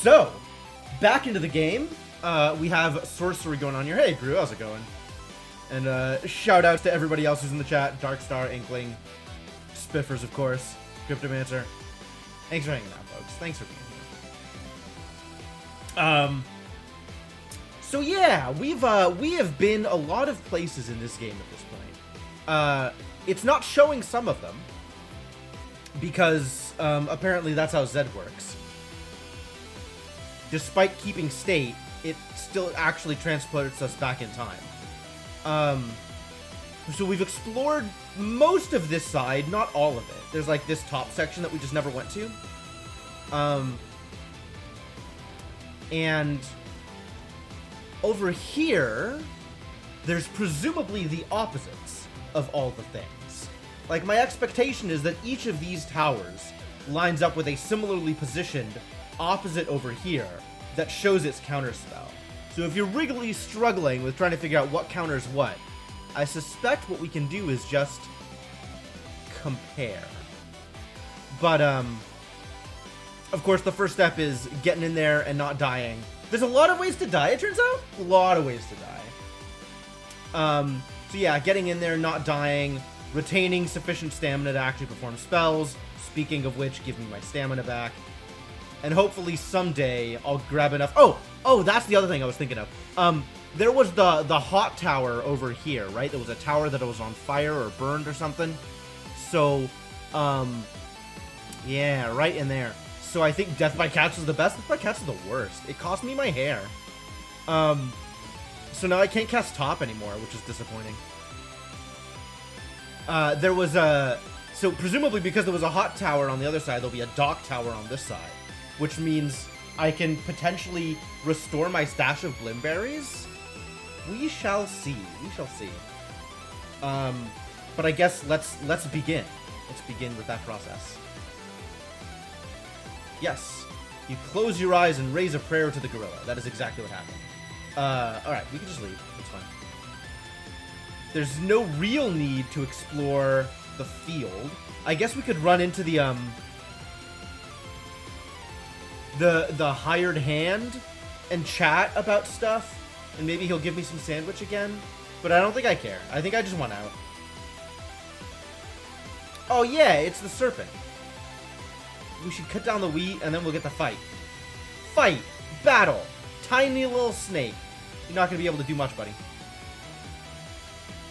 So, back into the game. We have Sorcery going on here. Hey, Drew, how's it going? And shout outs to everybody else who's in the chat. Darkstar, Inkling, Spiffers, of course, Cryptomancer. Thanks for hanging out, folks. Thanks for being here. So yeah, we have been a lot of places in this game at this point. It's not showing some of them because apparently that's how Zed works. Despite keeping state, it still actually transports us back in time. So we've explored most of this side, not all of it. There's like this top section that we just never went to. And over here, there's presumably the opposites of all the things. Like, my expectation is that each of these towers lines up with a similarly positioned opposite over here that shows its counterspell. So if you're really struggling with trying to figure out what counters what, I suspect what we can do is just compare. But, of course, the first step is getting in there and not dying. There's a lot of ways to die, it turns out. A lot of ways to die. So yeah, getting in there, not dying, retaining sufficient stamina to actually perform spells. Speaking of which, give me my stamina back. And hopefully someday I'll grab enough. Oh, that's the other thing I was thinking of. There was the hot tower over here, right? There was a tower that was on fire or burned or something. So, yeah, right in there. So I think Death by Cats is the best. Death by Cats is the worst. It cost me my hair. So now I can't cast Top anymore, which is disappointing. There was a... So presumably because there was a hot tower on the other side, there'll be a dock tower on this side. Which means I can potentially restore my stash of Blimberries. We shall see. We shall see. But I guess let's begin. Let's begin with that process. Yes. You close your eyes and raise a prayer to the gorilla. That is exactly what happened. Alright, we can just leave. It's fine. There's no real need to explore the field. I guess we could run into the hired hand and chat about stuff, and maybe he'll give me some sandwich again, but I don't think I care. I think I just want out. Oh yeah, it's the serpent. We should cut down the wheat, and then we'll get the fight. Fight! Battle! Tiny little snake. You're not going to be able to do much, buddy.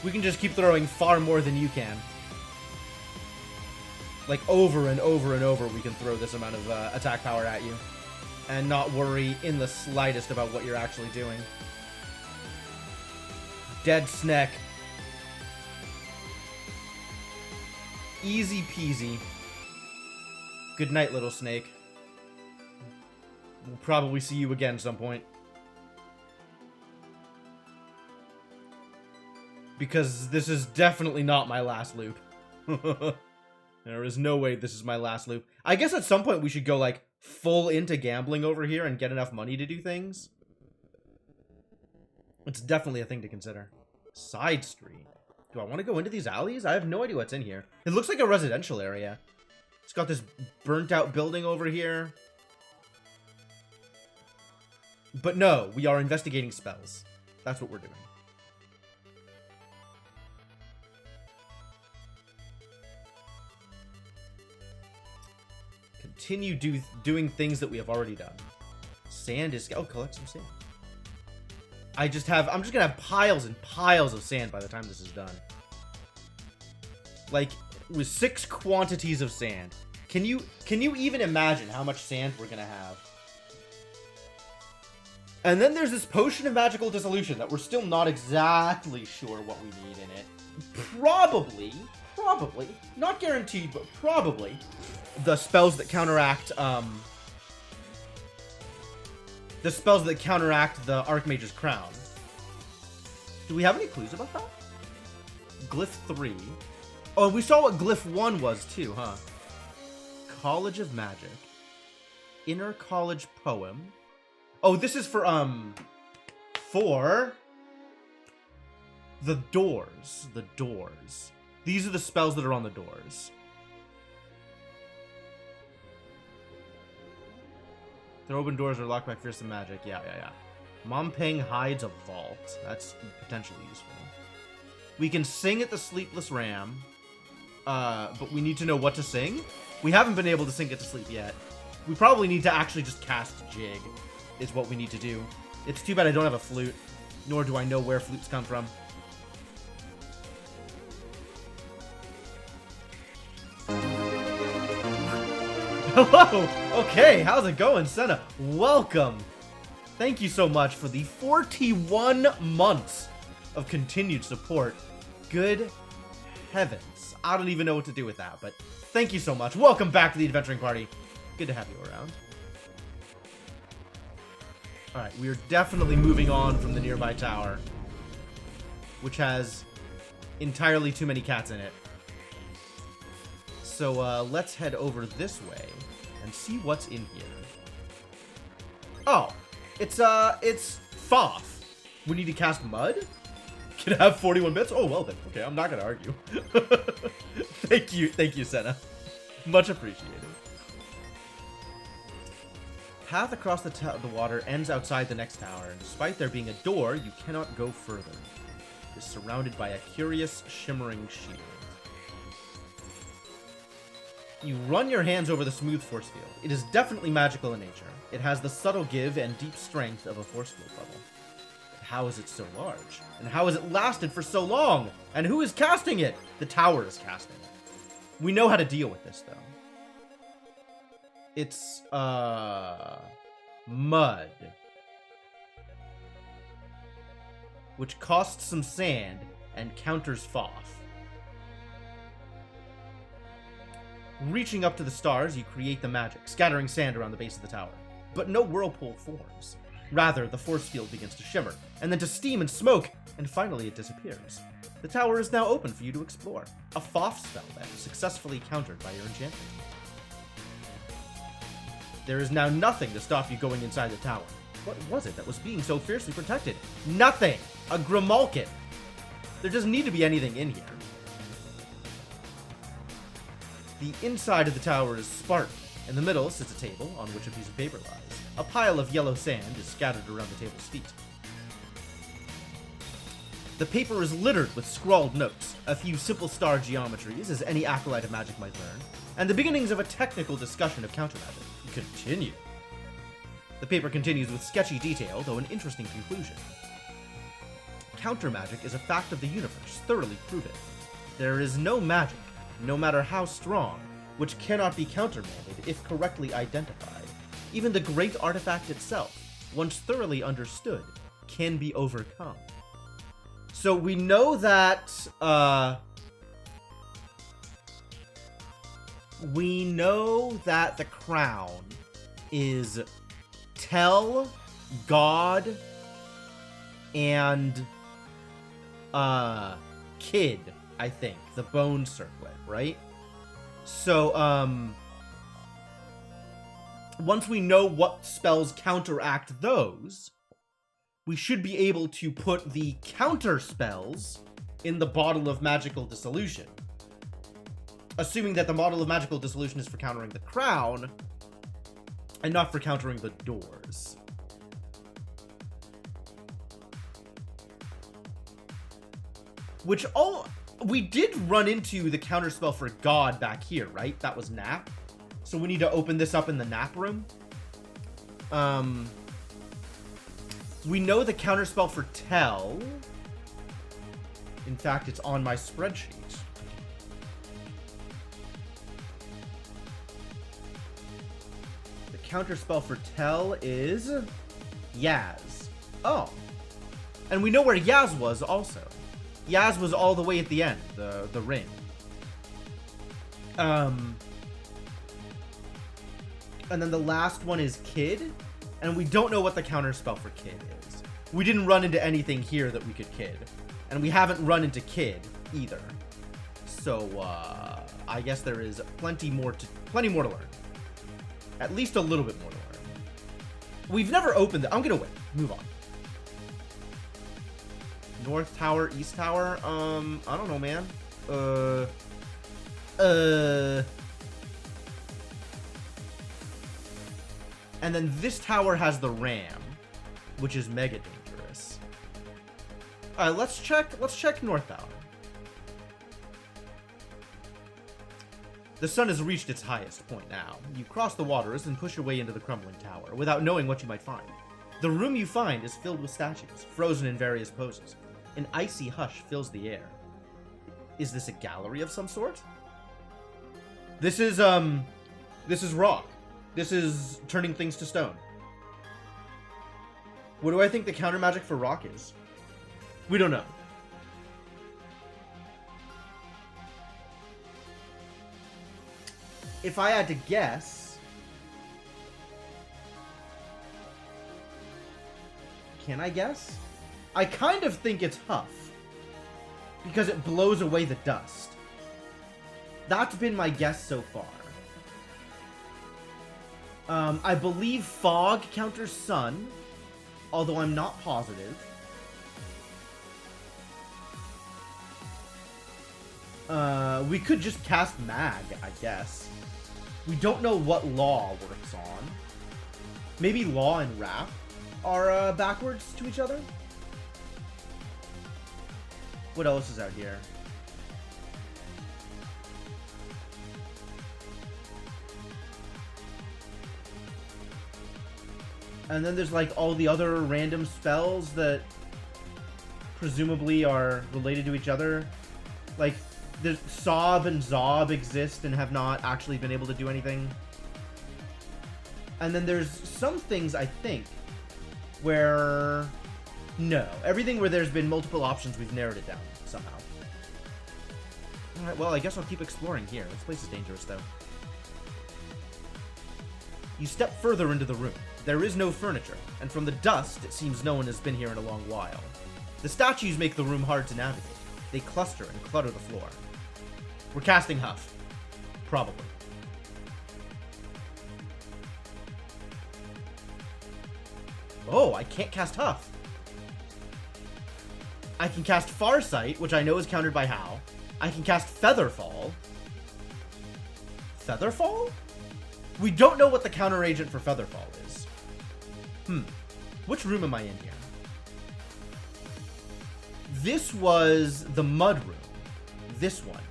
We can just keep throwing far more than you can. Like, over and over and over, we can throw this amount of attack power at you. And not worry in the slightest about what you're actually doing. Dead snack. Easy peasy. Good night, little snake. We'll probably see you again some point. Because this is definitely not my last loop. There is no way this is my last loop. I guess at some point we should go, like, full into gambling over here and get enough money to do things. It's definitely a thing to consider. Side street. Do I want to go into these alleys? I have no idea what's in here. It looks like a residential area. It's got this burnt out building over here. But no, we are investigating spells. That's what we're doing. Continue doing things that we have already done. Sand is... Oh, collect some sand. I'm just gonna have piles and piles of sand by the time this is done. Like, with 6 quantities of sand. Can you even imagine how much sand we're gonna have? And then there's this potion of magical dissolution that we're still not exactly sure what we need in it. Probably, not guaranteed, but probably, the spells that counteract, the Archmage's Crown. Do we have any clues about that? Glyph 3. Oh, we saw what Glyph 1 was too, huh? College of Magic. Inner College Poem. Oh, this is for the doors. The doors. These are the spells that are on the doors. Their open doors are locked by fearsome magic. Yeah. Mompeng hides a vault. That's potentially useful. We can sing at the Sleepless Ram, but we need to know what to sing. We haven't been able to sing it to sleep yet. We probably need to actually just cast Jig, is what we need to do. It's too bad I don't have a flute, nor do I know where flutes come from. Hello! Okay, how's it going, Senna? Welcome! Thank you so much for the 41 months of continued support. Good heavens. I don't even know what to do with that, but thank you so much. Welcome back to the Adventuring Party. Good to have you around. Alright, we are definitely moving on from the nearby tower, which has entirely too many cats in it. So let's head over this way and see what's in here. Oh, it's Foth. We need to cast Mud? Can I have 41 bits? Oh, well then. Okay, I'm not gonna argue. Thank you, Senna. Much appreciated. Path across the water ends outside the next tower, and despite there being a door, you cannot go further. It is surrounded by a curious, shimmering shield. You run your hands over the smooth force field. It is definitely magical in nature. It has the subtle give and deep strength of a force field level. But how is it so large? And how has it lasted for so long? And who is casting it? The tower is casting it. We know how to deal with this, though. It's, mud. Which costs some sand and counters Foth. Reaching up to the stars, you create the magic, scattering sand around the base of the tower. But no whirlpool forms. Rather, the force field begins to shimmer, and then to steam and smoke, and finally it disappears. The tower is now open for you to explore. A Foth spell, then, successfully countered by your enchantment. There is now nothing to stop you going inside the tower. What was it that was being so fiercely protected? Nothing! A Grimalkin! There doesn't need to be anything in here. The inside of the tower is spartan. In the middle sits a table on which a piece of paper lies. A pile of yellow sand is scattered around the table's feet. The paper is littered with scrawled notes, a few simple star geometries, as any acolyte of magic might learn, and the beginnings of a technical discussion of counter magic. Continue. The paper continues with sketchy detail, though an interesting conclusion. Counter magic is a fact of the universe, thoroughly proven. There is no magic, no matter how strong, which cannot be countermanded if correctly identified. Even the great artifact itself, once thoroughly understood, can be overcome. So we know that, the crown is Tell, God, and Kid, I think. The bone circlet, right? So, once we know what spells counteract those, we should be able to put the counter spells in the Bottle of Magical Dissolution. Assuming that the Bottle of Magical Dissolution is for countering the crown, and not for countering the doors. Which we did run into the counterspell for God back here, right? That was Nap. So we need to open this up in the Nap room. We know the counterspell for Tell. In fact, it's on my spreadsheet. The counterspell for Tell is Yaz. Oh. And we know where Yaz was also. Yaz was all the way at the end, the ring. And then the last one is Kid, and we don't know what the counterspell for Kid is. We didn't run into anything here that we could Kid, and we haven't run into Kid either. So I guess there is plenty more to learn. At least a little bit more to learn. We've never opened it. I'm gonna wait. Move on. North Tower, East Tower. I don't know, man. And then this tower has the ram, which is mega dangerous. Alright, let's check northbound. The sun has reached its highest point now. You cross the waters and push your way into the crumbling tower, without knowing what you might find. The room you find is filled with statues, frozen in various poses. An icy hush fills the air. Is this a gallery of some sort? This is rock. This is turning things to stone. What do I think the counter magic for rock is? We don't know. If I had to guess... Can I guess? I kind of think it's Huff. Because it blows away the dust. That's been my guess so far. I believe Fog counters Sun, although I'm not positive. We could just cast Mag, I guess. We don't know what Law works on. Maybe Law and Wrap are backwards to each other? What else is out here? And then there's like all the other random spells that presumably are related to each other. Like, there's Sob and Zob exist and have not actually been able to do anything. And then there's some things, I think, where... No. Everything where there's been multiple options, we've narrowed it down somehow. Alright, well, I guess I'll keep exploring here. This place is dangerous, though. You step further into the room. There is no furniture, and from the dust, it seems no one has been here in a long while. The statues make the room hard to navigate. They cluster and clutter the floor. We're casting Huff. Probably. Oh, I can't cast Huff. I can cast Farsight, which I know is countered by How. I can cast Featherfall. Featherfall? We don't know what the counter agent for Featherfall is. Which room am I in here? This was the mud room. This one.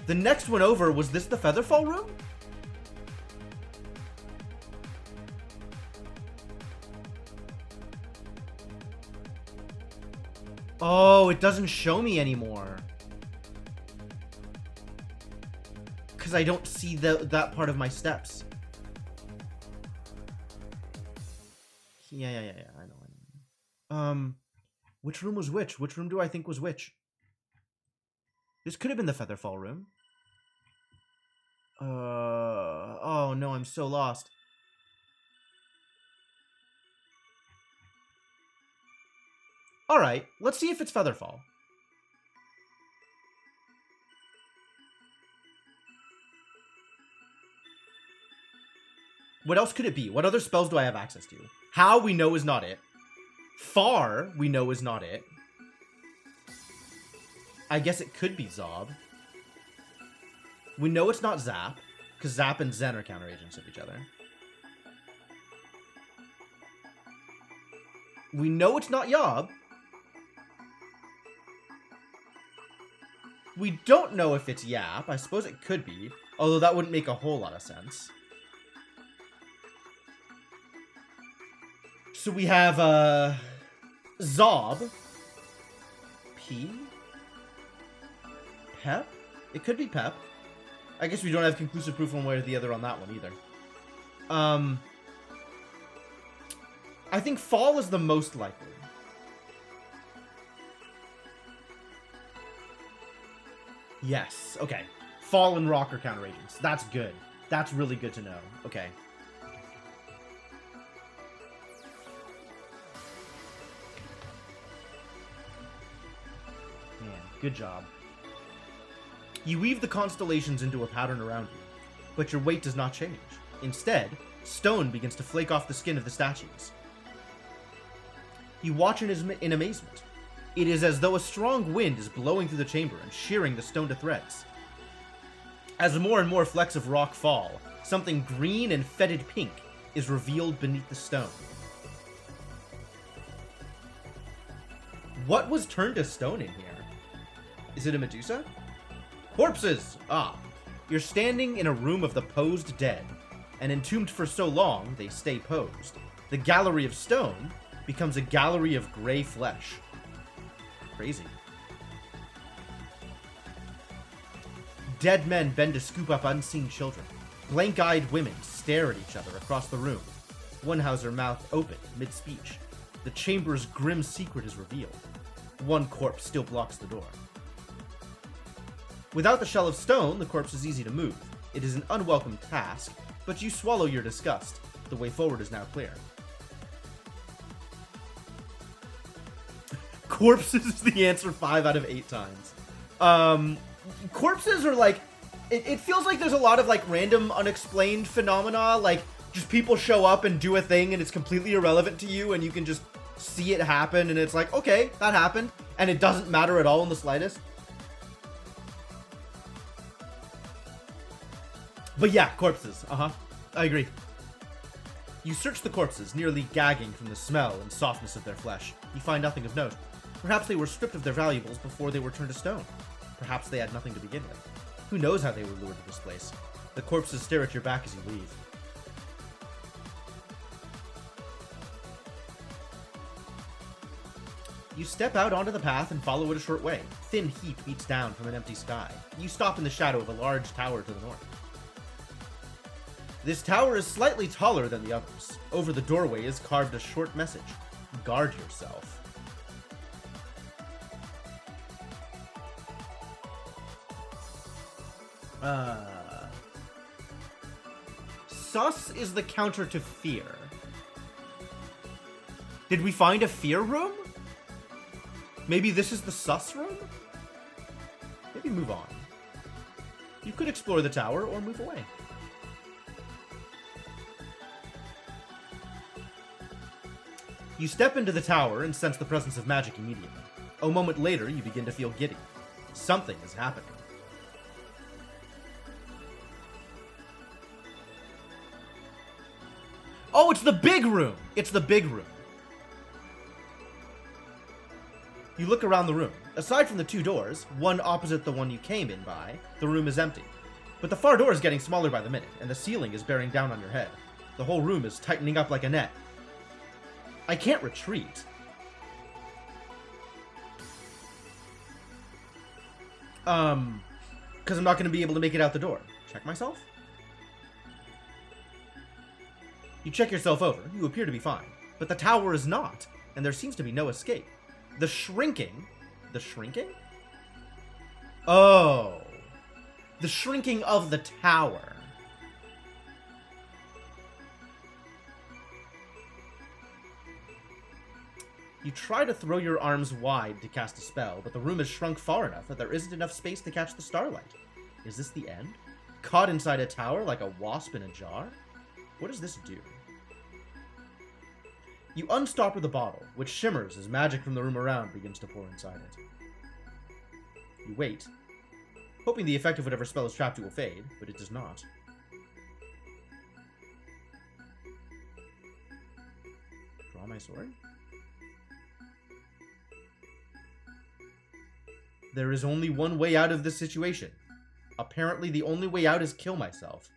The next one over, was this the Featherfall room? Oh, it doesn't show me anymore. Because I don't see that part of my steps. Yeah, I know. Which room was which? Which room do I think was which? This could have been the Featherfall room. Oh no, I'm so lost. Alright, let's see if it's Featherfall. What else could it be? What other spells do I have access to? How, we know is not it. Far, we know is not it. I guess it could be Zob. We know it's not Zap, because Zap and Zen are counter-agents of each other. We know it's not Yob. We don't know if it's Yap. I suppose it could be, although that wouldn't make a whole lot of sense. So we have, Zob. P? Pep? It could be Pep. I guess we don't have conclusive proof one way or the other on that one either. I think Fall is the most likely. Yes, okay. Fall and Rock are counter-agents. That's good. That's really good to know. Okay. Man, good job. You weave the constellations into a pattern around you, but your weight does not change. Instead, stone begins to flake off the skin of the statues. You watch in amazement. It is as though a strong wind is blowing through the chamber and shearing the stone to threads. As more and more flecks of rock fall, something green and fetid pink is revealed beneath the stone. What was turned to stone in here? Is it a Medusa? Corpses! Ah. You're standing in a room of the posed dead, and entombed for so long, they stay posed. The gallery of stone becomes a gallery of gray flesh. Crazy. Dead men bend to scoop up unseen children. Blank-eyed women stare at each other across the room. One has her mouth open, mid-speech. The chamber's grim secret is revealed. One corpse still blocks the door. Without the shell of stone, the corpse is easy to move. It is an unwelcome task, but you swallow your disgust. The way forward is now clear. Corpses is the answer 5 out of 8 times. Corpses are like... It feels like there's a lot of like random unexplained phenomena, like just people show up and do a thing and it's completely irrelevant to you and you can just see it happen and it's like, okay, that happened, and it doesn't matter at all in the slightest. But yeah, corpses, I agree. You search the corpses, nearly gagging from the smell and softness of their flesh. You find nothing of note. Perhaps they were stripped of their valuables before they were turned to stone. Perhaps they had nothing to begin with. Who knows how they were lured to this place? The corpses stare at your back as you leave. You step out onto the path and follow it a short way. Thin heat beats down from an empty sky. You stop in the shadow of a large tower to the north. This tower is slightly taller than the others. Over the doorway is carved a short message. Guard yourself. Sus is the counter to fear. Did we find a fear room? Maybe this is the sus room? Maybe move on. You could explore the tower or move away. You step into the tower and sense the presence of magic immediately. A moment later, you begin to feel giddy. Something is happening. Oh, it's the big room! It's the big room. You look around the room. Aside from the 2 doors, one opposite the one you came in by, the room is empty. But the far door is getting smaller by the minute, and the ceiling is bearing down on your head. The whole room is tightening up like a net. I can't retreat. Because I'm not going to be able to make it out the door. Check myself? You check yourself over. You appear to be fine. But the tower is not, and there seems to be no escape. The shrinking? The shrinking? Oh. The shrinking of the tower. You try to throw your arms wide to cast a spell, but the room is shrunk far enough that there isn't enough space to catch the starlight. Is this the end? Caught inside a tower like a wasp in a jar? What does this do? You unstopper the bottle, which shimmers as magic from the room around begins to pour inside it. You wait, hoping the effect of whatever spell is trapped you will fade, but it does not. Draw my sword? There is only one way out of this situation. Apparently, the only way out is kill myself.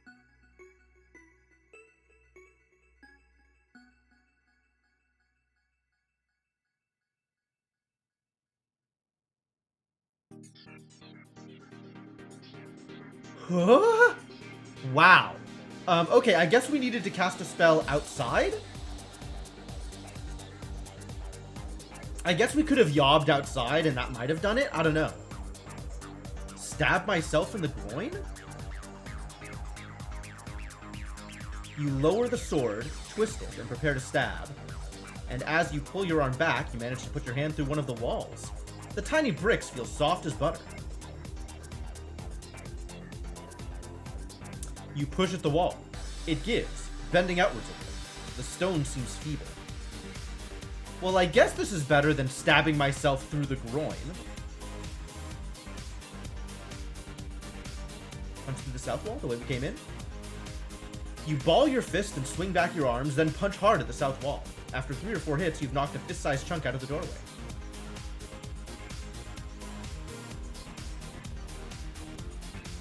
Huh? Wow. Okay, I guess we needed to cast a spell outside? I guess we could have yobbed outside and that might have done it? I don't know. Stab myself in the groin? You lower the sword, twist it, and prepare to stab. And as you pull your arm back, you manage to put your hand through one of the walls. The tiny bricks feel soft as butter. You push at the wall. It gives, bending outwards a bit. The stone seems feeble. Well, I guess this is better than stabbing myself through the groin. Punch through the south wall the way we came in. You ball your fist and swing back your arms, then punch hard at the south wall. After 3 or 4 hits, you've knocked a fist-sized chunk out of the doorway.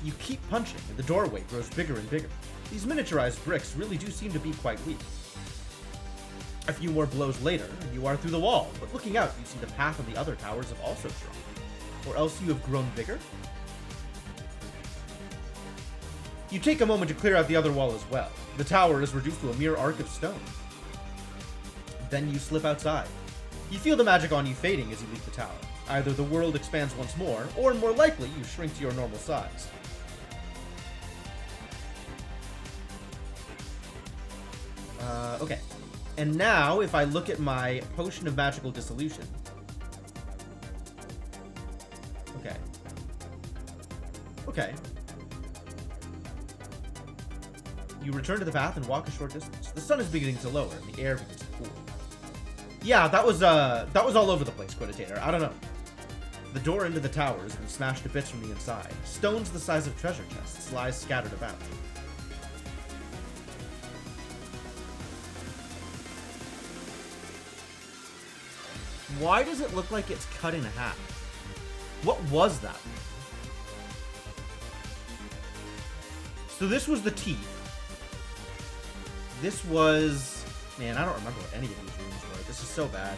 You keep punching, and the doorway grows bigger and bigger. These miniaturized bricks really do seem to be quite weak. A few more blows later, and you are through the wall, but looking out, you see the path on the other towers have also shrunk. Or else you have grown bigger? You take a moment to clear out the other wall as well. The tower is reduced to a mere arc of stone. Then you slip outside. You feel the magic on you fading as you leave the tower. Either the world expands once more, or more likely, you shrink to your normal size. Okay. And now, if I look at my Potion of Magical Dissolution... Okay. Okay. You return to the path and walk a short distance. The sun is beginning to lower, and the air begins to cool. Yeah, that was all over the place, Quiditator. I don't know. The door into the tower has been smashed to bits from the inside. Stones the size of treasure chests lie scattered about. Why does it look like it's cut in half? What was that? So this was the teeth. This was... Man, I don't remember what any of these rooms were. This is so bad.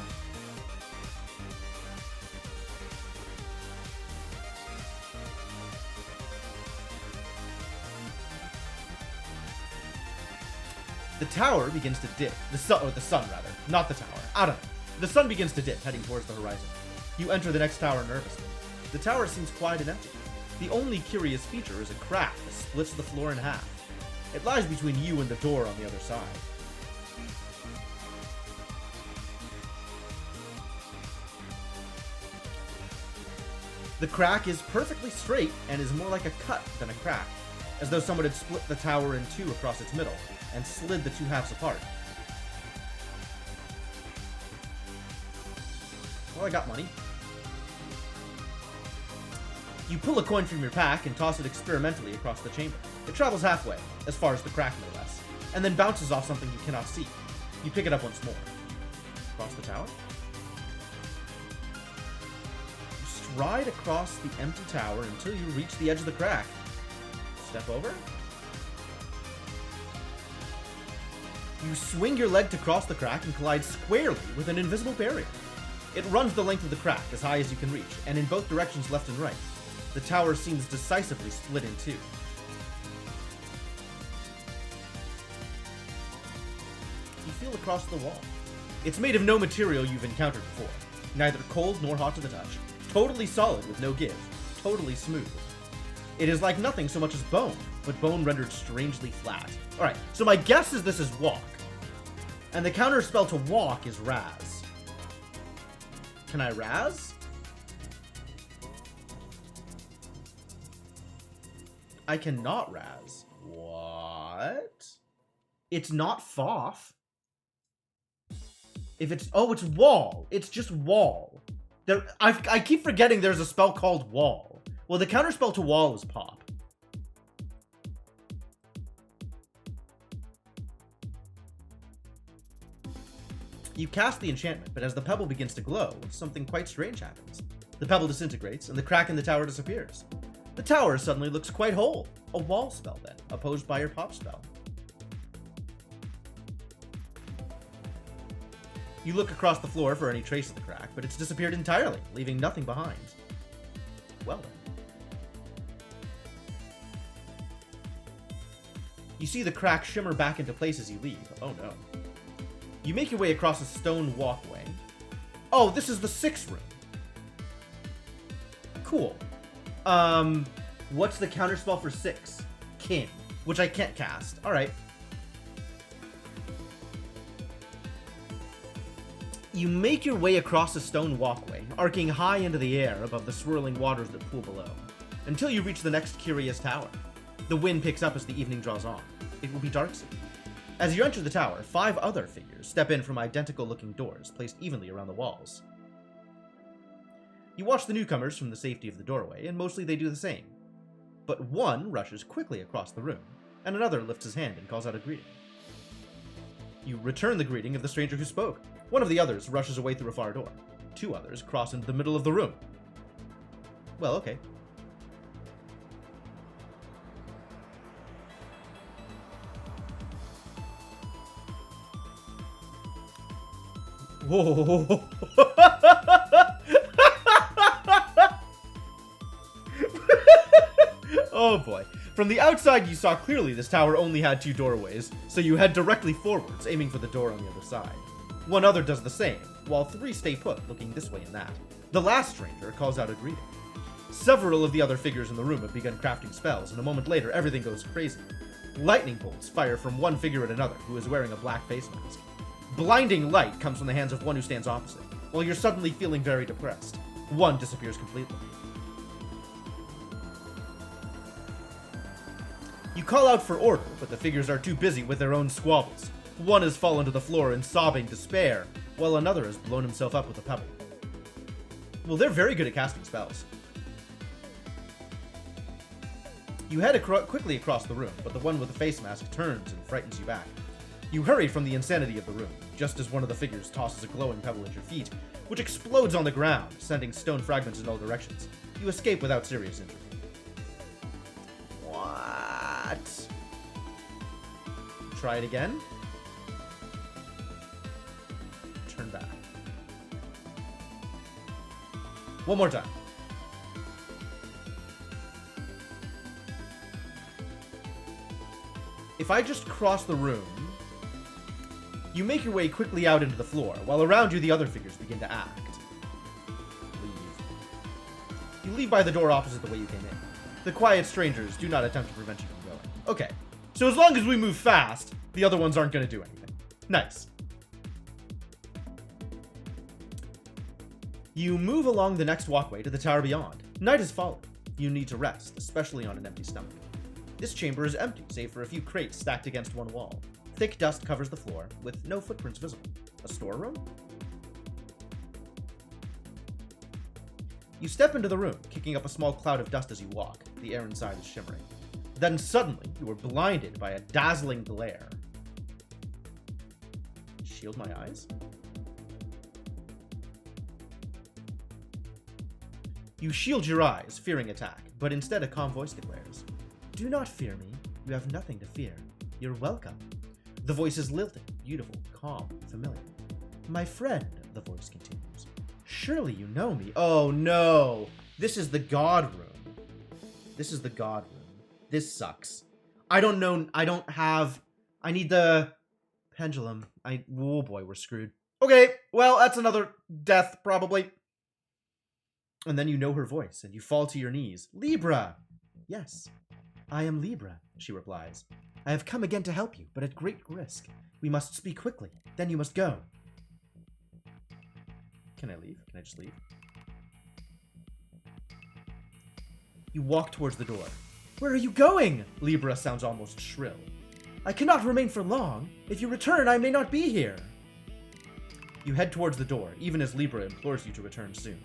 The tower begins to dip. The sun, rather. Not the tower. I don't know. The sun begins to dip, heading towards the horizon. You enter the next tower nervously. The tower seems quiet and empty. The only curious feature is a crack that splits the floor in half. It lies between you and the door on the other side. The crack is perfectly straight and is more like a cut than a crack, as though someone had split the tower in two across its middle and slid the two halves apart. Well, I got money. You pull a coin from your pack and toss it experimentally across the chamber. It travels halfway, as far as the crack no less, and then bounces off something you cannot see. You pick it up once more. Across the tower? You stride across the empty tower until you reach the edge of the crack. Step over. You swing your leg to cross the crack and collide squarely with an invisible barrier. It runs the length of the crack as high as you can reach, and in both directions left and right. The tower seems decisively split in two. You feel across the wall. It's made of no material you've encountered before. Neither cold nor hot to the touch. Totally solid with no give. Totally smooth. It is like nothing so much as bone, but bone rendered strangely flat. Alright, so my guess is this is walk. And the counter spell to walk is raz. Can I raz? I cannot raz. What? It's not Foff. If it's... Oh, it's wall. It's just wall. I keep forgetting there's a spell called wall. Well, the counterspell to wall is pop. You cast the enchantment, but as the pebble begins to glow, something quite strange happens. The pebble disintegrates, and the crack in the tower disappears. The tower suddenly looks quite whole. A wall spell, then, opposed by your pop spell. You look across the floor for any trace of the crack, but it's disappeared entirely, leaving nothing behind. Well then. You see the crack shimmer back into place as you leave. Oh no. You make your way across a stone walkway. Oh, this is the 6th room. Cool. What's the counterspell for 6? Kin, which I can't cast. Alright. You make your way across a stone walkway, arcing high into the air above the swirling waters that pool below, until you reach the next curious tower. The wind picks up as the evening draws on. It will be dark soon. As you enter the tower, 5 other figures step in from identical-looking doors placed evenly around the walls. You watch the newcomers from the safety of the doorway, and mostly they do the same. but one rushes quickly across the room, and another lifts his hand and calls out a greeting. You return the greeting of the stranger who spoke. One of the others rushes away through a far door. Two others cross into the middle of the room. Well, okay. Whoa. Oh boy. From the outside, you saw clearly this tower only had two doorways, so you head directly forwards, aiming for the door on the other side. One other does the same, while three stay put, looking this way and that. The last stranger calls out a greeting. Several of the other figures in the room have begun crafting spells, and a moment later, everything goes crazy. Lightning bolts fire from one figure at another, who is wearing a black face mask. Blinding light comes from the hands of one who stands opposite, while you're suddenly feeling very depressed. One disappears completely. You call out for order, but the figures are too busy with their own squabbles. One has fallen to the floor in sobbing despair, while another has blown himself up with a pebble. Well, they're very good at casting spells. You head quickly across the room, but the one with the face mask turns and frightens you back. You hurry from the insanity of the room, just as one of the figures tosses a glowing pebble at your feet, which explodes on the ground, sending stone fragments in all directions. You escape without serious injury. What? Try it again. Turn back. One more time. If I just cross the room, you make your way quickly out into the floor, while around you the other figures begin to act. Leave. You leave by the door opposite the way you came in. The quiet strangers do not attempt to prevent you from going. Okay, so as long as we move fast, the other ones aren't going to do anything. Nice. You move along the next walkway to the tower beyond. Night has fallen. You need to rest, especially on an empty stomach. This chamber is empty, save for a few crates stacked against one wall. Thick dust covers the floor, with no footprints visible. A storeroom? You step into the room, kicking up a small cloud of dust as you walk. The air inside is shimmering. Then suddenly, you are blinded by a dazzling glare. Shield my eyes? You shield your eyes, fearing attack, but instead a calm voice declares, "Do not fear me. You have nothing to fear. You're welcome." The voice is lilting, beautiful, calm, familiar. "My friend," the voice continues, "surely you know me." Oh no! This is the god room. This is the god room. This sucks. I don't know. I need the pendulum. Oh boy, we're screwed. Okay, well, that's another death, probably. And then you know her voice, and you fall to your knees. "Libra!" "Yes, I am Libra," she replies. "I have come again to help you, but at great risk. We must speak quickly, then you must go." Can I leave? Can I just leave? You walk towards the door. "Where are you going?" Libra sounds almost shrill. "I cannot remain for long. If you return, I may not be here." You head towards the door, even as Libra implores you to return soon.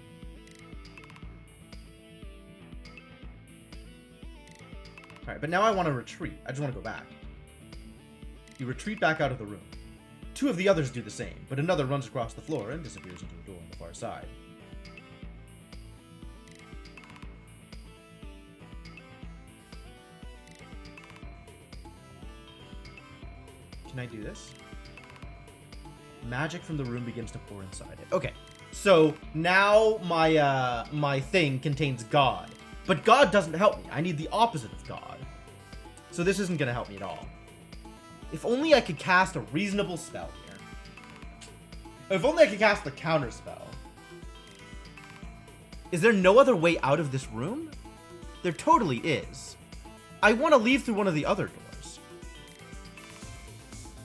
Alright, but now I want to retreat. I just want to go back. You retreat back out of the room. Two of the others do the same, but another runs across the floor and disappears into the door on the far side. Can I do this? Magic from the room begins to pour inside it. Okay, so now my thing contains God. But God doesn't help me. I need the opposite of God. So this isn't going to help me at all. If only I could cast a reasonable spell here. If only I could cast the counter spell. Is there no other way out of this room? There totally is. I want to leave through one of the other doors.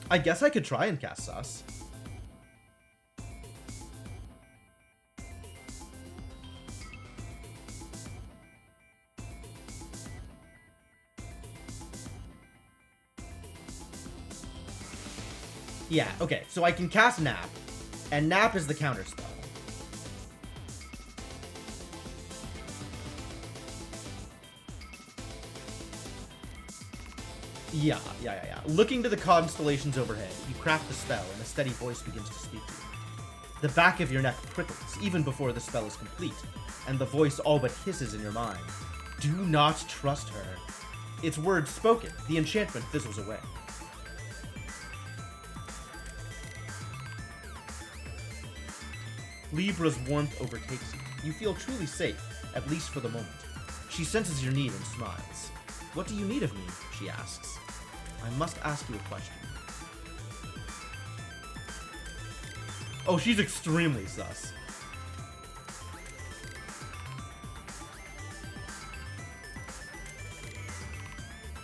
I guess I could try and cast Sus. Yeah, okay, so I can cast Nap, and Nap is the counter spell. Yeah. Looking to the constellations overhead, you craft the spell, and a steady voice begins to speak to you. The back of your neck prickles, even before the spell is complete, and the voice all but hisses in your mind. Do not trust her. Its words spoken, the enchantment fizzles away. Libra's warmth overtakes you. You feel truly safe, at least for the moment. She senses your need and smiles. What do you need of me? She asks. I must ask you a question. Oh, she's extremely sus.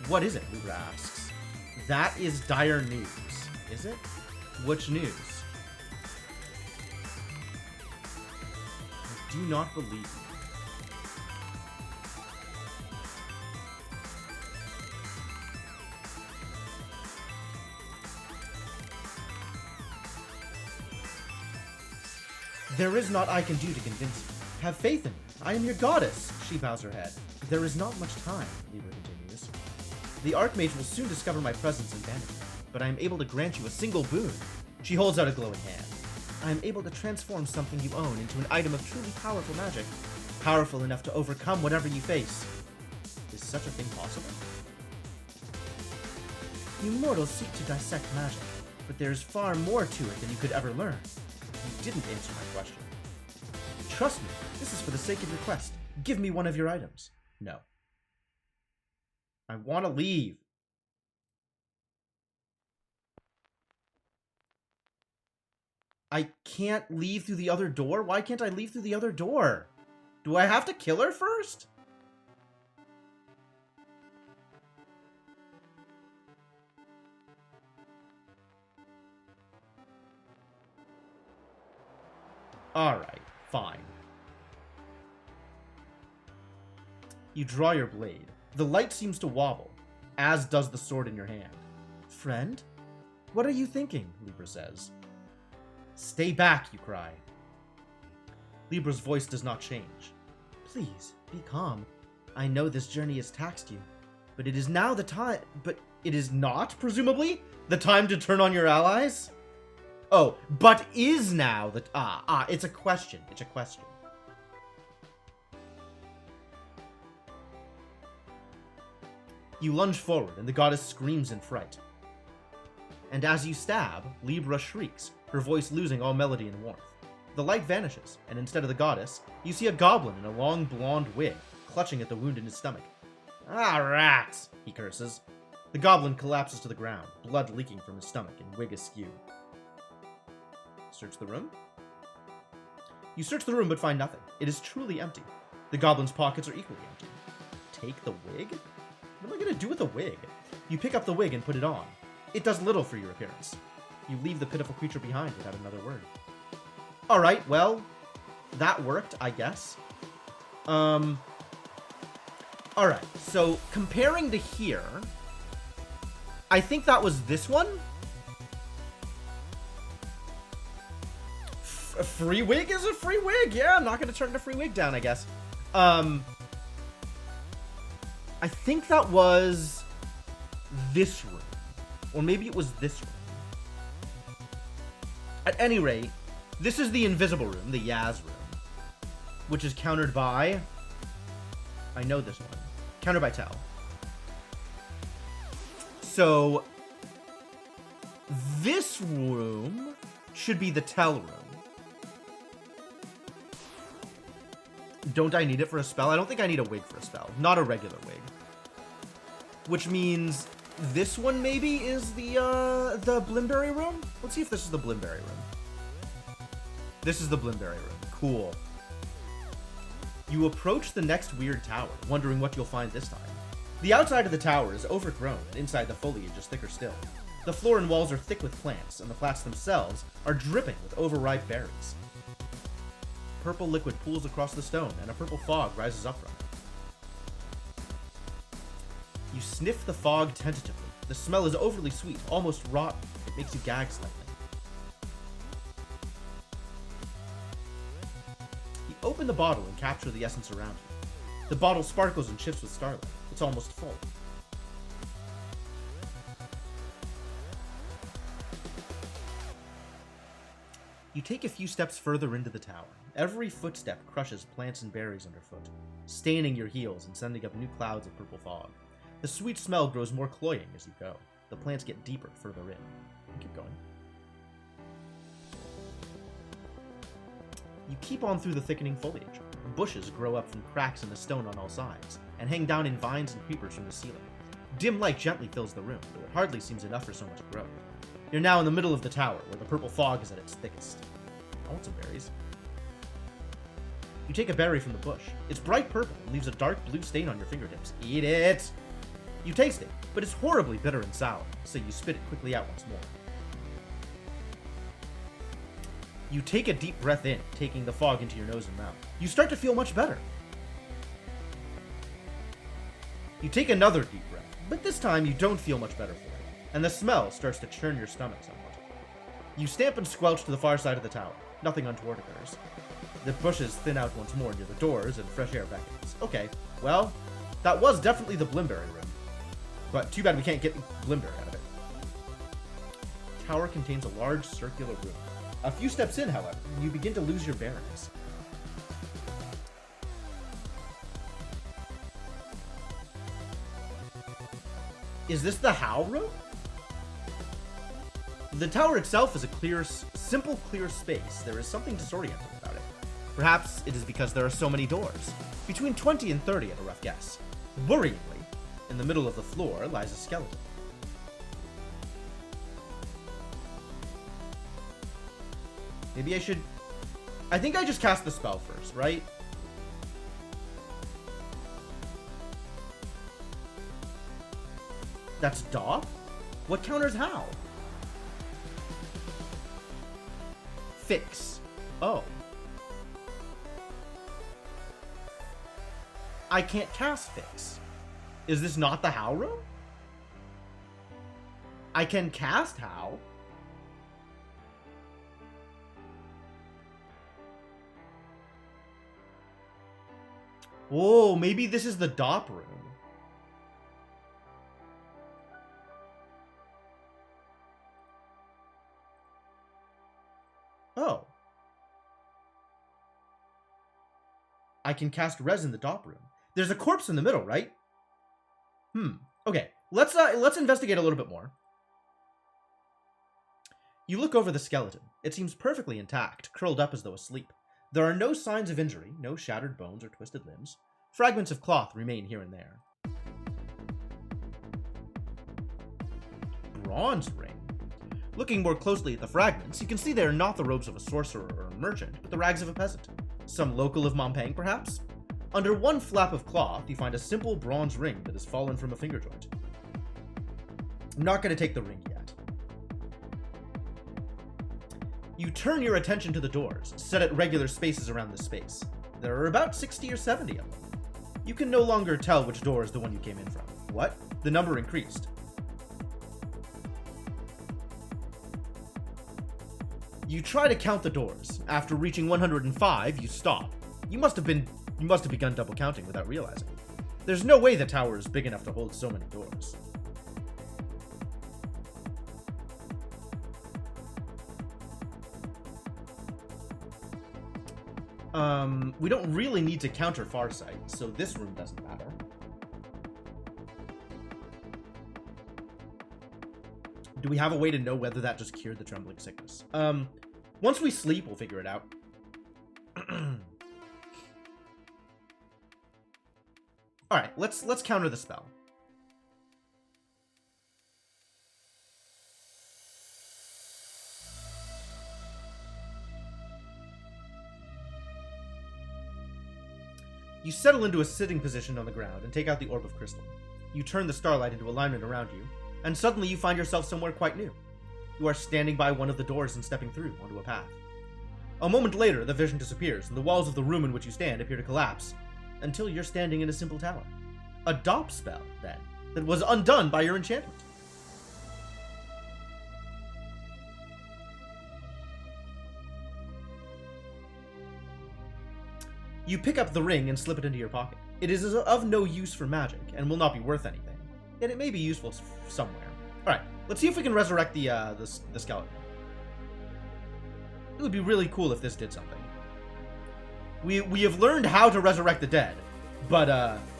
What is it? Libra asks. That is dire news. Is it? Which news? I do not believe you. There is naught I can do to convince you. Have faith in me. I am your goddess. She bows her head. There is not much time, Libra continues. The Archmage will soon discover my presence and banish me, but I am able to grant you a single boon. She holds out a glowing hand. I am able to transform something you own into an item of truly powerful magic, powerful enough to overcome whatever you face. Is such a thing possible? You mortals seek to dissect magic, but there is far more to it than you could ever learn. You didn't answer my question. Trust me, this is for the sake of your quest. Give me one of your items. No. I want to leave. I can't leave through the other door? Why can't I leave through the other door? Do I have to kill her first? Alright, fine. You draw your blade. The light seems to wobble, as does the sword in your hand. Friend? What are you thinking? Libra says. Stay back, you cry. Libra's voice does not change. Please, be calm. I know this journey has taxed you, but it is now the time. But it is not, presumably, the time to turn on your allies? Oh, but is now the... it's a question. It's a question. You lunge forward, and the goddess screams in fright. And as you stab, Libra shrieks, her voice losing all melody and warmth. The light vanishes, and instead of the goddess, you see a goblin in a long blonde wig, clutching at the wound in his stomach. Ah, rats! He curses. The goblin collapses to the ground, blood leaking from his stomach and wig askew. Search the room? You search the room but find nothing. It is truly empty. The goblin's pockets are equally empty. Take the wig? What am I going to do with the wig? You pick up the wig and put it on. It does little for your appearance. You leave the pitiful creature behind without another word. Alright, well, that worked, I guess. Alright, so comparing to here, I think that was this one. A free wig is a free wig. Yeah, I'm not going to turn the free wig down, I guess. I think that was this room. Or maybe it was this room. At any rate, this is the invisible room, the Yaz room. Which is countered by... I know this one. Countered by Tell. So... this room should be the Tell room. Don't I need it for a spell? I don't think I need a wig for a spell. Not a regular wig. Which means this one maybe is the Blimberry room? Let's see if this is the Blimberry room. This is the Blimberry room. Cool. You approach the next weird tower, wondering what you'll find this time. The outside of the tower is overgrown, and inside the foliage is thicker still. The floor and walls are thick with plants, and the plants themselves are dripping with overripe berries. Purple liquid pools across the stone, and a purple fog rises up from it. You sniff the fog tentatively. The smell is overly sweet, almost rotten. It makes you gag slightly. You open the bottle and capture the essence around you. The bottle sparkles and shifts with starlight. It's almost full. You take a few steps further into the tower. Every footstep crushes plants and berries underfoot, staining your heels and sending up new clouds of purple fog. The sweet smell grows more cloying as you go. The plants get deeper further in. Keep going. You keep on through the thickening foliage. Bushes grow up from cracks in the stone on all sides, and hang down in vines and creepers from the ceiling. Dim light gently fills the room, though it hardly seems enough for so much growth. You're now in the middle of the tower, where the purple fog is at its thickest. I want some berries. You take a berry from the bush. It's bright purple and leaves a dark blue stain on your fingertips. Eat it! You taste it, but it's horribly bitter and sour, so you spit it quickly out once more. You take a deep breath in, taking the fog into your nose and mouth. You start to feel much better. You take another deep breath, but this time you don't feel much better for it, and the smell starts to churn your stomach somewhat. You stamp and squelch to the far side of the tower. Nothing untoward occurs. The bushes thin out once more near the doors, and fresh air beckons. Okay, well, that was definitely the Blimberry room. But too bad we can't get Blimberry out of it. The tower contains a large circular room. A few steps in, however, you begin to lose your bearings. Is this the How room? The tower itself is a clear, simple, clear space. There is something disorienting about it. Perhaps it is because there are so many doors. Between 20 and 30 at a rough guess. Worryingly, in the middle of the floor lies a skeleton. Maybe I should... I think I just cast the spell first, right? That's Dop? What counters how? Fix. Oh. I can't cast Fix. Is this not the How room? I can cast How. Whoa, maybe this is the Dop room. Oh. I can cast Res in the Dop room. There's a corpse in the middle, right? Okay. Let's investigate a little bit more. You look over the skeleton. It seems perfectly intact, curled up as though asleep. There are no signs of injury, no shattered bones or twisted limbs. Fragments of cloth remain here and there. Bronze ring. Looking more closely at the fragments, you can see they are not the robes of a sorcerer or a merchant, but the rags of a peasant. Some local of Montpang, perhaps? Under one flap of cloth, you find a simple bronze ring that has fallen from a finger joint. I'm not going to take the ring yet. You turn your attention to the doors, set at regular spaces around the space. There are about 60 or 70 of them. You can no longer tell which door is the one you came in from. What? The number increased. You try to count the doors. After reaching 105, you stop. You must have begun double counting without realizing. There's no way the tower is big enough to hold so many doors. We don't really need to counter Farsight, so this room doesn't matter. Do we have a way to know whether that just cured the trembling sickness? Once we sleep, we'll figure it out. Alright, let's counter the spell. You settle into a sitting position on the ground and take out the orb of crystal. You turn the starlight into alignment around you, and suddenly you find yourself somewhere quite new. You are standing by one of the doors and stepping through onto a path. A moment later, the vision disappears, and the walls of the room in which you stand appear to collapse, until you're standing in a simple tower. A Dop spell, then, that was undone by your enchantment. You pick up the ring and slip it into your pocket. It is of no use for magic, and will not be worth anything, yet it may be useful somewhere. Alright, let's see if we can resurrect the skeleton. It would be really cool if this did something. We have learned how to resurrect the dead, but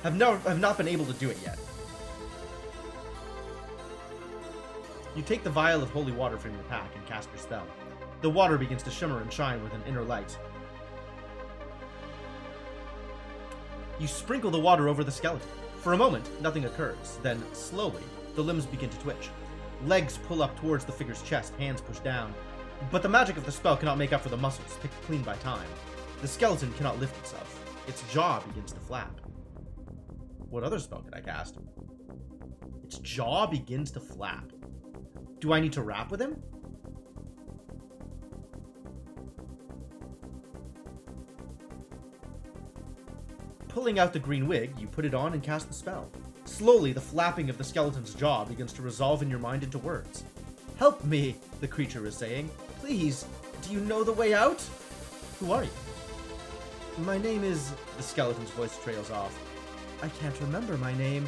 have not been able to do it yet. You take the vial of holy water from your pack and cast your spell. The water begins to shimmer and shine with an inner light. You sprinkle the water over the skeleton. For a moment, nothing occurs. Then, slowly, the limbs begin to twitch. Legs pull up towards the figure's chest, hands push down. But the magic of the spell cannot make up for the muscles, picked clean by time. The skeleton cannot lift itself. Its jaw begins to flap. What other spell could I cast? Its jaw begins to flap. Do I need to rap with him? Pulling out the green wig, you put it on and cast the spell. Slowly, the flapping of the skeleton's jaw begins to resolve in your mind into words. "Help me," the creature is saying. "Please, do you know the way out?" "Who are you?" "My name is..." The skeleton's voice trails off. "I can't remember my name.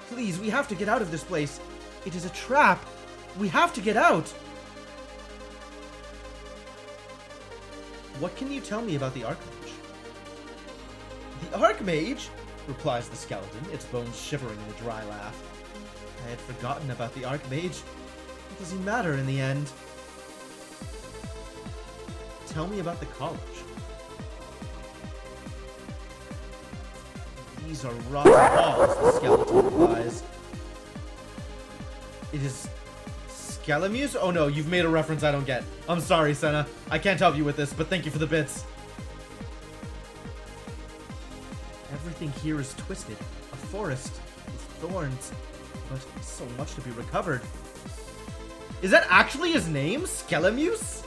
Please, we have to get out of this place. It is a trap. We have to get out." "What can you tell me about the Archmage?" "The Archmage?" replies the skeleton, its bones shivering in a dry laugh. "I had forgotten about the Archmage. What does he matter in the end?" "Tell me about the college." "These are rotten walls," the skeleton replies. "It is Scalamuse? Oh no, you've made a reference I don't get. I'm sorry, Senna. I can't help you with this, but thank you for the bits." "Everything here is twisted. A forest with thorns, but so much to be recovered." Is that actually his name? Scalamuse?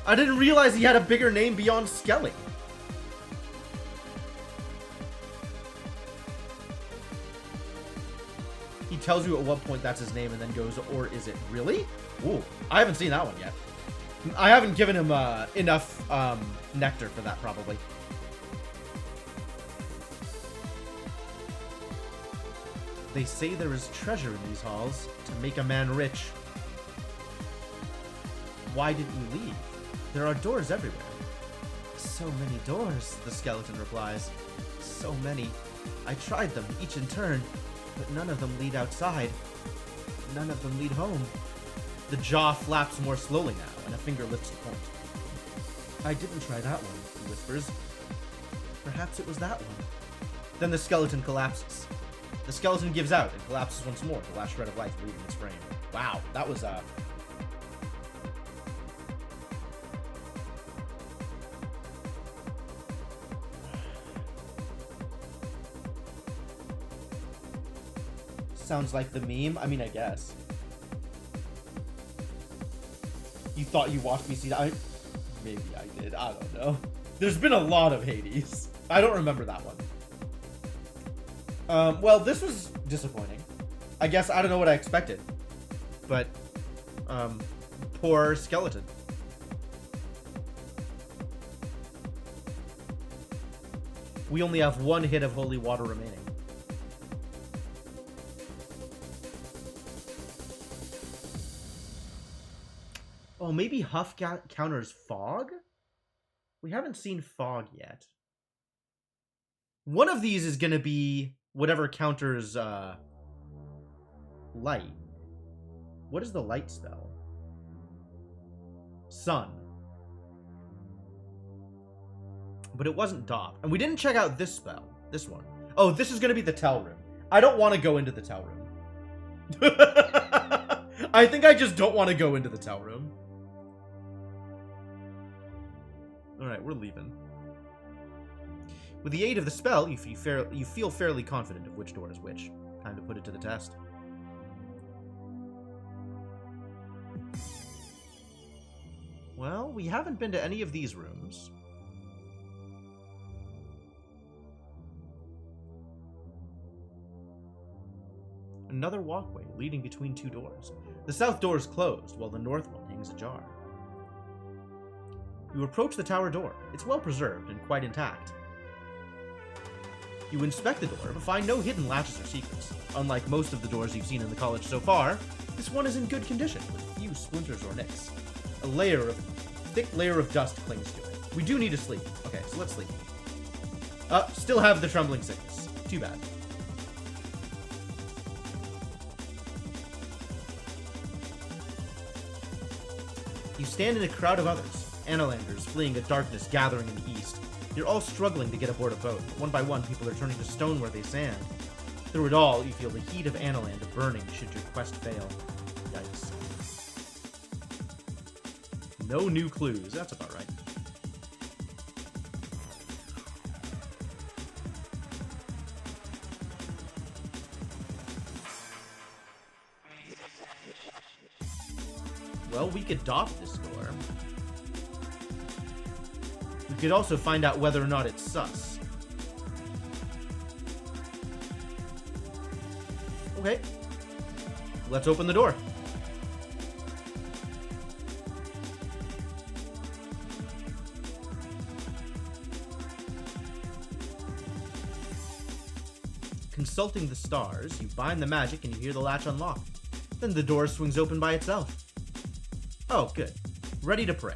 I didn't realize he had a bigger name beyond Skelly. He tells you at what point that's his name and then goes, "Or is it really?" Ooh, I haven't seen that one yet. I haven't given him enough nectar for that, probably. "They say there is treasure in these halls to make a man rich." "Why didn't you leave? There are doors everywhere." "So many doors," the skeleton replies. "So many. I tried them, each in turn, but none of them lead outside. None of them lead home." The jaw flaps more slowly now, and a finger lifts the point. "I didn't try that one," he whispers. "Perhaps it was that one." Then the skeleton collapses. The skeleton gives out and collapses once more, the last shred of life leaving its frame. Wow, that was sounds like the meme. I mean, I guess. You thought you watched me see that? Maybe I did. I don't know. There's been a lot of Hades. I don't remember that one. Well, this was disappointing. I guess I don't know what I expected. But, poor skeleton. We only have one hit of holy water remaining. Oh, maybe Huff counters Fog? We haven't seen Fog yet. One of these is going to be whatever counters Light. What is the Light spell? Sun. But it wasn't Dop. And we didn't check out this spell. This one. Oh, this is going to be the Tell Room. I don't want to go into the Tell Room. I think I just don't want to go into the Tell Room. Alright, we're leaving. With the aid of the spell, you feel fairly confident of which door is which. Time to put it to the test. Well, we haven't been to any of these rooms. Another walkway leading between two doors. The south door is closed, while the north one hangs ajar. You approach the tower door. It's well preserved and quite intact. You inspect the door, but find no hidden latches or secrets. Unlike most of the doors you've seen in the college so far, this one is in good condition, with few splinters or nicks. A thick layer of dust clings to it. We do need to sleep. Okay, so let's sleep. Still have the trembling sickness. Too bad. You stand in a crowd of others, Analanders fleeing a darkness gathering in the east. You're all struggling to get aboard a boat. One by one, people are turning to stone where they stand. Through it all, you feel the heat of Analand burning should your quest fail. Yikes. No new clues. That's about right. Well, we could dop this door. We could also find out whether or not it's sus. Okay. Let's open the door. Consulting the stars, you bind the magic and you hear the latch unlock. Then the door swings open by itself. Oh, good. Ready to pray.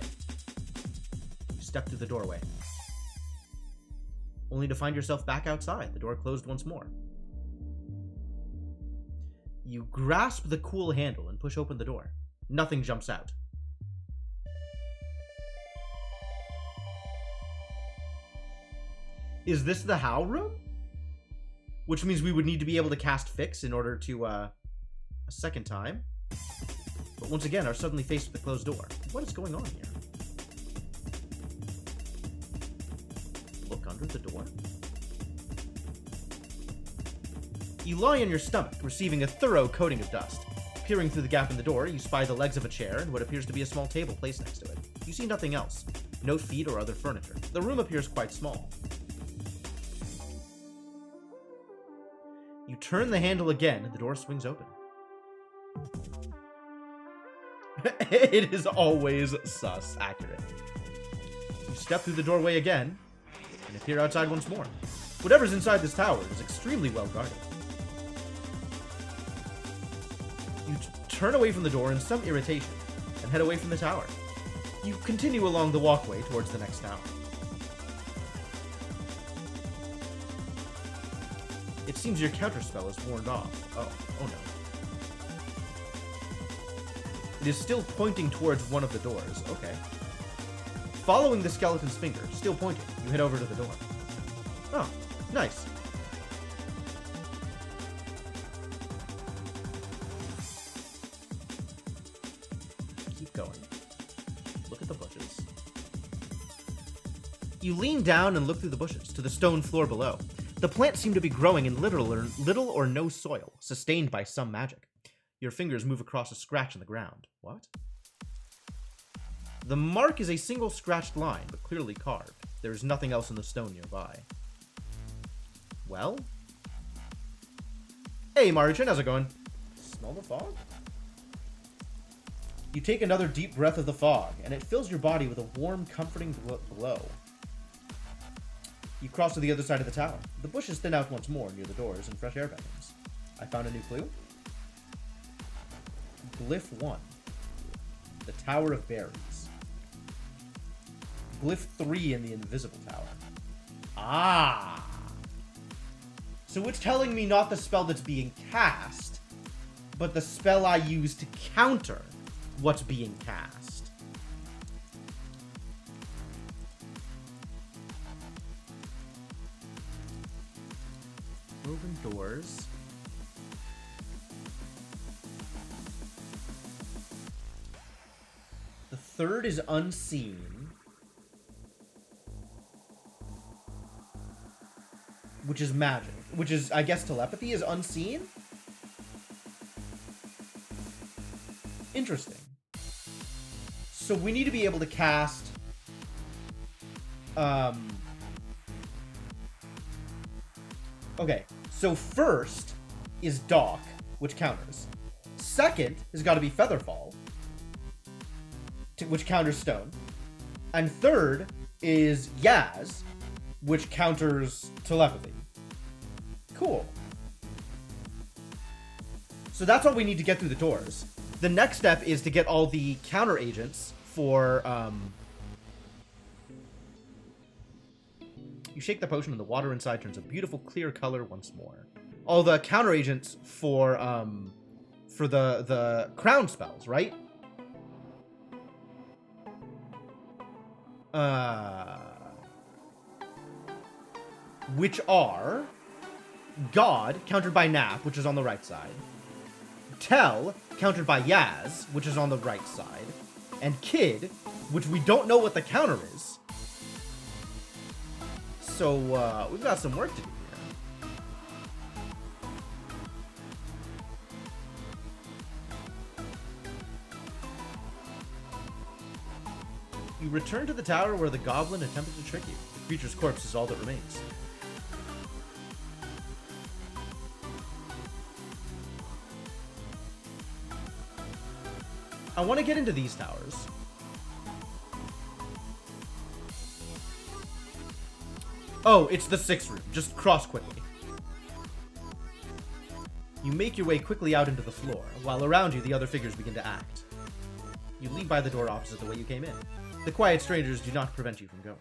You step through the doorway. Only to find yourself back outside, the door closed once more. You grasp the cool handle and push open the door. Nothing jumps out. Is this the How room? Which means we would need to be able to cast Fix in order to, a second time. But once again, are suddenly faced with the closed door. What is going on here? Look under the door. You lie on your stomach, receiving a thorough coating of dust. Peering through the gap in the door, you spy the legs of a chair and what appears to be a small table placed next to it. You see nothing else. No feet or other furniture. The room appears quite small. You turn the handle again and the door swings open. It is always sus accurate. You step through the doorway again and appear outside once more. Whatever's inside this tower is extremely well guarded. You turn away from the door in some irritation and head away from the tower. You continue along the walkway towards the next tower. It seems your counterspell is worn off. Oh no. It is still pointing towards one of the doors. Okay. Following the skeleton's finger, still pointing, you head over to the door. Oh, nice. Keep going. Look at the bushes. You lean down and look through the bushes to the stone floor below. The plants seem to be growing in little or no soil, sustained by some magic. Your fingers move across a scratch in the ground. What? The mark is a single scratched line, but clearly carved. There is nothing else in the stone nearby. Well? Hey, Marichin, how's it going? Smell the fog? You take another deep breath of the fog, and it fills your body with a warm, comforting glow. You cross to the other side of the tower. The bushes thin out once more near the doors and fresh air beckons. I found a new clue. Glyph 1. The Tower of Berries. Glyph 3 in the Invisible Tower. Ah! So it's telling me not the spell that's being cast, but the spell I use to counter what's being cast. Open doors. The third is unseen. Which is magic. Which is, I guess, telepathy is unseen? Interesting. So we need to be able to cast... Okay, so first is Dock, which counters. Second has got to be Featherfall, which counters Stone. And third is Yaz, which counters Telepathy. Cool. So that's all we need to get through the doors. The next step is to get all the counter agents for, You shake the potion and the water inside turns a beautiful clear color once more. All the counter agents for the crown spells, right? Which are God, countered by Nap, which is on the right side. Tell, countered by Yaz, which is on the right side. And Kid, which we don't know what the counter is. So, we've got some work to do here. You return to the tower where the goblin attempted to trick you. The creature's corpse is all that remains. I want to get into these towers. Oh, it's the 6th room. Just cross quickly. You make your way quickly out into the floor, while around you the other figures begin to act. You leave by the door opposite the way you came in. The quiet strangers do not prevent you from going.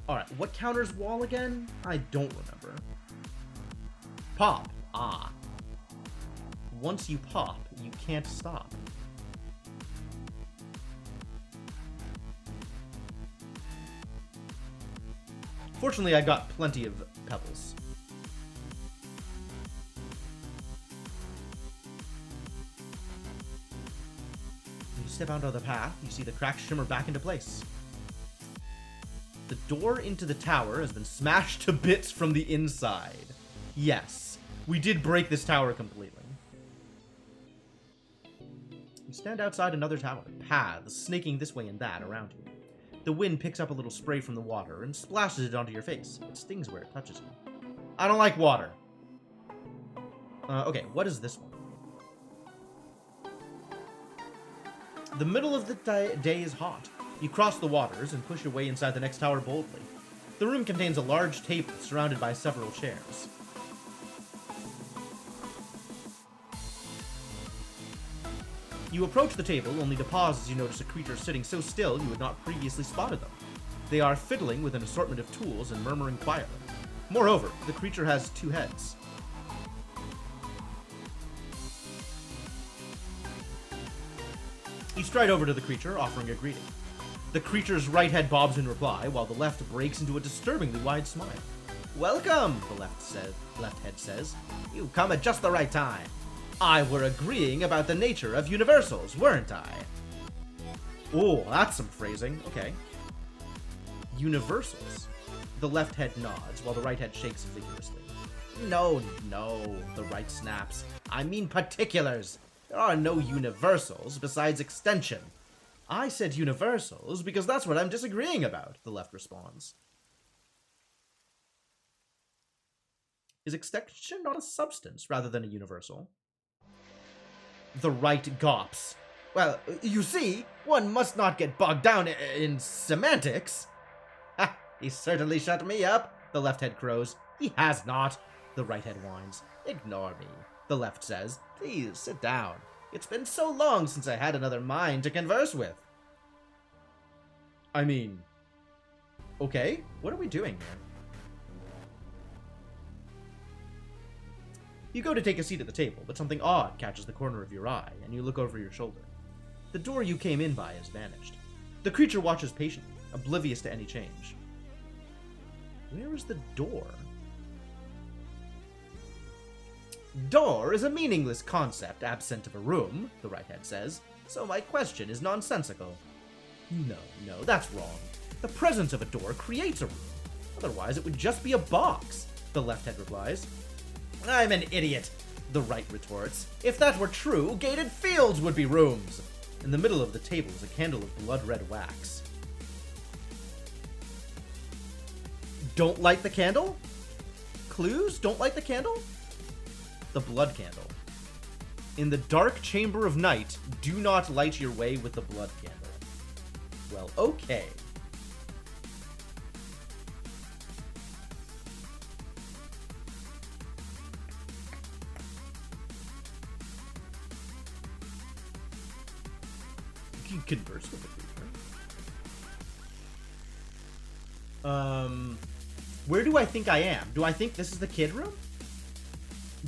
Alright, what counters wall again? I don't remember. Pop. Ah. Once you pop, you can't stop. Fortunately, I got plenty of pebbles. When you step onto the path, you see the cracks shimmer back into place. The door into the tower has been smashed to bits from the inside. Yes, we did break this tower completely. You stand outside another tower, paths snaking this way and that around you. The wind picks up a little spray from the water and splashes it onto your face. It stings where it touches you. I don't like water. Okay, what is this one? The middle of the day is hot. You cross the waters and push your way inside the next tower boldly. The room contains a large table surrounded by several chairs. You approach the table, only to pause as you notice a creature sitting so still you had not previously spotted them. They are fiddling with an assortment of tools and murmuring quietly. Moreover, the creature has 2 heads. You stride over to the creature, offering a greeting. The creature's right head bobs in reply, while the left breaks into a disturbingly wide smile. "Welcome," the left head says. "You've come at just the right time. I were agreeing about the nature of universals, weren't I?" Oh, that's some phrasing. Okay. Universals. The left head nods, while the right head shakes vigorously. No, the right snaps. I mean particulars. There are no universals besides extension. I said universals because that's what I'm disagreeing about, the left responds. Is extension not a substance rather than a universal? The right gawps. "Well, you see, one must not get bogged down in semantics." "Ha, he certainly shut me up," the left head crows. "He has not," the right head whines. "Ignore me," the left says. "Please, sit down. It's been so long since I had another mind to converse with." I mean, okay, what are we doing here? You go to take a seat at the table, but something odd catches the corner of your eye, and you look over your shoulder. The door you came in by has vanished. The creature watches patiently, oblivious to any change. Where is the door? Door is a meaningless concept absent of a room, the right head says, so my question is nonsensical. No, that's wrong. The presence of a door creates a room. Otherwise, it would just be a box, the left head replies. I'm an idiot, the right retorts. If that were true, gated fields would be rooms. In the middle of the table is a candle of blood-red wax. Don't light the candle? Clues? Don't light the candle? The blood candle. In the dark chamber of night, do not light your way with the blood candle. Well, okay. You converse with the creature. Where do I think I am? Do I think this is the kid room?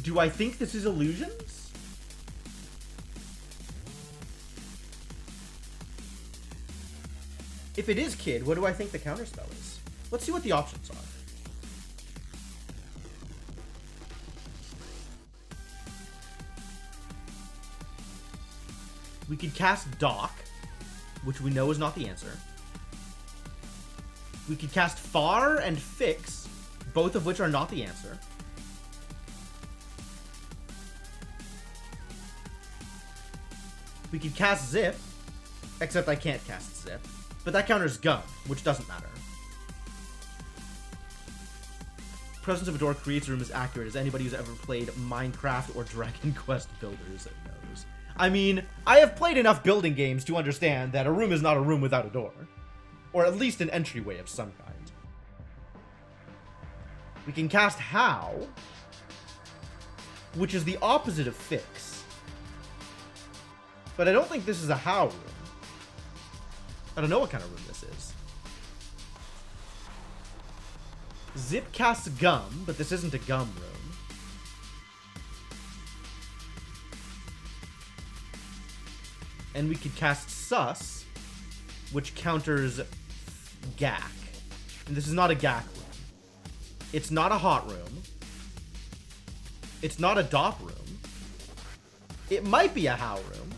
Do I think this is illusions? If it is kid, what do I think the counterspell is? Let's see what the options are. We could cast Dock, which we know is not the answer. We could cast Far and Fix, both of which are not the answer. We could cast Zip, except I can't cast Zip. But that counters Gum, which doesn't matter. Presence of a door creates a room as accurate as anybody who's ever played Minecraft or Dragon Quest Builders knows. I mean, I have played enough building games to understand that a room is not a room without a door. Or at least an entryway of some kind. We can cast How, which is the opposite of Fix. But I don't think this is a How room. I don't know what kind of room this is. Zip casts Gum, but this isn't a Gum room. And we could cast Sus, which counters Gak. And this is not a Gak room. It's not a hot room. It's not a Dop room. It might be a How room.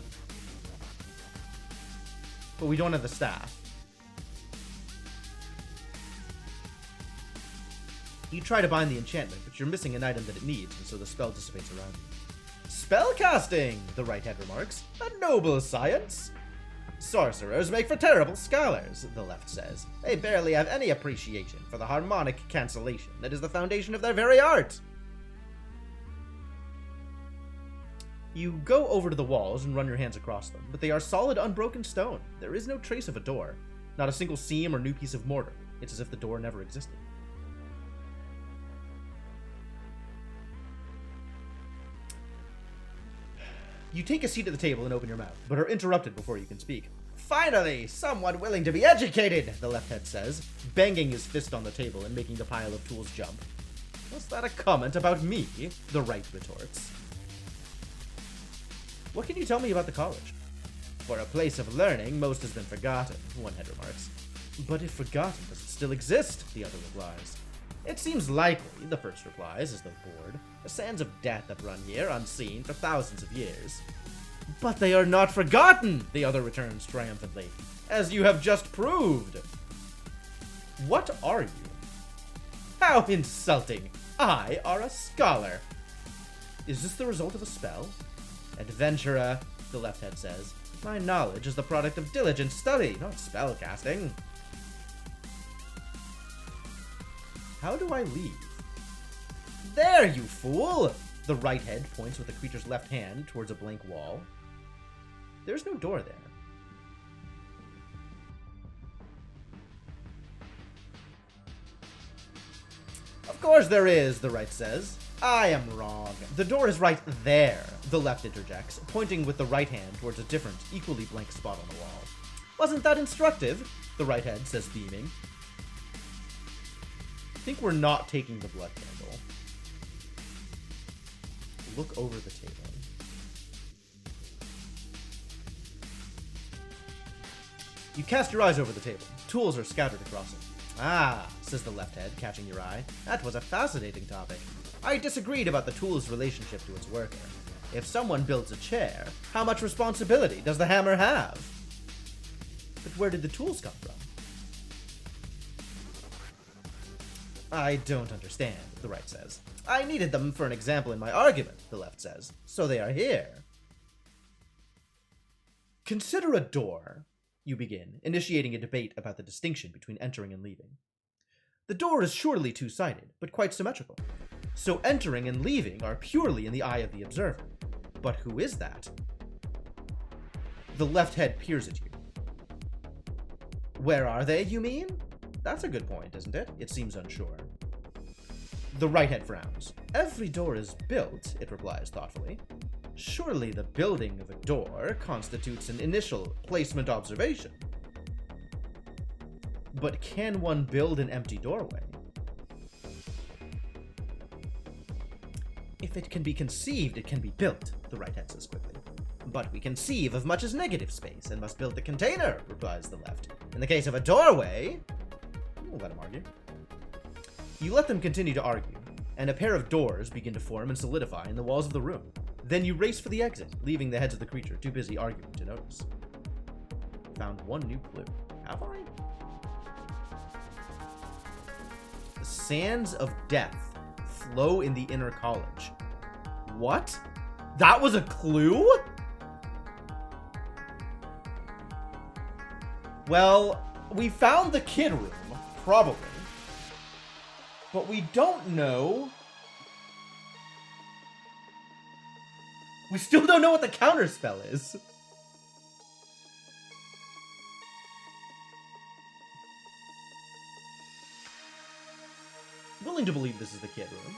But we don't have the staff. You try to bind the enchantment, but you're missing an item that it needs, and so the spell dissipates around you. Spellcasting, the right head remarks. A noble science. Sorcerers make for terrible scholars, the left says. They barely have any appreciation for the harmonic cancellation that is the foundation of their very art. You go over to the walls and run your hands across them, but they are solid, unbroken stone. There is no trace of a door. Not a single seam or new piece of mortar. It's as if the door never existed. You take a seat at the table and open your mouth, but are interrupted before you can speak. Finally, someone willing to be educated, the left head says, banging his fist on the table and making the pile of tools jump. Was that a comment about me? The right retorts. What can you tell me about the college? For a place of learning, most has been forgotten, one head remarks. But if forgotten, does it still exist? The other replies. It seems likely, the first replies, as though bored. The sands of death that run here, unseen, for thousands of years. But they are not forgotten, the other returns triumphantly, as you have just proved. What are you? How insulting! I are a scholar. Is this the result of a spell? Adventurer, the left head says. My knowledge is the product of diligent study, not spellcasting. How do I leave? There, you fool! The right head points with the creature's left hand towards a blank wall. There's no door there. Of course there is, the right says. I am wrong. The door is right there, the left interjects, pointing with the right hand towards a different, equally blank spot on the wall. Wasn't that instructive? The right head says, beaming. I think we're not taking the blood candle. Look over the table. You cast your eyes over the table. Tools are scattered across it. Ah, says the left head, catching your eye. That was a fascinating topic. I disagreed about the tool's relationship to its worker. If someone builds a chair, how much responsibility does the hammer have? But where did the tools come from? I don't understand, the right says. I needed them for an example in my argument, the left says. So they are here. Consider a door, you begin, initiating a debate about the distinction between entering and leaving. The door is surely two-sided, but quite symmetrical. So entering and leaving are purely in the eye of the observer. But who is that? The left head peers at you. Where are they, you mean? That's a good point, isn't it? It seems unsure. The right head frowns. Every door is built, it replies thoughtfully. Surely the building of a door constitutes an initial placement observation. But can one build an empty doorway? If it can be conceived, it can be built, the right-hand says quickly. But we conceive of much as negative space, and must build the container, replies the left. In the case of a doorway... We'll let him argue. You let them continue to argue, and a pair of doors begin to form and solidify in the walls of the room. Then you race for the exit, leaving the heads of the creature too busy arguing to notice. Found one new clue. Have I? The sands of death flow in the inner college. What? That was a clue? Well, we found the kid room, probably. But we don't know... We still don't know what the counterspell is. Willing to believe this is the kid room.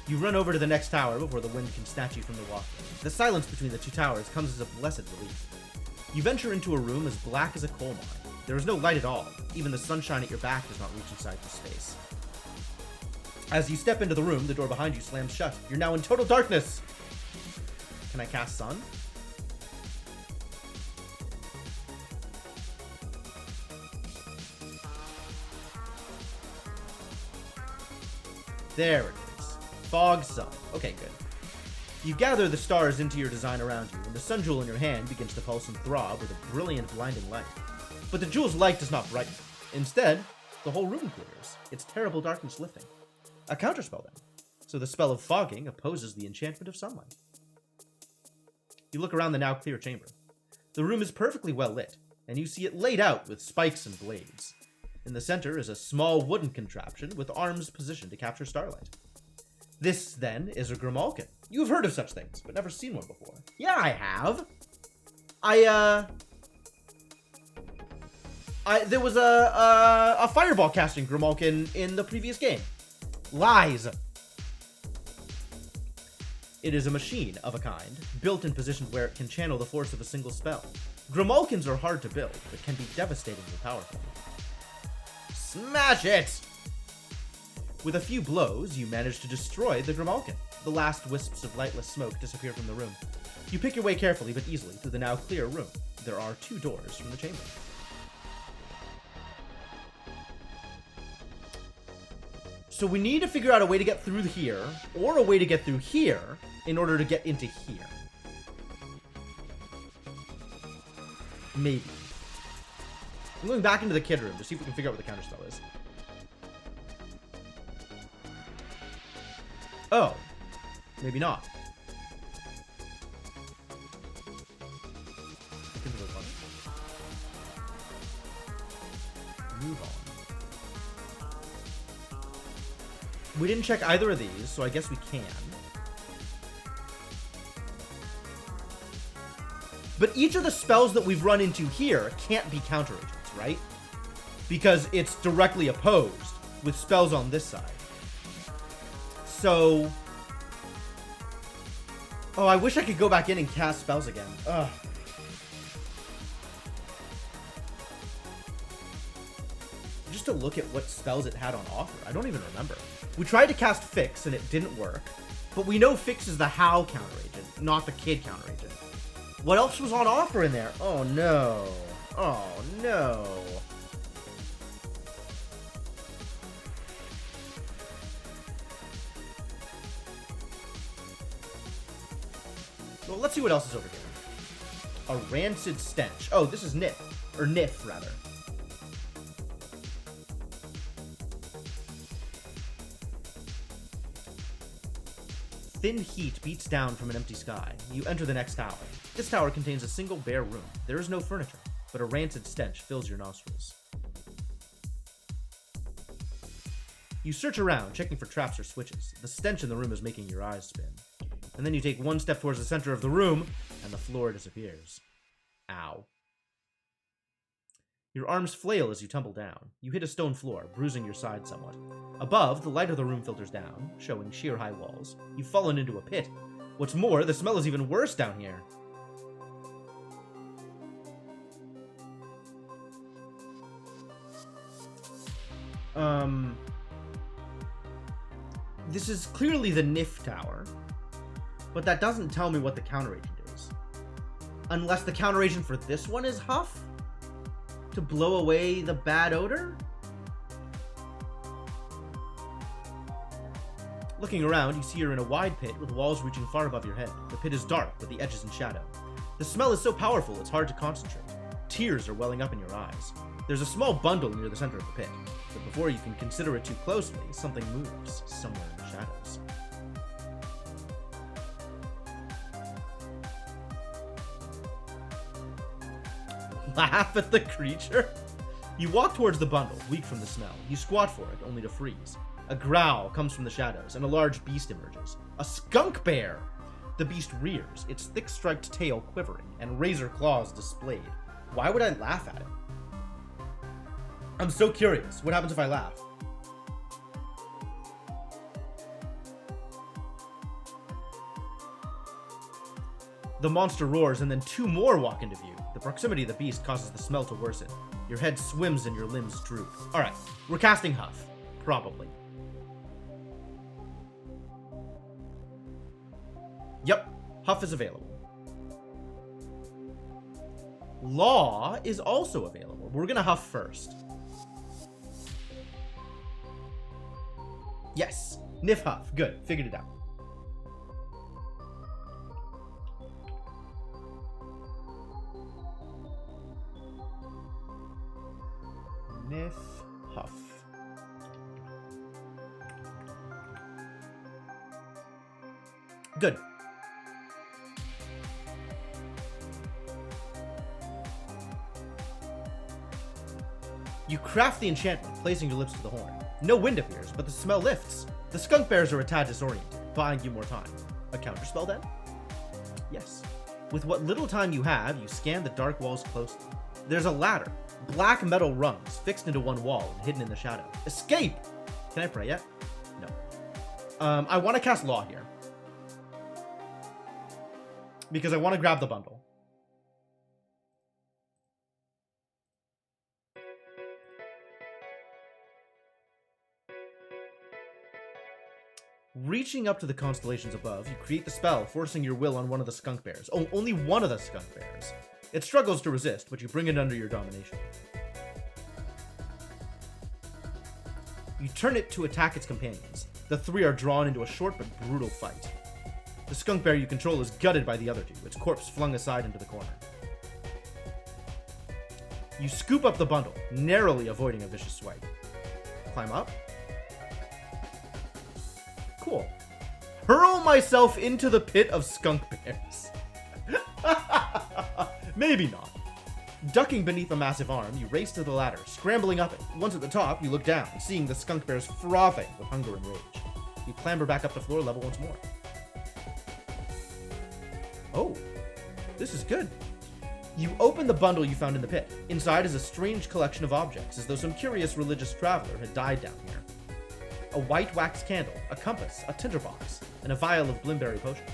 You run over to the next tower before the wind can snatch you from the walkway. The silence between the two towers comes as a blessed relief. You venture into a room as black as a coal mine. There is no light at all. Even the sunshine at your back does not reach inside the space. As you step into the room, the door behind you slams shut. You're now in total darkness. Can I cast Sun? There it is. Fog Sun. Okay, good. You gather the stars into your design around you, and the sun jewel in your hand begins to pulse and throb with a brilliant, blinding light. But the jewel's light does not brighten. Instead, the whole room clears, its terrible darkness lifting. A counterspell, then. So the spell of fogging opposes the enchantment of sunlight. You look around the now clear chamber. The room is perfectly well lit, and you see it laid out with spikes and blades. In the center is a small wooden contraption with arms positioned to capture starlight. This, then, is a Grimalkin. You've heard of such things, but never seen one before. Yeah, I have. There was a fireball casting Grimalkin in the previous game. Lies. It is a machine of a kind, built and positioned where it can channel the force of a single spell. Grimalkins are hard to build, but can be devastatingly powerful. Smash it! With a few blows, you manage to destroy the Grimalkin. The last wisps of lightless smoke disappear from the room. You pick your way carefully but easily through the now clear room. There are 2 doors from the chamber. So we need to figure out a way to get through here, or a way to get through here, in order to get into here. Maybe. I'm going back into the kid room to see if we can figure out what the counterspell is. Oh. Maybe not. Move on. We didn't check either of these, so I guess we can. But each of the spells that we've run into here can't be counter agents, right? Because it's directly opposed with spells on this side. So... Oh, I wish I could go back in and cast spells again. Ugh. Just to look at what spells it had on offer. I don't even remember. We tried to cast Fix, and it didn't work. But we know Fix is the How counter agent, not the Kid counter agent. What else was on offer in there? Oh, no. Oh, no. Well, let's see what else is over here. A rancid stench. Oh, this is Nif. Or Nif, rather. Thin heat beats down from an empty sky. You enter the next tower. This tower contains a single bare room. There is no furniture, but a rancid stench fills your nostrils. You search around, checking for traps or switches. The stench in the room is making your eyes spin. And then you take one step towards the center of the room, and the floor disappears. Ow. Your arms flail as you tumble down. You hit a stone floor, bruising your side somewhat. Above, the light of the room filters down, showing sheer high walls. You've fallen into a pit. What's more, the smell is even worse down here. This is clearly the Nif Tower, but that doesn't tell me what the counteragent is. Unless the counteragent for this one is Huff? To blow away the bad odor? Looking around, you see you're in a wide pit with walls reaching far above your head. The pit is dark, with the edges in shadow. The smell is so powerful, it's hard to concentrate. Tears are welling up in your eyes. There's a small bundle near the center of the pit, but before you can consider it too closely, something moves somewhere in the shadows. Laugh at the creature? You walk towards the bundle, weak from the smell. You squat for it, only to freeze. A growl comes from the shadows, and a large beast emerges. A skunk bear! The beast rears, its thick striped tail quivering, and razor claws displayed. Why would I laugh at it? I'm so curious. What happens if I laugh? The monster roars, and then two more walk into view. The proximity of the beast causes the smell to worsen. Your head swims and your limbs droop. Alright, we're casting Huff. Probably. Yep, Huff is available. Law is also available. We're gonna Huff first. Yes, Nif Huff. Good, figured it out. Nif Huff. Good. You craft the enchantment, placing your lips to the horn. No wind appears, but the smell lifts. The skunk bears are a tad disoriented, buying you more time. A counterspell then? Yes. With what little time you have, you scan the dark walls closely. There's a ladder, black metal rungs fixed into one wall and hidden in the shadow. Escape! Can I pray yet? No. I want to cast Law here. Because I want to grab the bundle. Reaching up to the constellations above, you create the spell, forcing your will on one of the skunk bears. Oh, only one of the skunk bears. It struggles to resist, but you bring it under your domination. You turn it to attack its companions. The three are drawn into a short but brutal fight. The skunk bear you control is gutted by the other two, its corpse flung aside into the corner. You scoop up the bundle, narrowly avoiding a vicious swipe. Climb up. Cool. Hurl myself into the pit of skunk bears. Maybe not. Ducking beneath a massive arm, you race to the ladder, scrambling up it. Once at the top, you look down, seeing the skunk bears frothing with hunger and rage. You clamber back up to floor level once more. Oh, this is good. You open the bundle you found in the pit. Inside is a strange collection of objects, as though some curious religious traveler had died down here. A white wax candle, a compass, a tinderbox, and a vial of blimberry potion.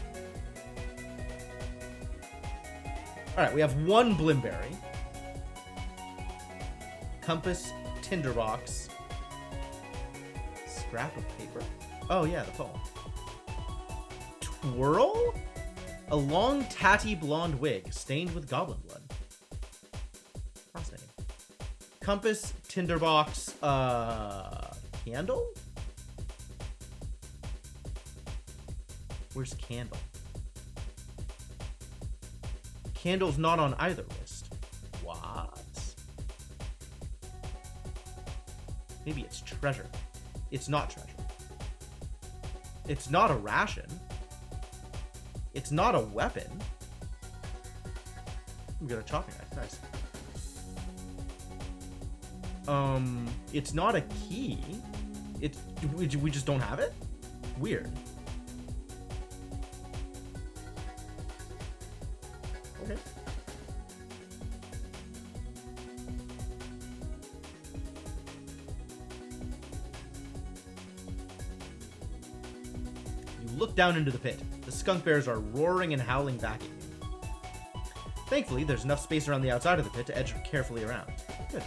Alright, we have one blimberry. Compass, tinderbox. Scrap of paper. Oh yeah, the poem. Twirl? A long, tatty blonde wig stained with goblin blood. Fascinating. Compass, tinderbox, candle? Where's candle? Candle's not on either list. What? Maybe it's treasure. It's not treasure. It's not a ration. It's not a weapon. We got a chopping knife. Nice. It's not a key. We just don't have it? Weird. You look down into the pit. The skunk bears are roaring and howling back at you. Thankfully, there's enough space around the outside of the pit to edge carefully around. Good.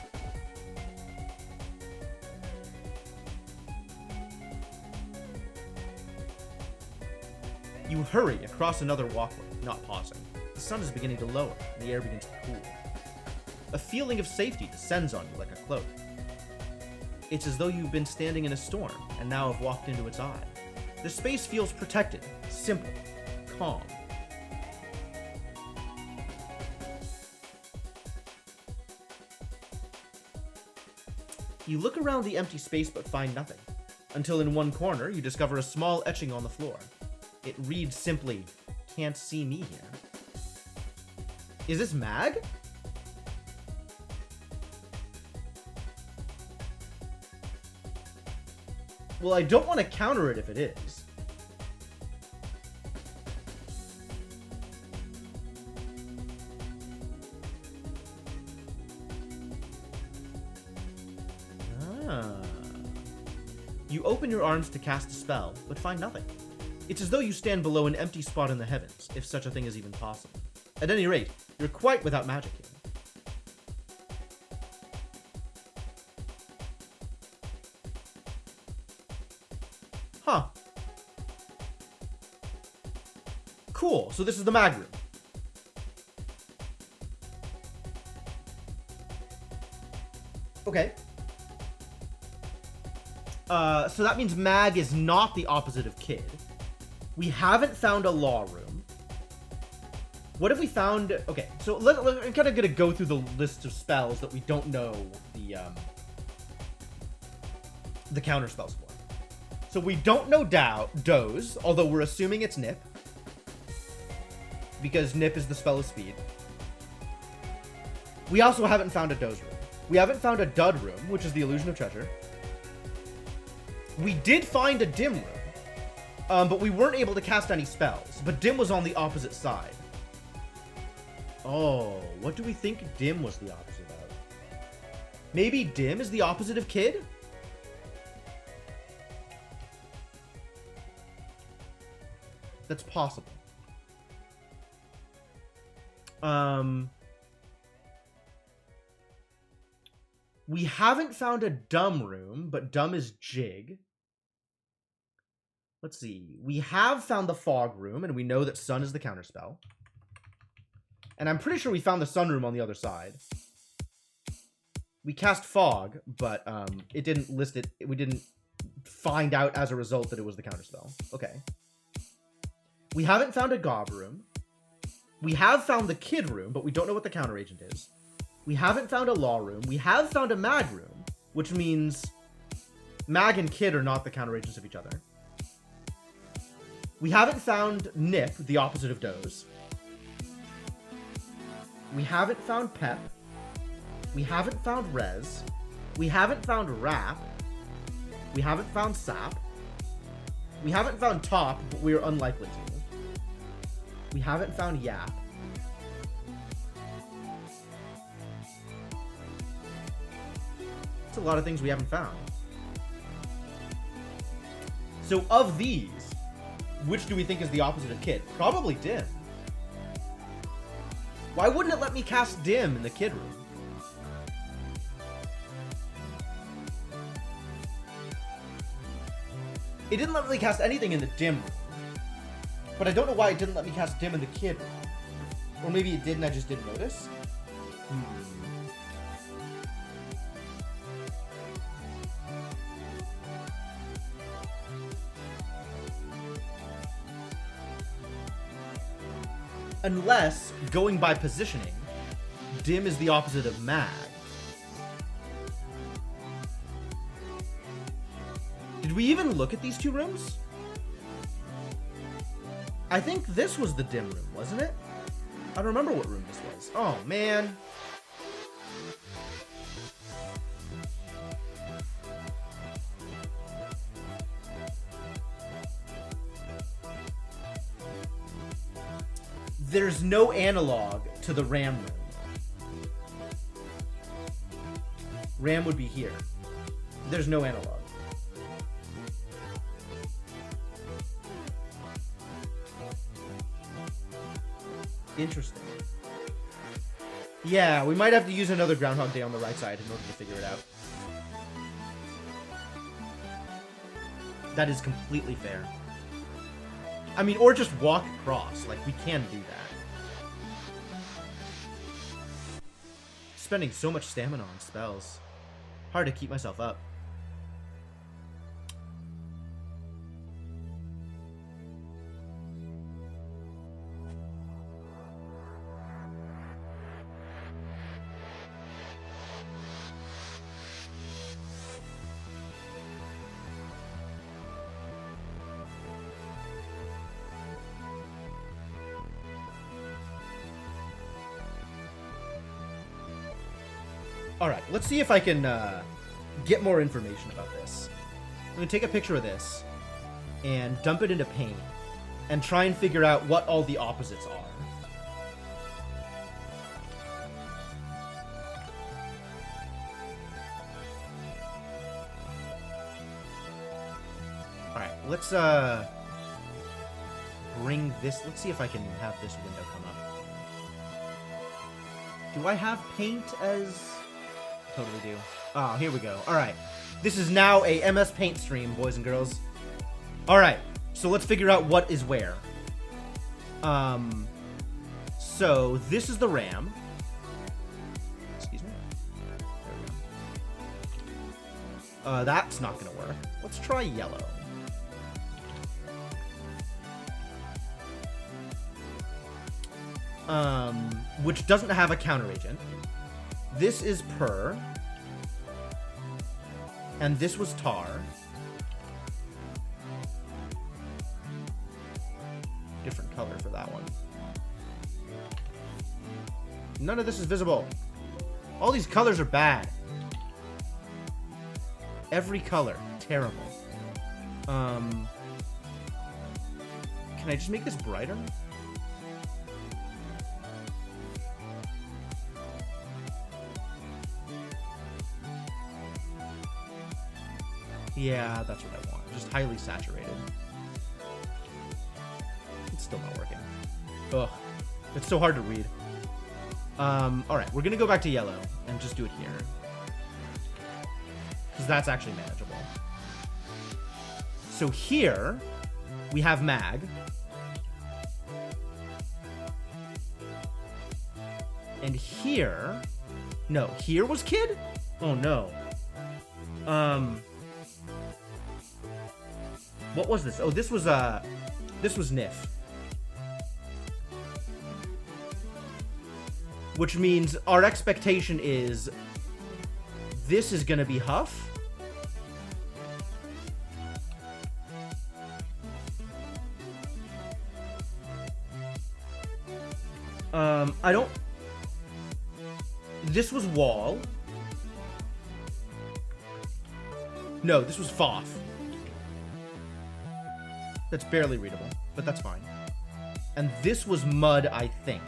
You hurry across another walkway, not pausing. The sun is beginning to lower, and the air begins to cool. A feeling of safety descends on you like a cloak. It's as though you've been standing in a storm, and now have walked into its eye. The space feels protected, simple, calm. You look around the empty space but find nothing, until in one corner you discover a small etching on the floor. It reads simply, "Can't see me here." Is this Mag? Well, I don't want to counter it if it is. You open your arms to cast a spell, but find nothing. It's as though you stand below an empty spot in the heavens, if such a thing is even possible. At any rate, you're quite without magic here. Huh. Cool, so this is the mag room. Okay. So that means mag is not the opposite of kid. We haven't found a law room. What have we found? Okay, so I'm kind of gonna go through the list of spells that we don't know the counter spells for. So we don't know doze, although we're assuming it's nip, because nip is the spell of speed. We also haven't found a doze room. We haven't found a dud room, which is the illusion of treasure. We did find a dim room, but we weren't able to cast any spells. But dim was on the opposite side. Oh, what do we think dim was the opposite of? Maybe dim is the opposite of kid? That's possible. We haven't found a dumb room, but dumb is jig. Let's see. We have found the fog room, and we know that sun is the counterspell. And I'm pretty sure we found the sun room on the other side. We cast fog, but it didn't list it. We didn't find out as a result that it was the counterspell. Okay. We haven't found a gob room. We have found the kid room, but we don't know what the counter agent is. We haven't found a law room. We have found a mag room, which means mag and kid are not the counter agents of each other. We haven't found nip, the opposite of doze. We haven't found pep. We haven't found res. We haven't found rap. We haven't found sap. We haven't found top, but we're unlikely to. We haven't found yap. It's a lot of things we haven't found. So of these, which do we think is the opposite of kid? Probably dim. Why wouldn't it let me cast dim in the kid room? It didn't let me cast anything in the dim room. But I don't know why it didn't let me cast dim in the kid room. Or maybe it did and I just didn't notice? Unless, going by positioning, dim is the opposite of mag. Did we even look at these two rooms? I think this was the dim room, wasn't it? I don't remember what room this was. Oh, man. There's no analog to the RAM room. RAM would be here. There's no analog. Interesting. Yeah, we might have to use another Groundhog Day on the right side in order to figure it out. That is completely fair. I mean, or just walk across. Like, we can do that. Spending so much stamina on spells. Hard to keep myself up. Alright, let's see if I can get more information about this. I'm going to take a picture of this and dump it into Paint and try and figure out what all the opposites are. Alright, let's bring this... Let's see if I can have this window come up. Do I have Paint as... Totally do. Oh, here we go. Alright. This is now a MS Paint stream, boys and girls. Alright. So let's figure out what is where. So this is the RAM. Excuse me. There we go. That's not gonna work. Let's try yellow. Which doesn't have a counter agent. This is Per. And this was Tar. Different color for that one. None of this is visible. All these colors are bad. Every color. Terrible. Can I just make this brighter? Yeah, that's what I want. Just highly saturated. It's still not working. Ugh. It's so hard to read. Alright, we're gonna go back to yellow and just do it here. Because that's actually manageable. So here, we have Mag. And here... No, here was Kid? Oh no. What was this? Oh, this was Nif. Which means our expectation is this is gonna be Huff. I don't... This was Wall. No, this was Foff. That's barely readable, but that's fine. And this was Mud, I think.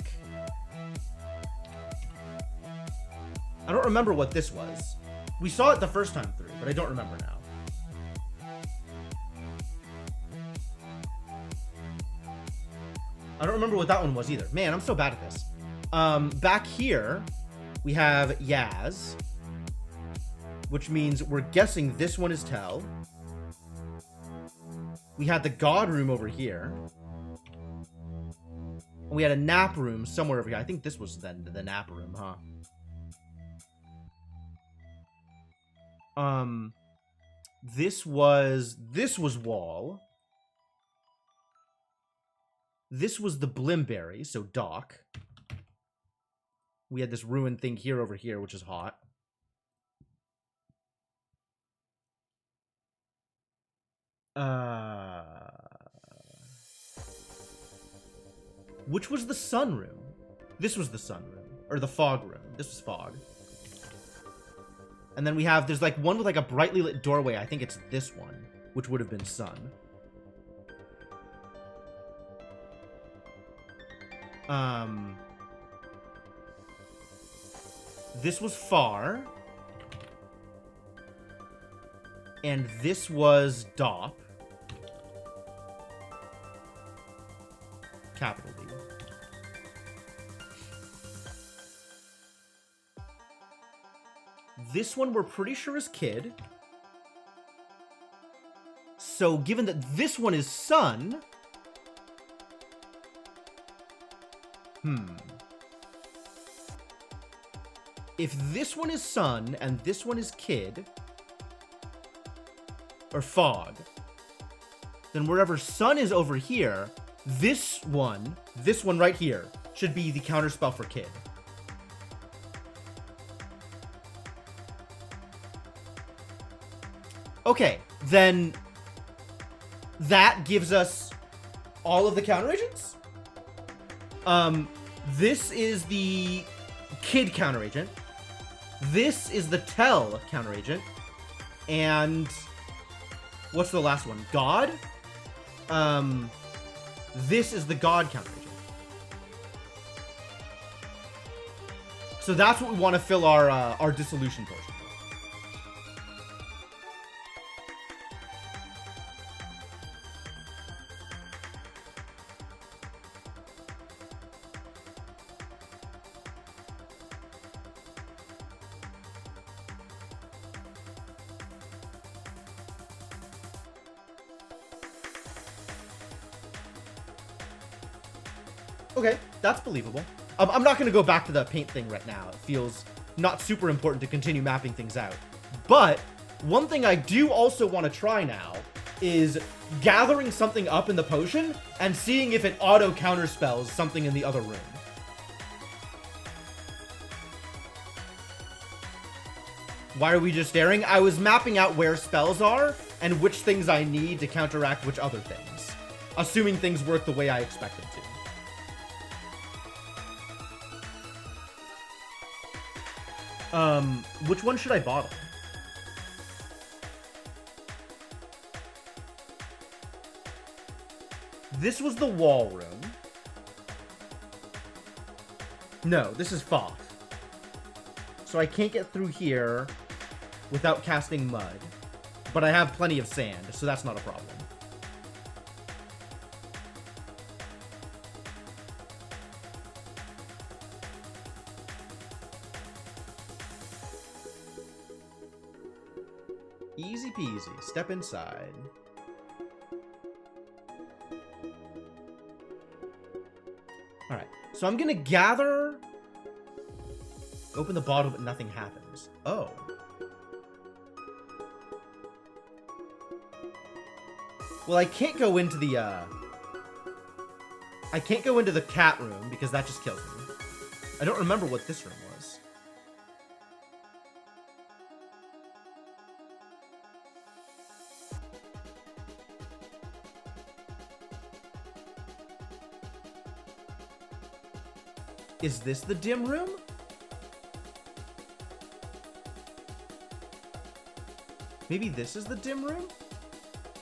I don't remember what this was. We saw it the first time through, but I don't remember now. I don't remember what that one was either. Man, I'm so bad at this. Back here, we have Yaz, which means we're guessing this one is Tell. We had the God Room over here. And we had a Nap Room somewhere over here. I think this was then the Nap Room, huh? This was Wall. This was the Blimberry, so Doc. We had this ruined thing here over here, which is hot. Which was the Sun Room? This was the Sun Room. Or the Fog Room. This was Fog. And then we have, there's like one with like a brightly lit doorway. I think it's this one, which would have been Sun. This was Far. And this was Dop. Capital D. This one we're pretty sure is kid. So given that this one is sun... If this one is sun and this one is kid... Or fog... Then wherever sun is over here, this one right here, should be the counterspell for kid. Okay, then that gives us all of the counter agents. This is the kid counter agent. This is the tell counter agent. And what's the last one? God? This is the God counter agent. So that's what we want to fill our dissolution potion. Okay, that's believable. I'm not going to go back to the paint thing right now. It feels not super important to continue mapping things out. But one thing I do also want to try now is gathering something up in the potion and seeing if it auto counterspells something in the other room. Why are we just staring? I was mapping out where spells are and which things I need to counteract which other things, assuming things work the way I expect them to. Which one should I bottle? This was the wall room. No, this is Foth. So I can't get through here without casting mud. But I have plenty of sand, so that's not a problem. Easy peasy. Step inside. Alright. So I'm gonna gather... Open the bottle, but nothing happens. Oh. Well, I can't go into the, I can't go into the cat room, because that just kills me. I don't remember what this room was. Is this the dim room? Maybe this is the dim room?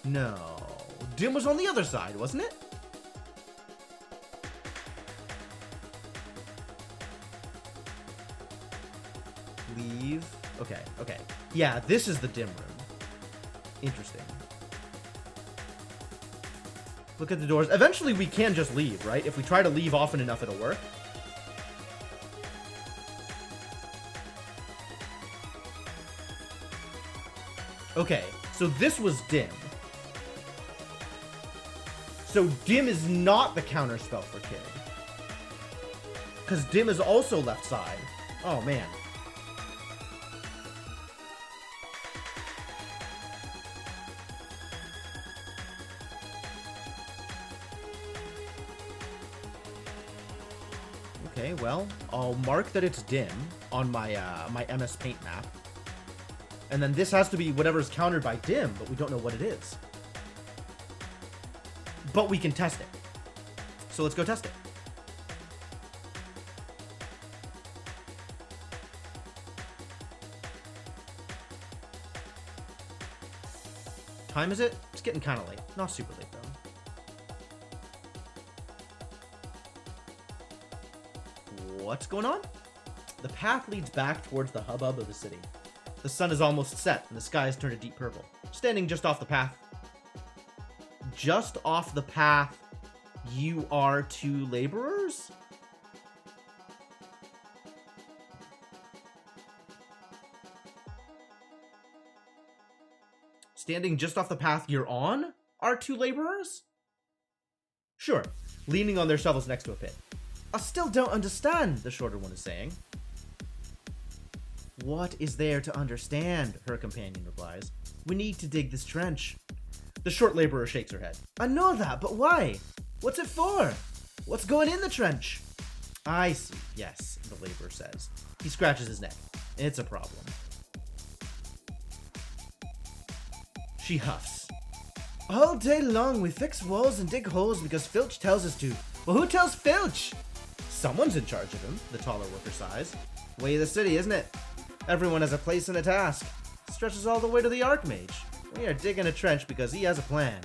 No. Dim was on the other side, wasn't it? Leave. Okay, okay. Yeah, this is the dim room. Interesting. Look at the doors. Eventually we can just leave, right? If we try to leave often enough, it'll work. Okay, so this was dim. So dim is not the counter spell for kid. Because dim is also left side. Oh, man. Okay, well, I'll mark that it's dim on my my MS Paint map. And then this has to be whatever's countered by dim, but we don't know what it is. But we can test it. So let's go test it. Time is it? It's getting kind of late. Not super late, though. What's going on? The path leads back towards the hubbub of the city. The sun is almost set, and the sky has turned a deep purple. Standing just off the path. Just off the path, you are two laborers? Standing just off the path you're on are two laborers? Sure, leaning on their shovels next to a pit. I still don't understand, the shorter one is saying. What is there to understand? Her companion replies. We need to dig this trench. The short laborer shakes her head. I know that, but why? What's it for? What's going in the trench? I see, yes, the laborer says. He scratches his neck. It's a problem. She huffs. All day long we fix walls and dig holes because Filch tells us to. Well, who tells Filch? Someone's in charge of him, the taller worker sighs. Way of the city, isn't it? Everyone has a place and a task. Stretches all the way to the Archmage. We are digging a trench because he has a plan.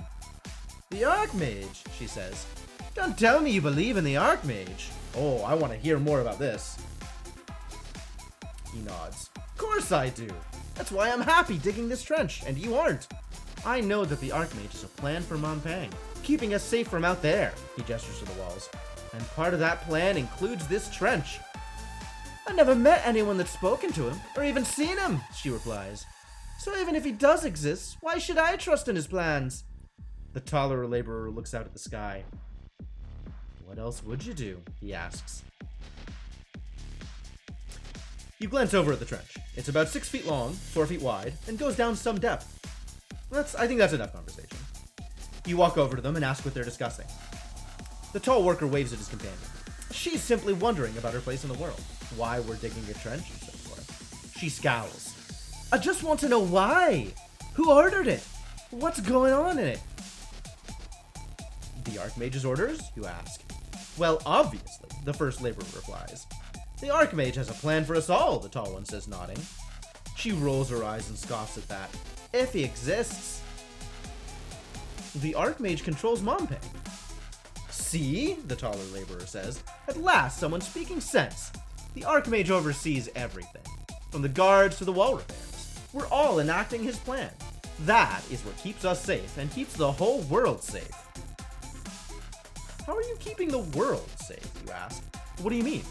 The Archmage, she says. Don't tell me you believe in the Archmage. Oh, I want to hear more about this. He nods. Of course I do. That's why I'm happy digging this trench, and you aren't. I know that the Archmage has a plan for Monpang, keeping us safe from out there, he gestures to the walls. And part of that plan includes this trench. I never met anyone that's spoken to him, or even seen him, she replies. So even if he does exist, why should I trust in his plans? The taller laborer looks out at the sky. What else would you do? He asks. You glance over at the trench. It's about 6 feet long, 4 feet wide, and goes down some depth. I think that's enough conversation. You walk over to them and ask what they're discussing. The tall worker waves at his companion. She's simply wondering about her place in the world, why we're digging a trench, and so forth. She scowls. I just want to know why. Who ordered it? What's going on in it? The Archmage's orders, you ask. Well, obviously, the first laborer replies. The Archmage has a plan for us all, the tall one says, nodding. She rolls her eyes and scoffs at that. If he exists. The Archmage controls Monpang. See, the taller laborer says. At last, someone speaking sense. The Archmage oversees everything, from the guards to the wall repairs. We're all enacting his plan. That is what keeps us safe and keeps the whole world safe. How are you keeping the world safe, you ask? What do you mean?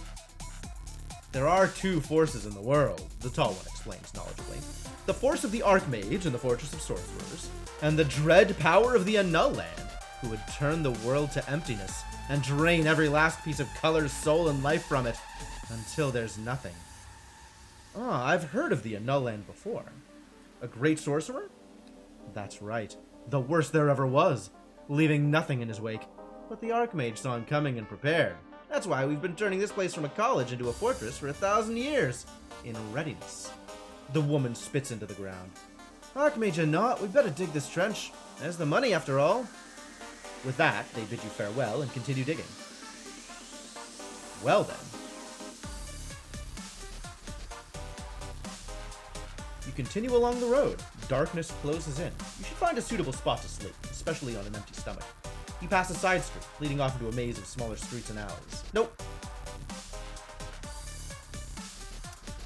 There are two forces in the world, the tall one explains knowledgeably. The force of the Archmage in the Fortress of Sorcerers, and the dread power of the Annul Land, who would turn the world to emptiness and drain every last piece of color, soul, and life from it, until there's nothing. Ah, I've heard of the Annul Land before. A great sorcerer? That's right. The worst there ever was, leaving nothing in his wake. But the Archmage saw him coming and prepared. That's why we've been turning this place from a college into a fortress for 1,000 years. In readiness. The woman spits into the ground. Archmage or not, we better dig this trench. There's the money after all. With that, they bid you farewell and continue digging. Well then. You continue along the road. Darkness closes in. You should find a suitable spot to sleep, especially on an empty stomach. You pass a side street, leading off into a maze of smaller streets and alleys. Nope.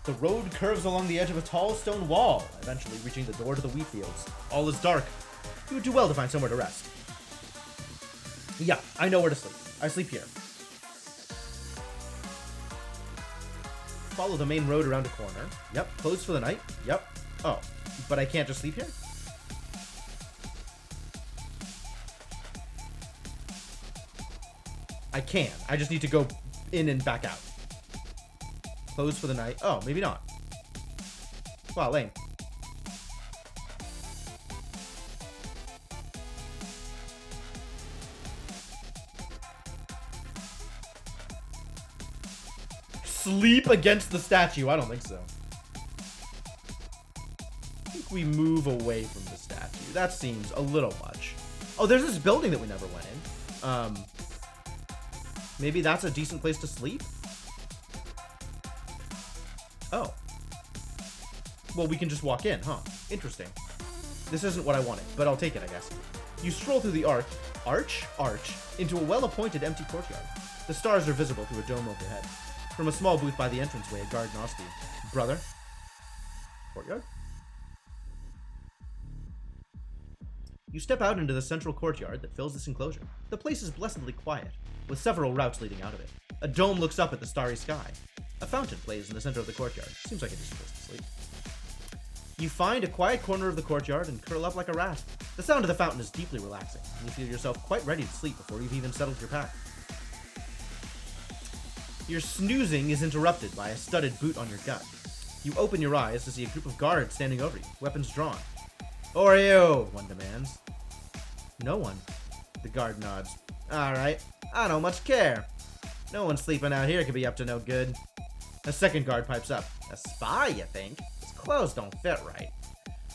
The road curves along the edge of a tall stone wall, eventually reaching the door to the wheat fields. All is dark. You would do well to find somewhere to rest. Yeah, I know where to sleep. I sleep here. Follow the main road around a corner. Yep, closed for the night. Yep. Oh, but I can't just sleep here? I can. I just need to go in and back out. Closed for the night. Oh, maybe not. Wow, lame. Sleep against the statue? I don't think so. I think we move away from the statue. That seems a little much. Oh, there's this building that we never went in. Maybe that's a decent place to sleep? Oh. Well, we can just walk in, huh? Interesting. This isn't what I wanted, but I'll take it, I guess. You stroll through the arch, into a well-appointed empty courtyard. The stars are visible through a dome overhead. From a small booth by the entranceway, a guard nods to you. Brother? Courtyard? You step out into the central courtyard that fills this enclosure. The place is blessedly quiet, with several routes leading out of it. A dome looks up at the starry sky. A fountain plays in the center of the courtyard. Seems like a decent place to sleep. You find a quiet corner of the courtyard and curl up like a rat. The sound of the fountain is deeply relaxing, and you feel yourself quite ready to sleep before you've even settled your pack. Your snoozing is interrupted by a studded boot on your gut. You open your eyes to see a group of guards standing over you, weapons drawn. "Who are you?" one demands. "No one." The guard nods. "Alright, I don't much care. No one sleeping out here could be up to no good." A second guard pipes up. "A spy, you think? His clothes don't fit right."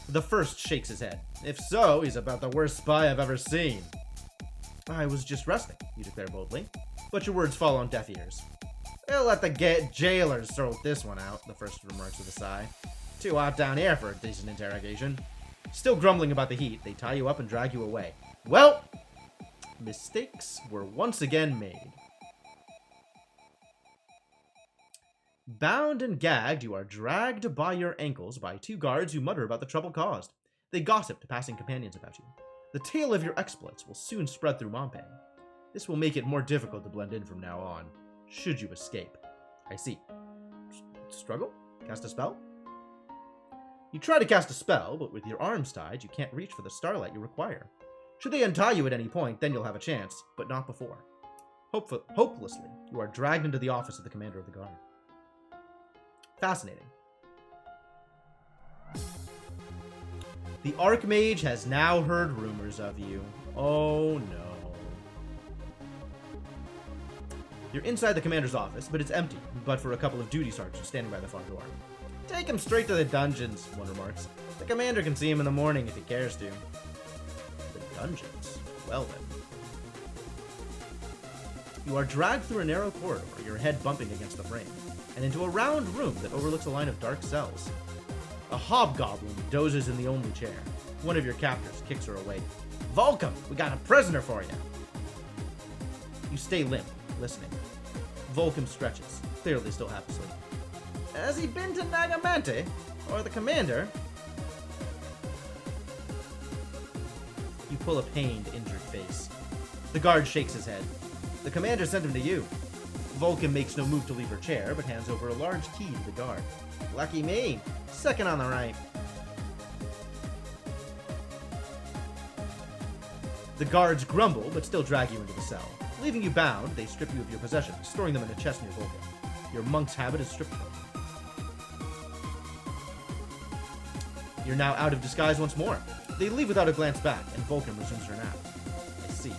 The first shakes his head. "If so, he's about the worst spy I've ever seen." "I was just resting," you declare boldly. But your words fall on deaf ears. "We'll let the jailers sort this one out," the first remarks with a sigh. "Too hot down here for a decent interrogation." Still grumbling about the heat, they tie you up and drag you away. Well, mistakes were once again made. Bound and gagged, you are dragged by your ankles by two guards who mutter about the trouble caused. They gossip to passing companions about you. The tale of your exploits will soon spread through Montpang. This will make it more difficult to blend in from now on, should you escape. I see. Struggle? Cast a spell? You try to cast a spell, but with your arms tied, you can't reach for the starlight you require. Should they untie you at any point, then you'll have a chance, but not before. Hopelessly, you are dragged into the office of the commander of the guard. Fascinating. The Archmage has now heard rumors of you. Oh no. You're inside the commander's office, but it's empty, but for a couple of duty sergeants standing by the far door. "Take him straight to the dungeons," one remarks. "The commander can see him in the morning if he cares to." The dungeons? Well then. You are dragged through a narrow corridor, your head bumping against the frame, and into a round room that overlooks a line of dark cells. A hobgoblin dozes in the only chair. One of your captors kicks her awake. "Volcom, we got a prisoner for you." You stay limp, listening. Volcom stretches, clearly still half asleep. "Has he been to Nagamante? Or the commander?" You pull a pained, injured face. The guard shakes his head. "The commander sent him to you." Volcom makes no move to leave her chair, but hands over a large key to the guard. "Lucky me. Second on the right." The guards grumble, but still drag you into the cell. Leaving you bound, they strip you of your possessions, storing them in a chest near Volcom. Your monk's habit is stripped from you. You're now out of disguise once more. They leave without a glance back, and Volcom resumes her nap. I see.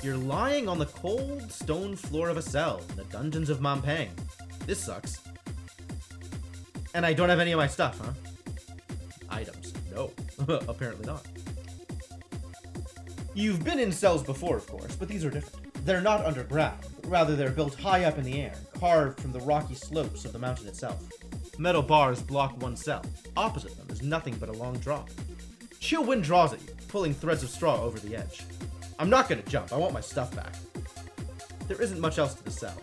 You're lying on the cold stone floor of a cell in the dungeons of Montpang. This sucks. And I don't have any of my stuff, huh? Items. No. Apparently not. You've been in cells before, of course, but these are different. They're not underground, but rather they're built high up in the air, carved from the rocky slopes of the mountain itself. Metal bars block one cell. Opposite them is nothing but a long drop. Chill wind draws at you, pulling threads of straw over the edge. I'm not gonna jump, I want my stuff back. There isn't much else to the cell,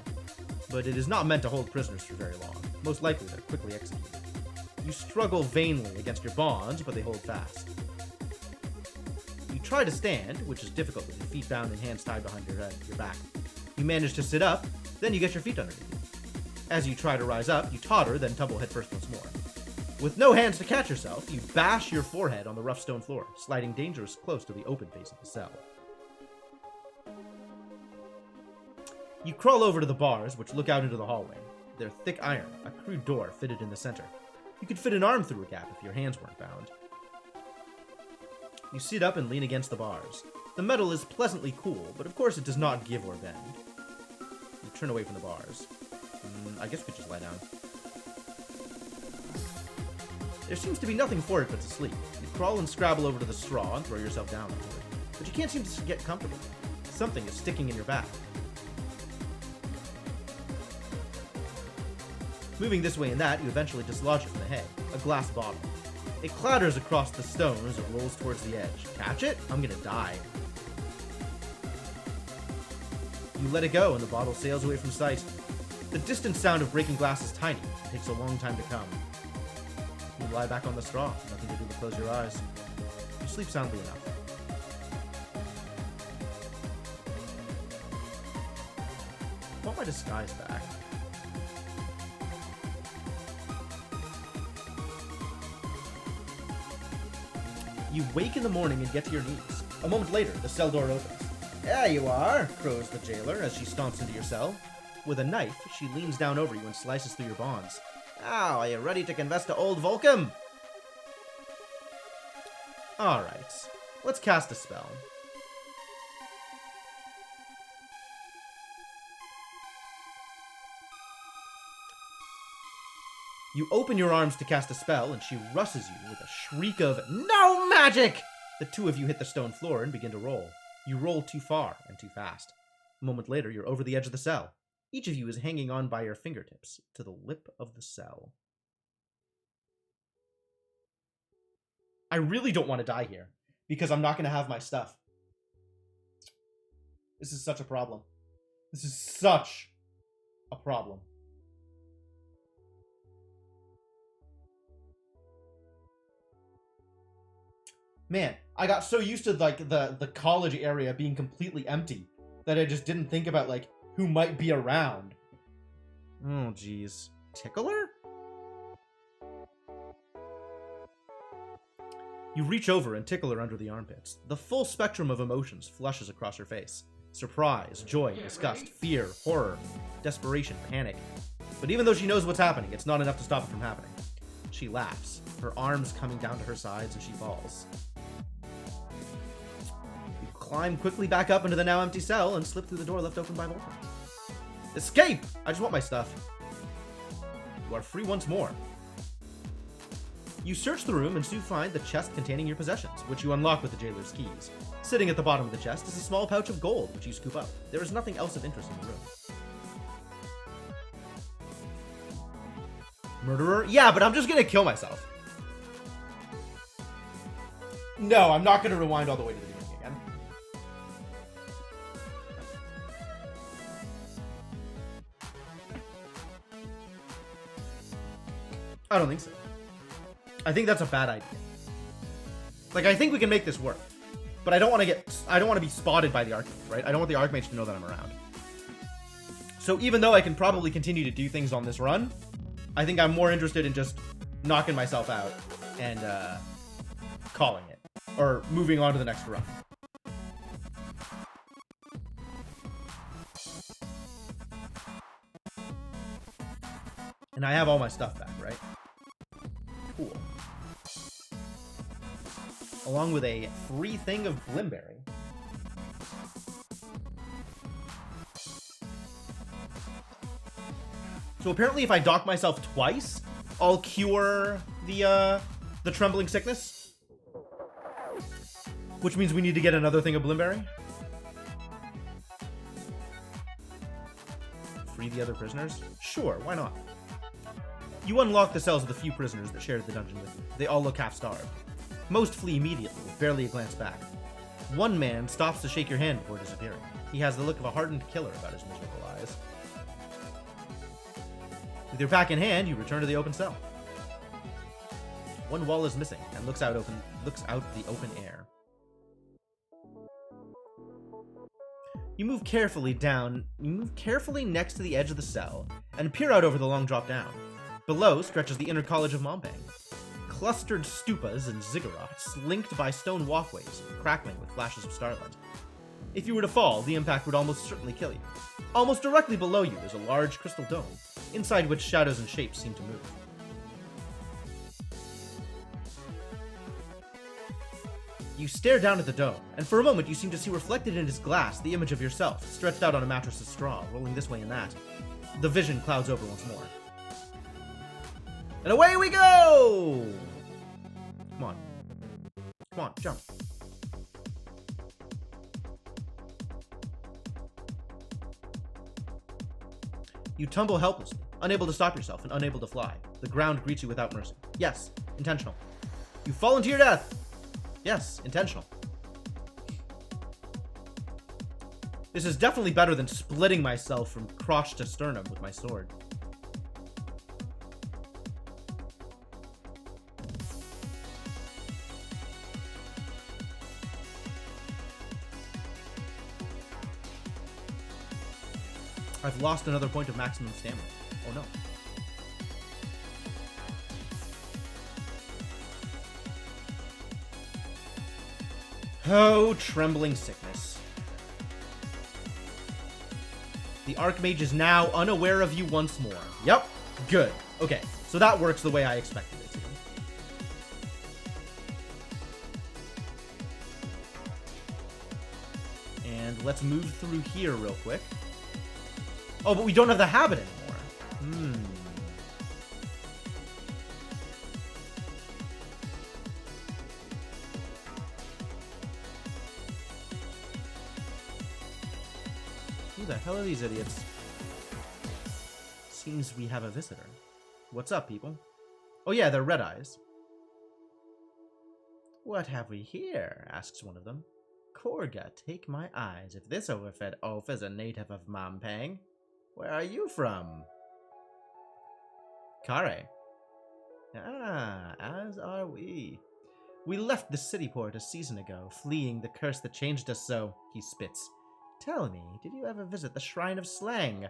but it is not meant to hold prisoners for very long. Most likely they're quickly executed. You struggle vainly against your bonds, but they hold fast. You try to stand, which is difficult with your feet bound and hands tied behind your back. You manage to sit up, then you get your feet underneath you. As you try to rise up, you totter, then tumble headfirst once more. With no hands to catch yourself, you bash your forehead on the rough stone floor, sliding dangerously close to the open face of the cell. You crawl over to the bars, which look out into the hallway. They're thick iron, a crude door fitted in the center. You could fit an arm through a gap if your hands weren't bound. You sit up and lean against the bars. The metal is pleasantly cool, but of course it does not give or bend. You turn away from the bars. I guess we could just lie down. There seems to be nothing for it but to sleep. You crawl and scrabble over to the straw and throw yourself down onto it. But you can't seem to get comfortable. Something is sticking in your back. Moving this way and that, you eventually dislodge it from the head. A glass bottle. It clatters across the stone as it rolls towards the edge. Catch it? I'm gonna die. You let it go and the bottle sails away from sight. The distant sound of breaking glass is tiny. It takes a long time to come. You lie back on the straw. Nothing to do but close your eyes. You sleep soundly enough. I want my disguise back. You wake in the morning and get to your knees. A moment later, the cell door opens. There you are, crows the jailer as she stomps into your cell. With a knife, she leans down over you and slices through your bonds. Now, are you ready to confess to old Volcom? Alright, let's cast a spell. You open your arms to cast a spell, and she rushes you with a shriek of, "No magic!" The two of you hit the stone floor and begin to roll. You roll too far and too fast. A moment later, you're over the edge of the cell. Each of you is hanging on by your fingertips to the lip of the cell. I really don't want to die here, because I'm not going to have my stuff. This is such a problem. This is such a problem. Man, I got so used to like the college area being completely empty that I just didn't think about like who might be around. Oh jeez. Tickler? You reach over and tickle her under the armpits. The full spectrum of emotions flushes across her face. Surprise, joy, disgust, fear, horror, desperation, panic. But even though she knows what's happening, it's not enough to stop it from happening. She laughs, her arms coming down to her sides, and she falls. You climb quickly back up into the now empty cell and slip through the door left open by Volcom. Escape! I just want my stuff. You are free once more. You search the room and soon find the chest containing your possessions, which you unlock with the jailer's keys. Sitting at the bottom of the chest is a small pouch of gold, which you scoop up. There is nothing else of interest in the room. Murderer? Yeah, but I'm just gonna kill myself. No, I'm not gonna rewind all the way to the beginning again. I don't think so. I think that's a bad idea. Like, I think we can make this work. But I don't want to be spotted by the Archmage, right? I don't want the Archmage to know that I'm around. So even though I can probably continue to do things on this run, I think I'm more interested in just knocking myself out and calling it. Or moving on to the next run. And I have all my stuff back, right? Cool. Along with a free thing of Blimberry. So apparently if I dock myself twice, I'll cure the trembling sickness. Which means we need to get another thing of Blimberry. Free the other prisoners? Sure, why not? You unlock the cells of the few prisoners that shared the dungeon with you. They all look half-starved. Most flee immediately, with barely a glance back. One man stops to shake your hand before disappearing. He has the look of a hardened killer about his miserable eyes. With your pack in hand, you return to the open cell. One wall is missing and looks out the open air. You move carefully next to the edge of the cell and peer out over the long drop down. Below stretches the inner college of Mompang. Clustered stupas and ziggurats linked by stone walkways, crackling with flashes of starlight. If you were to fall, the impact would almost certainly kill you. Almost directly below you is a large crystal dome, inside which shadows and shapes seem to move. You stare down at the dome, and for a moment you seem to see reflected in its glass the image of yourself, stretched out on a mattress of straw, rolling this way and that. The vision clouds over once more. And away we go! Come on. Come on, jump. You tumble helplessly, unable to stop yourself and unable to fly. The ground greets you without mercy. Yes, intentional. You fall into your death. Yes, intentional. This is definitely better than splitting myself from crotch to sternum with my sword. I've lost another point of maximum stamina. Oh no. Oh, trembling sickness. The Archmage is now unaware of you once more. Yep, good. Okay, so that works the way I expected it to. And let's move through here real quick. Oh, but we don't have the habit anymore. Who the hell are these idiots? Seems we have a visitor. What's up, people? Oh yeah, they're Red Eyes. What have we here? Asks one of them. Korga, take my eyes, if this overfed oaf is a native of Mampang. Where are you from? Kare. Ah, as are we. We left the city port a season ago, fleeing the curse that changed us so, he spits. Tell me, did you ever visit the Shrine of Slang?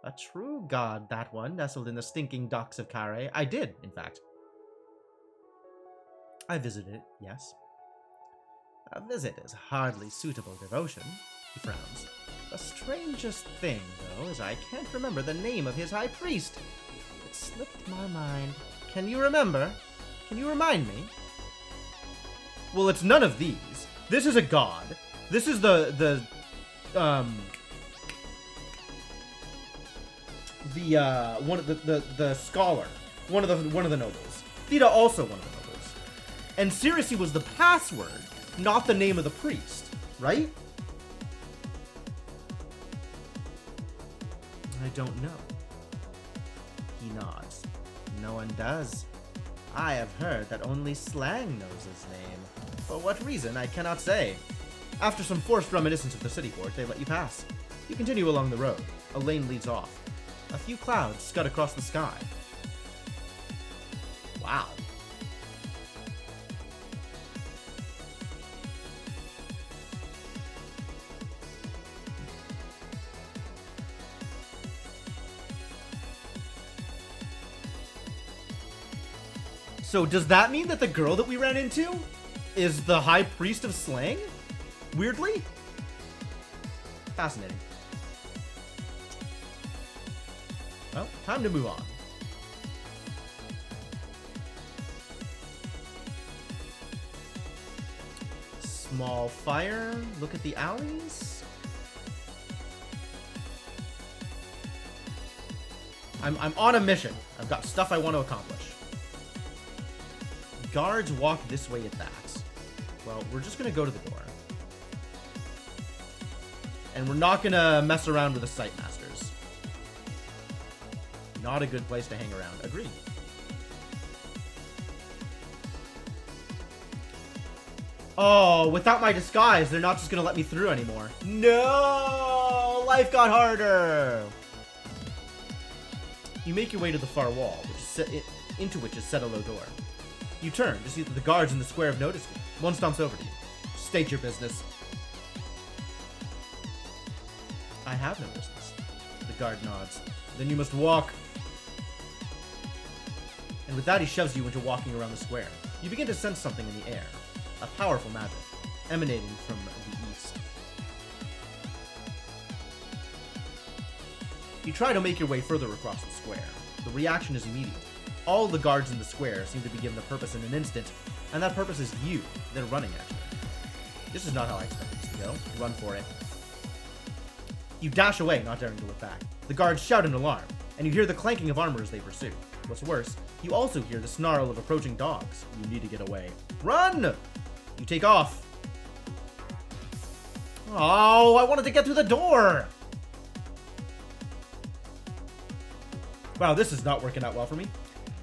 A true god, that one, nestled in the stinking docks of Kare. I did, in fact. I visited it, yes. A visit is hardly suitable devotion, he frowns. The strangest thing, though, is I can't remember the name of his high priest. It slipped my mind. Can you remember? Can you remind me? Well, it's none of these. This is a god. This is the scholar, one of the nobles. Theta also one of the nobles. And Sirisi was the password, not the name of the priest, right? I don't know. He nods. No one does. I have heard that only Slang knows his name. For what reason, I cannot say. After some forced reminiscence of the city port, they let you pass. You continue along the road. A lane leads off. A few clouds scud across the sky. Wow. So does that mean that the girl that we ran into is the High Priest of Slang? Weirdly? Fascinating. Well, time to move on. Small fire. Look at the alleys. I'm on a mission. I've got stuff I want to accomplish. Guards walk this way at that. Well, we're just gonna go to the door. And we're not gonna mess around with the Sight Masters. Not a good place to hang around. Agreed. Oh, without my disguise, they're not just gonna let me through anymore. No! Life got harder! You make your way to the far wall, into which is set a low door. You turn to see that the guards in the square have noticed you. One stomps over to you. State your business. I have no business. The guard nods. Then you must walk. And with that, he shoves you into walking around the square. You begin to sense something in the air. A powerful magic, emanating from the east. You try to make your way further across the square. The reaction is immediate. All the guards in the square seem to be given a purpose in an instant, and that purpose is you. They're running at you. This is not how I expected this to go. Run for it. You dash away, not daring to look back. The guards shout in alarm, and you hear the clanking of armor as they pursue. What's worse, you also hear the snarl of approaching dogs. You need to get away. Run! You take off. Oh, I wanted to get through the door! Wow, this is not working out well for me.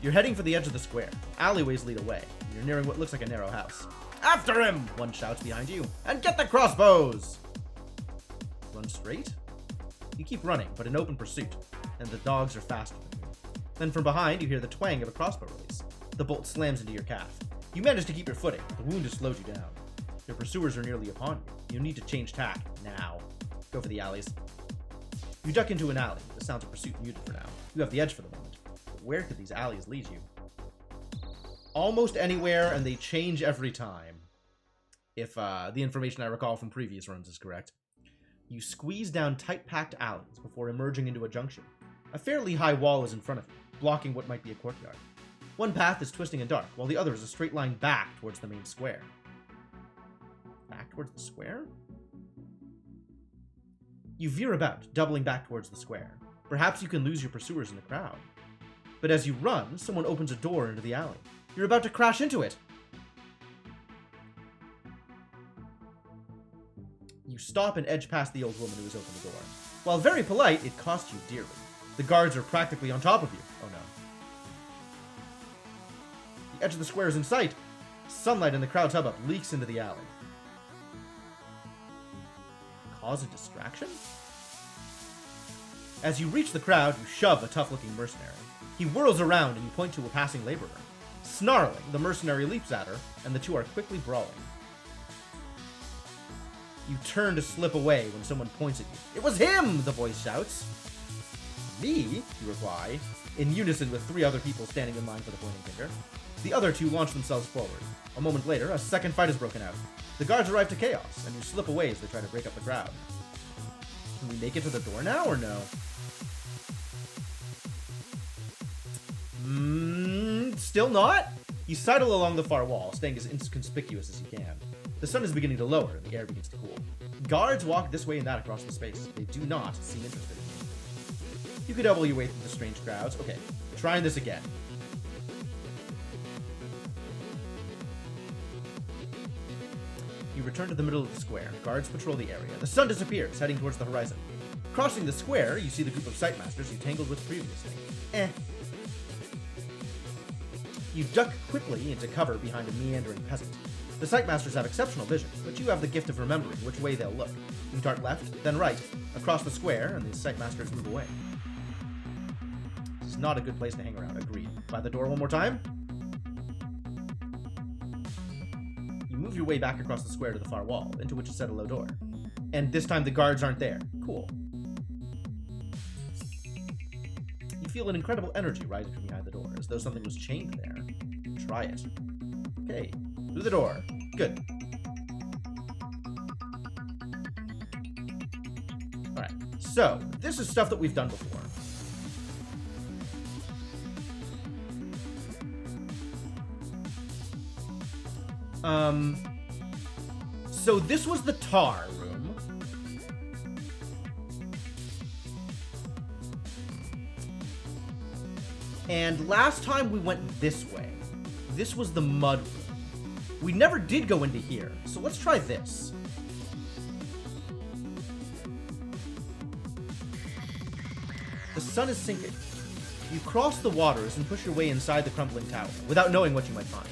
You're heading for the edge of the square. Alleyways lead away. You're nearing what looks like a narrow house. After him! One shouts behind you. And get the crossbows! Run straight? You keep running, but in open pursuit, and the dogs are faster than you. Then from behind, you hear the twang of a crossbow release. The bolt slams into your calf. You manage to keep your footing. The wound has slowed you down. Your pursuers are nearly upon you. You need to change tack, now. Go for the alleys. You duck into an alley. The sounds of pursuit muted for now. You have the edge for the moment. Where could these alleys lead you? Almost anywhere, and they change every time. if the information I recall from previous runs is correct. You squeeze down tight-packed alleys before emerging into a junction. A fairly high wall is in front of you, blocking what might be a courtyard. One path is twisting and dark, while the other is a straight line back towards the main square. Back towards the square? You veer about, doubling back towards the square. Perhaps you can lose your pursuers in the crowd. But as you run, someone opens a door into the alley. You're about to crash into it! You stop and edge past the old woman who has opened the door. While very polite, it costs you dearly. The guards are practically on top of you. Oh no. The edge of the square is in sight. Sunlight in the crowd's hubbub leaks into the alley. Cause a distraction? As you reach the crowd, you shove a tough-looking mercenary. He whirls around and you point to a passing laborer. Snarling, the mercenary leaps at her, and the two are quickly brawling. You turn to slip away when someone points at you. "It was him!" the voice shouts. "Me?" you reply, in unison with 3 other people standing in line for the pointing finger. The other 2 launch themselves forward. A moment later, a second fight has broken out. The guards arrive to chaos, and you slip away as they try to break up the crowd. Can we make it to the door now, or no? Still not? You sidle along the far wall, staying as inconspicuous as you can. The sun is beginning to lower, and the air begins to cool. Guards walk this way and that across the space. They do not seem interested in you. You could double your way through the strange crowds. Okay, trying this again. You return to the middle of the square. Guards patrol the area. The sun disappears, heading towards the horizon. Crossing the square, you see the group of sightmasters you tangled with previously. You duck quickly into cover behind a meandering peasant. The sightmasters have exceptional vision, but you have the gift of remembering which way they'll look. You dart left, then right, across the square, and the sightmasters move away. This is not a good place to hang around, agreed. By the door one more time. You move your way back across the square to the far wall, into which is set a low door. And this time the guards aren't there. Cool. You feel an incredible energy rising from behind the door, as though something was chained there. Try it. Okay. Through the door. Good. Alright. So, this is stuff that we've done before. So this was the tar room. And last time we went this way. This was the mud room. We never did go into here, so let's try this. The sun is sinking. You cross the waters and push your way inside the crumbling tower, without knowing what you might find.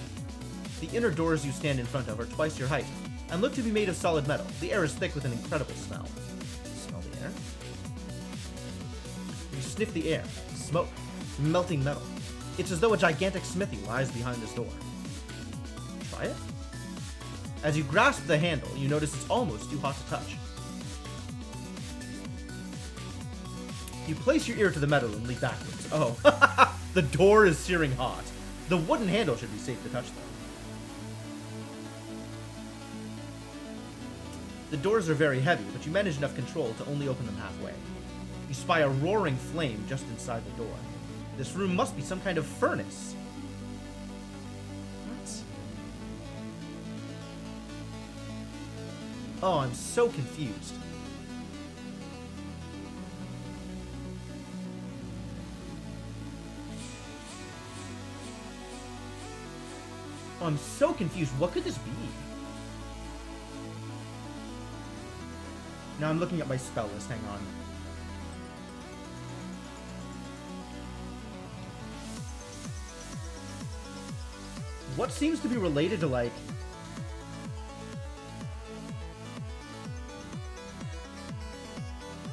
The inner doors you stand in front of are twice your height, and look to be made of solid metal. The air is thick with an incredible smell. Smell the air? You sniff the air. Smoke. Melting metal. It's as though a gigantic smithy lies behind this door. Try it? As you grasp the handle, you notice it's almost too hot to touch. You place your ear to the metal and leap backwards. Oh, the door is searing hot. The wooden handle should be safe to touch, though. The doors are very heavy, but you manage enough control to only open them halfway. You spy a roaring flame just inside the door. This room must be some kind of furnace. What? Oh, I'm so confused. Oh, I'm so confused. What could this be? Now I'm looking at my spell list. Hang on. What seems to be related to, like...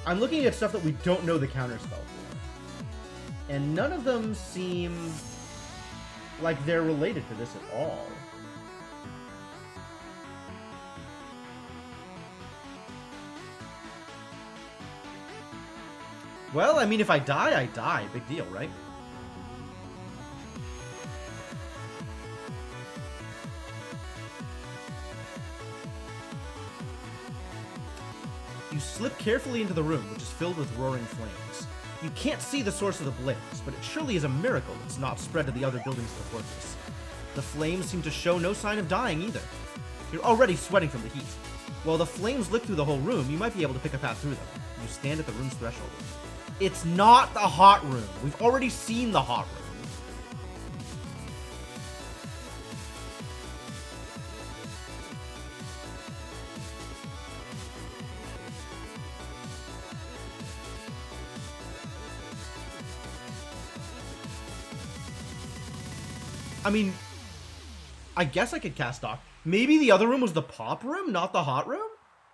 I'm looking at stuff that we don't know the counterspell for. And none of them seem like they're related to this at all. Well, I mean, if I die, I die. Big deal, right? slip carefully into the room, which is filled with roaring flames. You can't see the source of the blaze, but it surely is a miracle it's not spread to the other buildings of the fortress. The flames seem to show no sign of dying either. You're already sweating from the heat. While the flames lick through the whole room, you might be able to pick a path through them. You stand at the room's threshold. It's not the hot room. We've already seen the hot room. I mean, I guess I could cast Doc. Maybe the other room was the pop room, not the hot room?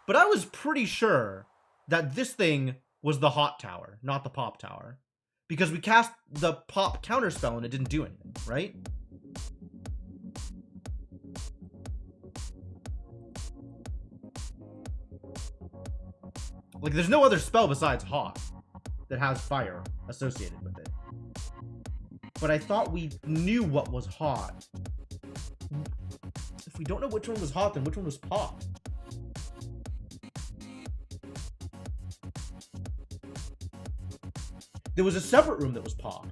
But I was pretty sure that this thing was the hot tower, not the pop tower. Because we cast the pop counterspell and it didn't do anything, right? Like, there's no other spell besides hot that has fire associated with it. But I thought we knew what was hot. If we don't know which one was hot, then which one was pop? There was a separate room that was pop.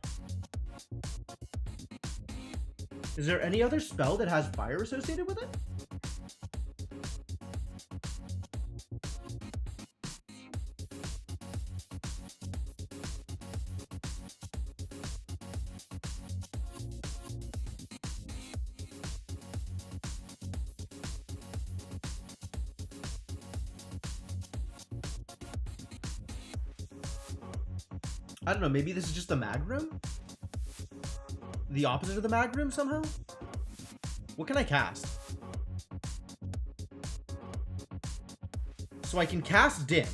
Is there any other spell that has fire associated with it? I don't know, maybe this is just the mag room? The opposite of the mag room somehow? What can I cast? So I can cast dim.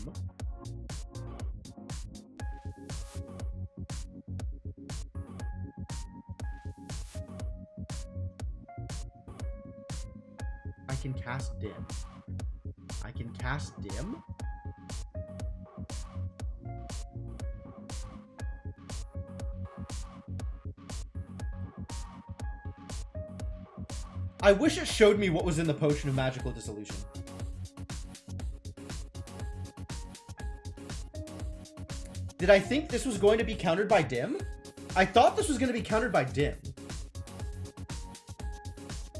I can cast dim. I can cast dim. I wish it showed me what was in the potion of magical dissolution. Did I think this was going to be countered by dim? I thought this was going to be countered by dim.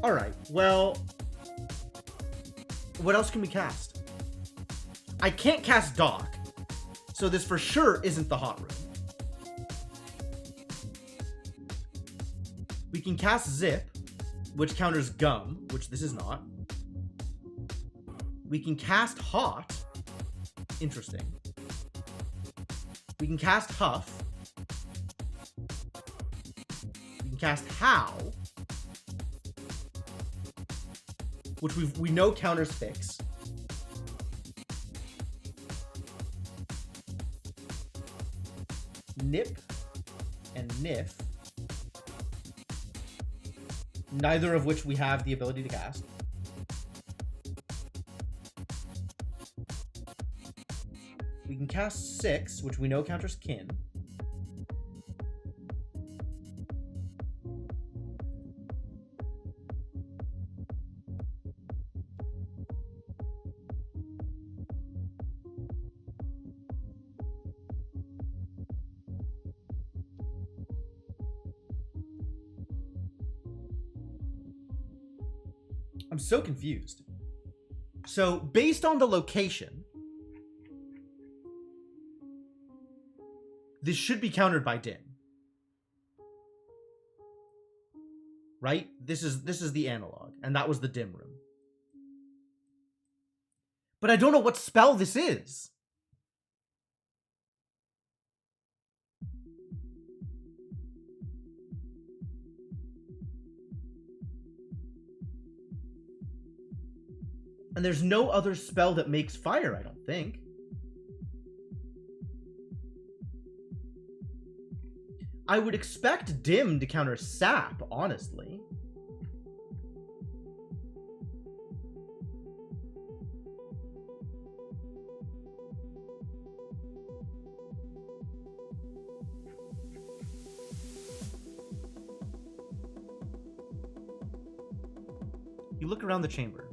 Alright, well... what else can we cast? I can't cast Dock, so this for sure isn't the hot room. We can cast Zip, which counters Gum, which this is not. We can cast Hot. Interesting. We can cast Huff. We can cast Howl, which we know counters Fix. Nip and Niff. Neither of which we have the ability to cast. We can cast Six, which we know counters Kin. I'm so confused. So, based on the location, this should be countered by dim. Right? This is the analog, and that was the dim room. But I don't know what spell this is. And there's no other spell that makes fire, I don't think. I would expect dim to counter sap, honestly. You look around the chamber.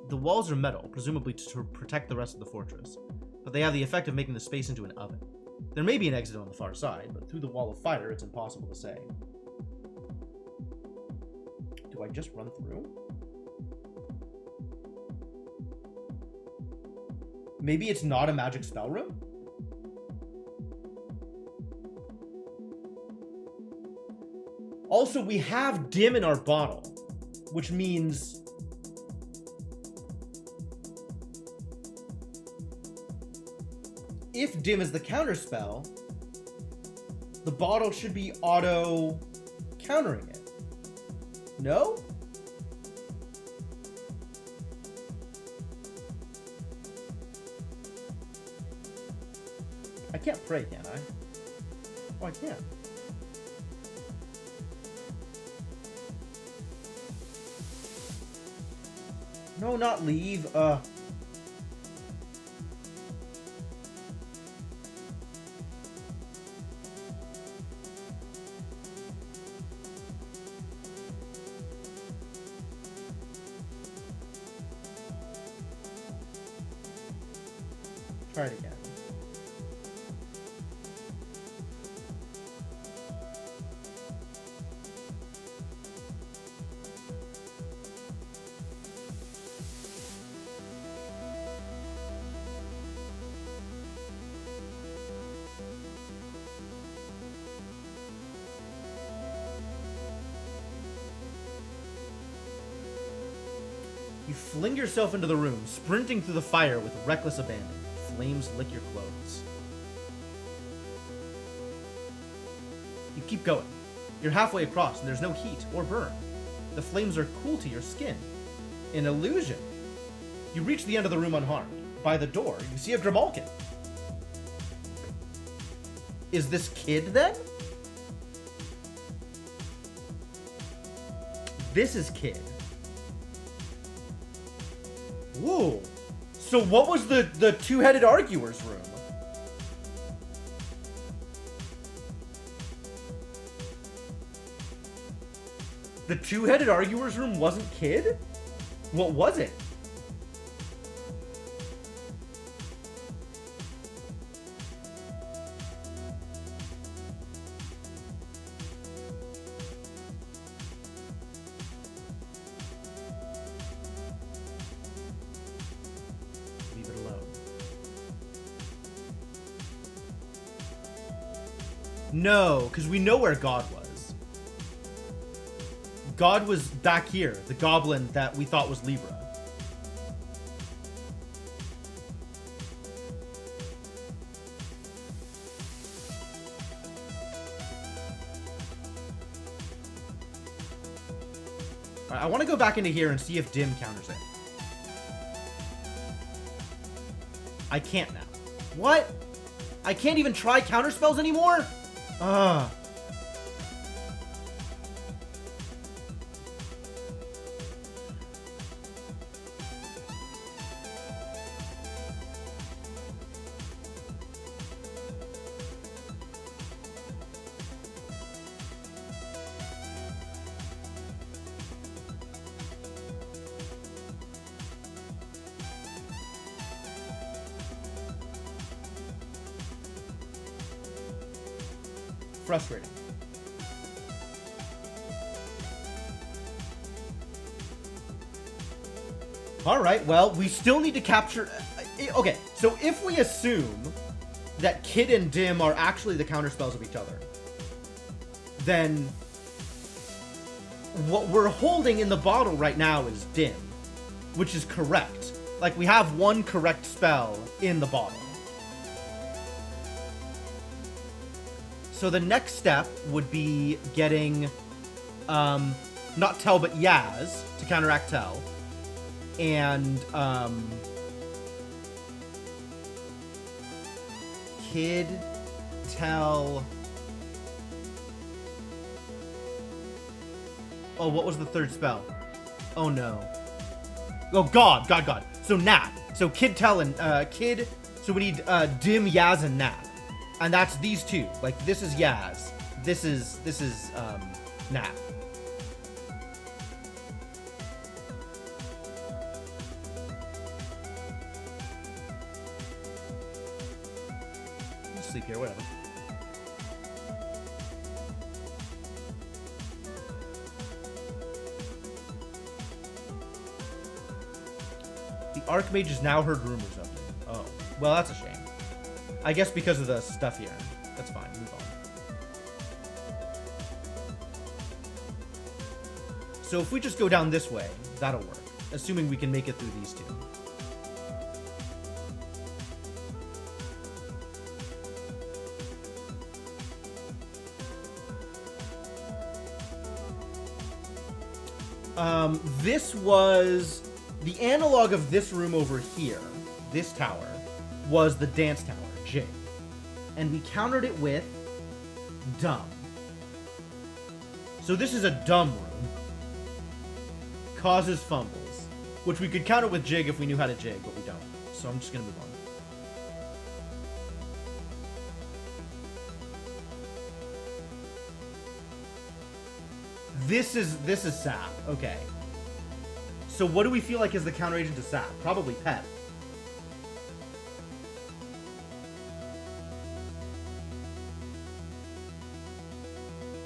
The walls are metal, presumably to protect the rest of the fortress. but they have the effect of making the space into an oven. There may be an exit on the far side, but through the wall of fire, it's impossible to say. Do I just run through? Maybe it's not a magic spell room? Also, we have dim in our bottle, which means if dim is the counter spell, the bottle should be auto countering it. No? I can't pray, can I? Oh, I can't. No, not leave. Try it again. You fling yourself into the room, sprinting through the fire with reckless abandon. Flames lick your clothes. You keep going. You're halfway across and there's no heat or burn. The flames are cool to your skin. An illusion. You reach the end of the room unharmed. By the door, you see a Grimalkin. Is this Kid then? This is Kid. Whoa. So what was the two-headed arguer's room? The two-headed arguer's room wasn't Kid? What was it? Leave it alone. No, because we know where God was. God was back here, the goblin that we thought was Libra. All right, I want to go back into here and see if Dim counters it. I can't now. What? I can't even try counter spells anymore? Ugh. Frustrating. Alright, well, we still need to capture... Okay, so if we assume that Kid and Dim are actually the counterspells of each other, then what we're holding in the bottle right now is Dim, which is correct. Like, we have one correct spell in the bottle. So the next step would be getting, not Tell, but Yaz to counteract Tell. And, Kid, Tell... Oh, what was the third spell? Oh, no. Oh, God. So, Nap. So, Kid, Tell, and, Kid... So, we need, Dim, Yaz, and Nap. And that's these two. Like, this is Yaz. This is Nap. can sleep here, whatever. The Archmage has now heard rumors of you. Oh. Well, that's a shame. I guess because of the stuff here. That's fine. Move on. So if we just go down this way, that'll work. Assuming we can make it through these two. This was the analog of this room over here. This tower was the dance tower, Jig. And we countered it with dumb. So this is a dumb room. Causes fumbles. Which we could counter with Jig if we knew how to Jig, but we don't. So I'm just going to move on. This is Sap. Okay. So what do we feel like is the counter agent to Sap? Probably Pet.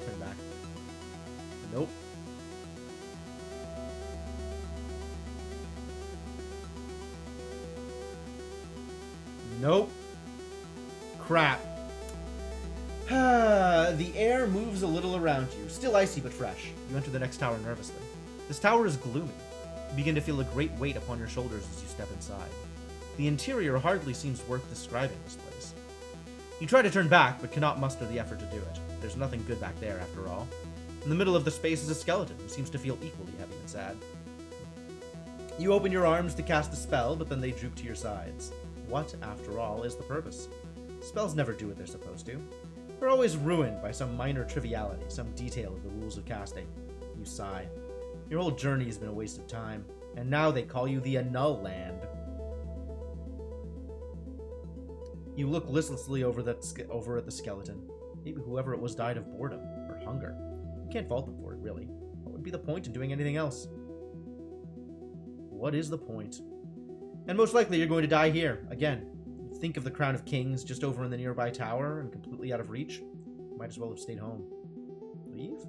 Turn back. Nope. Nope. Crap. The air moves a little around you, still icy but fresh. You enter the next tower nervously. This tower is gloomy. You begin to feel a great weight upon your shoulders as you step inside. The interior hardly seems worth describing this place. You try to turn back, but cannot muster the effort to do it. There's nothing good back there, after all. In the middle of the space is a skeleton who seems to feel equally heavy and sad. You open your arms to cast a spell, but then they droop to your sides. What, after all, is the purpose? Spells never do what they're supposed to. They're always ruined by some minor triviality, some detail of the rules of casting. You sigh. Your whole journey has been a waste of time, and now they call you the Annul Land. You look listlessly over at the skeleton. Maybe whoever it was died of boredom, or hunger. You can't fault them for it, really. What would be the point in doing anything else? What is the point? And most likely you're going to die here, again. You think of the Crown of Kings just over in the nearby tower and completely out of reach. Might as well have stayed home. Leave?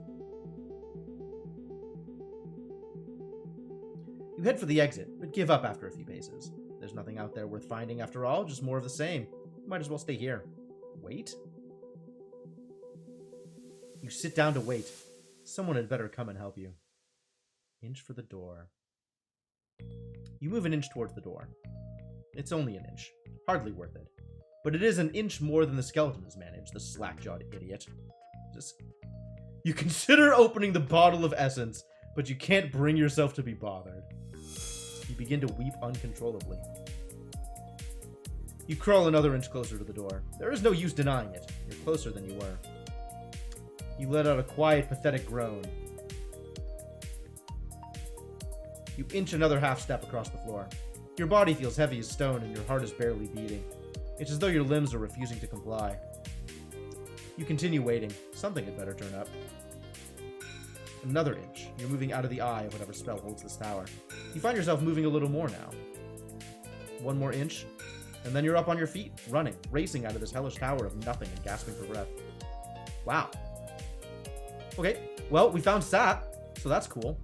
You head for the exit, but give up after a few paces. There's nothing out there worth finding after all, just more of the same. You might as well stay here. Wait? You sit down to wait. Someone had better come and help you. Inch for the door. You move an inch towards the door. It's only an inch. Hardly worth it. But it is an inch more than the skeleton has managed, the slack-jawed idiot. You consider opening the bottle of essence, but you can't bring yourself to be bothered. You begin to weep uncontrollably. You crawl another inch closer to the door. There is no use denying it. You're closer than you were. You let out a quiet, pathetic groan. You inch another half step across the floor. Your body feels heavy as stone and your heart is barely beating. It's as though your limbs are refusing to comply. You continue waiting. Something had better turn up. Another inch. You're moving out of the eye of whatever spell holds this tower. You find yourself moving a little more now. One more inch, and then you're up on your feet, running, racing out of this hellish tower of nothing and gasping for breath. Wow. Okay, well, we found Sat, so that's cool.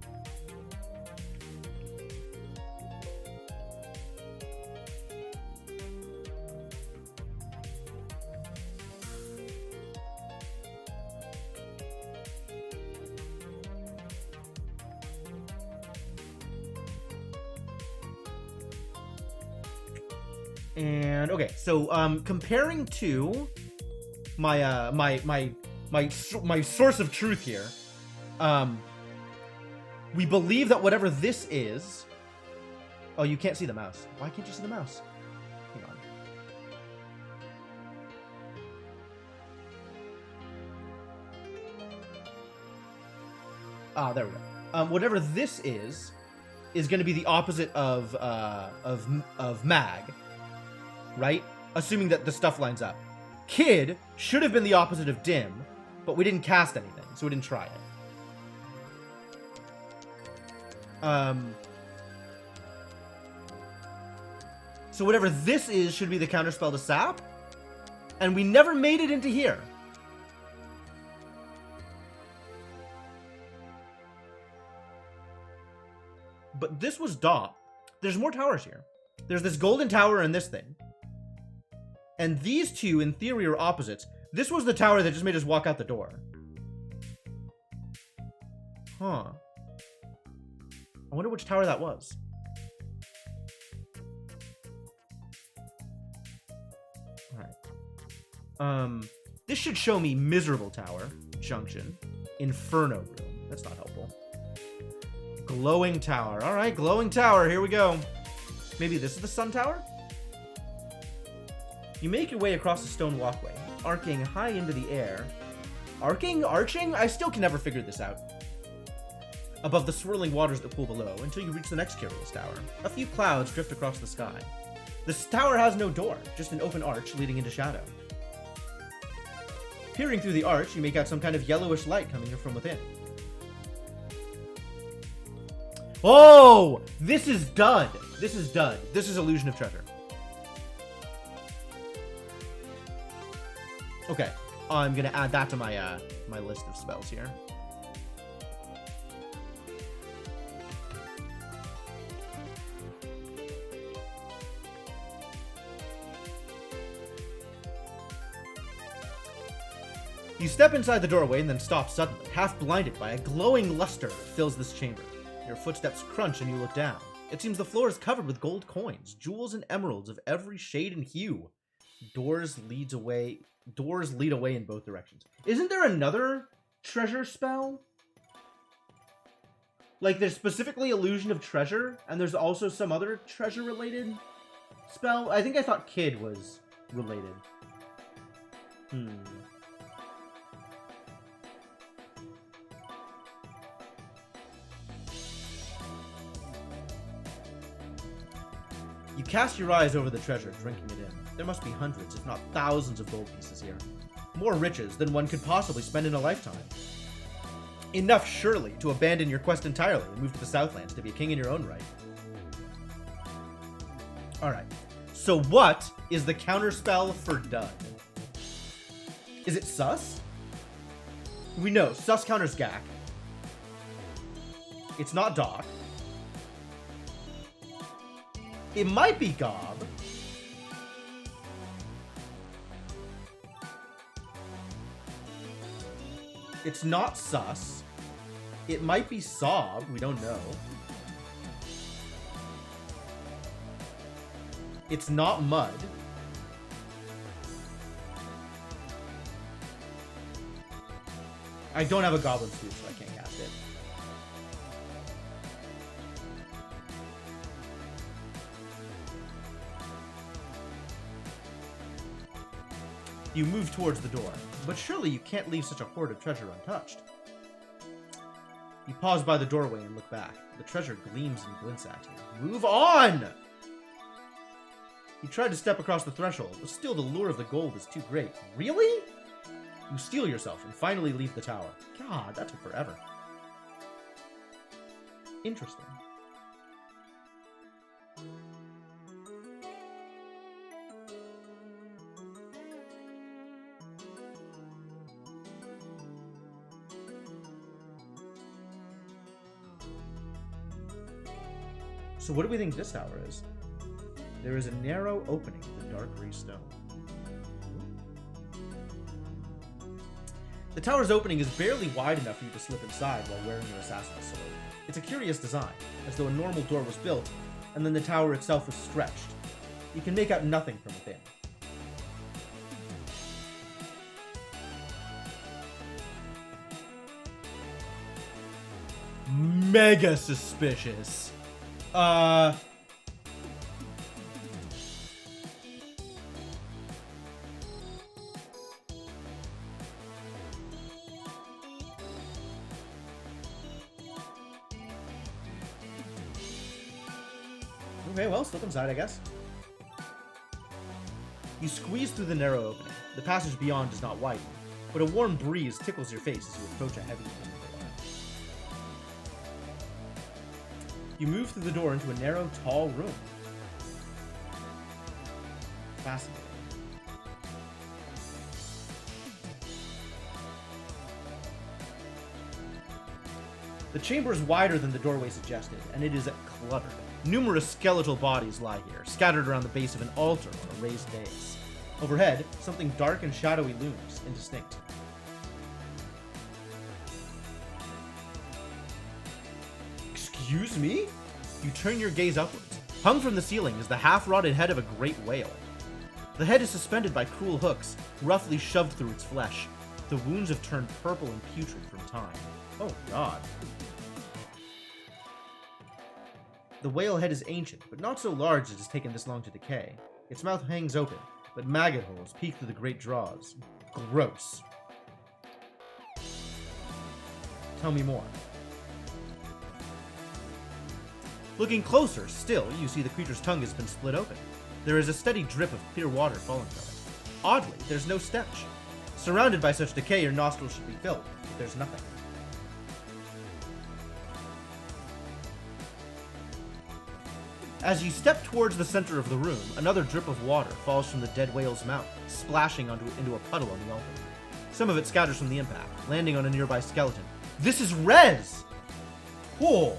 And okay, so comparing to my my source of truth here, we believe that whatever this is. Oh, you can't see the mouse. Why can't you see the mouse? Hang on. Ah, there we go. Whatever this is going to be the opposite of Mag. Right? Assuming that the stuff lines up. Kid should have been the opposite of Dim, but we didn't cast anything, so we didn't try it. So whatever this is should be the counterspell to Sap? And we never made it into here. But this was Daw. There's more towers here. There's this golden tower and this thing. And these two, in theory, are opposites. This was the tower that just made us walk out the door. Huh. I wonder which tower that was. Alright. This should show me Miserable Tower, Junction, Inferno Room. That's not helpful. Glowing Tower. Alright, Glowing Tower, here we go. Maybe this is the Sun Tower? You make your way across a stone walkway, arcing high into the air. Arching? I still can never figure this out. Above the swirling waters that pool below, until you reach the next curious tower. A few clouds drift across the sky. This tower has no door, just an open arch leading into shadow. Peering through the arch, you make out some kind of yellowish light coming from within. Oh! This is dud! This is dud. This is Illusion of Treasure. Okay, I'm gonna add that to my my list of spells here. You step inside the doorway and then stop suddenly, half blinded by a glowing luster that fills this chamber. Your footsteps crunch and you look down. It seems the floor is covered with gold coins, jewels and emeralds of every shade and hue. Doors lead away in both directions. Isn't there another treasure spell? Like, there's specifically Illusion of Treasure, and there's also some other treasure-related spell? I think I thought Kid was related. You cast your eyes over the treasure, drinking it in. There must be hundreds, if not thousands of gold pieces here. More riches than one could possibly spend in a lifetime. Enough, surely, to abandon your quest entirely and move to the Southlands to be a king in your own right. Alright, so what is the counterspell for Dud? Is it Sus? We know, Sus counters Gak. It's not Doc. It might be Gob. It's not Sus. It might be Sob. We don't know. It's not Mud. I don't have a Goblin Suit, so I can't cast it. You move towards the door, but surely you can't leave such a hoard of treasure untouched. You pause by the doorway and look back. The treasure gleams and glints at you. Move on! You try to step across the threshold, but still the lure of the gold is too great. Really? You steel yourself and finally leave the tower. God, that took forever. Interesting. So what do we think this tower is? There is a narrow opening in the dark gray stone. The tower's opening is barely wide enough for you to slip inside while wearing your assassin's sword. It's a curious design, as though a normal door was built, and then the tower itself was stretched. You can make out nothing from within. Mega suspicious. Okay, well, slip inside, I guess. You squeeze through the narrow opening. The passage beyond does not widen, but a warm breeze tickles your face as you approach a heavy door. You move through the door into a narrow, tall room. Fascinating. The chamber is wider than the doorway suggested, and it is cluttered. Numerous skeletal bodies lie here, scattered around the base of an altar on a raised dais. Overhead, something dark and shadowy looms, indistinct. Excuse me? You turn your gaze upwards. Hung from the ceiling is the half-rotted head of a great whale. The head is suspended by cruel hooks, roughly shoved through its flesh. The wounds have turned purple and putrid from time. Oh god. The whale head is ancient, but not so large it has taken this long to decay. Its mouth hangs open, but maggot holes peek through the great jaws. Gross. Tell me more. Looking closer, still, you see the creature's tongue has been split open. There is a steady drip of clear water falling from it. Oddly, there's no stench. Surrounded by such decay, your nostrils should be filled, but there's nothing. As you step towards the center of the room, another drip of water falls from the dead whale's mouth, splashing into a puddle on the altar. Some of it scatters from the impact, landing on a nearby skeleton. This is Rez! Cool.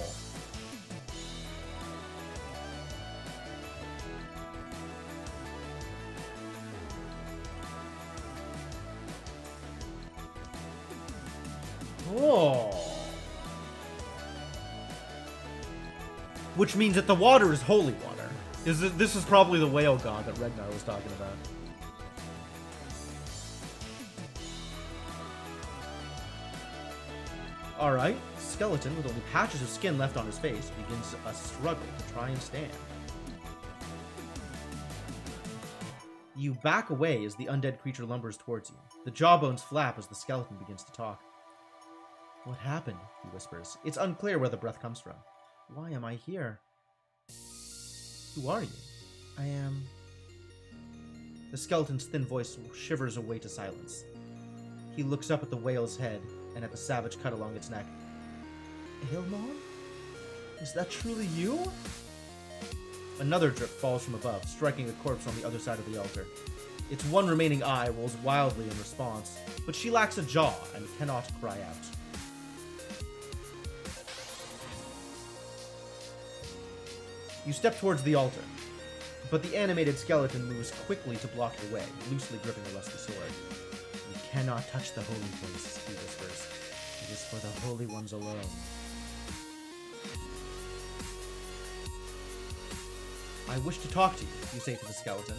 Oh. Which means that the water is holy water. This is probably the whale god that Regnar was talking about. Alright, skeleton with only patches of skin left on his face begins a struggle to try and stand. You back away as the undead creature lumbers towards you. The jawbones flap as the skeleton begins to talk. What happened? He whispers. It's unclear where the breath comes from. Why am I here? Who are you? I am... The skeleton's thin voice shivers away to silence. He looks up at the whale's head and at the savage cut along its neck. Aelmon? Is that truly you? Another drip falls from above, striking the corpse on the other side of the altar. Its one remaining eye rolls wildly in response, but she lacks a jaw and cannot cry out. You step towards the altar, but the animated skeleton moves quickly to block your way, loosely gripping a rusty sword. You cannot touch the holy place, he whispers. It is for the holy ones alone. I wish to talk to you, you say to the skeleton.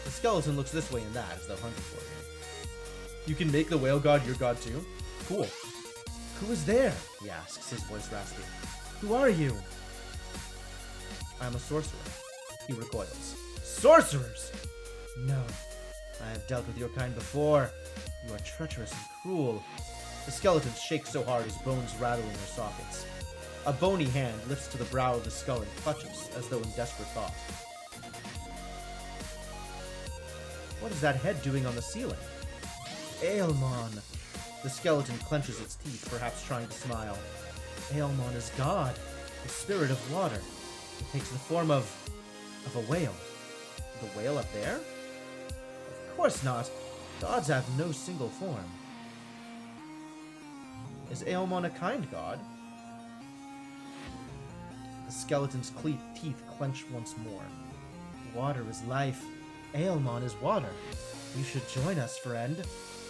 The skeleton looks this way and that, as though hungry for you. You can make the whale god your god too? Cool. Who is there? He asks, his voice raspy. Who are you? I'm a sorcerer. He recoils. Sorcerers! No. I have dealt with your kind before. You are treacherous and cruel. The skeleton shakes so hard his bones rattle in their sockets. A bony hand lifts to the brow of the skull and clutches, as though in desperate thought. What is that head doing on the ceiling? Aelmon! The skeleton clenches its teeth, perhaps trying to smile. Aelmon is God, the spirit of water. It takes the form of a whale. The whale up there? Of course not. Gods have no single form. Is Aelmon a kind god? The skeleton's teeth clench once more. Water is life. Aelmon is water. You should join us, friend.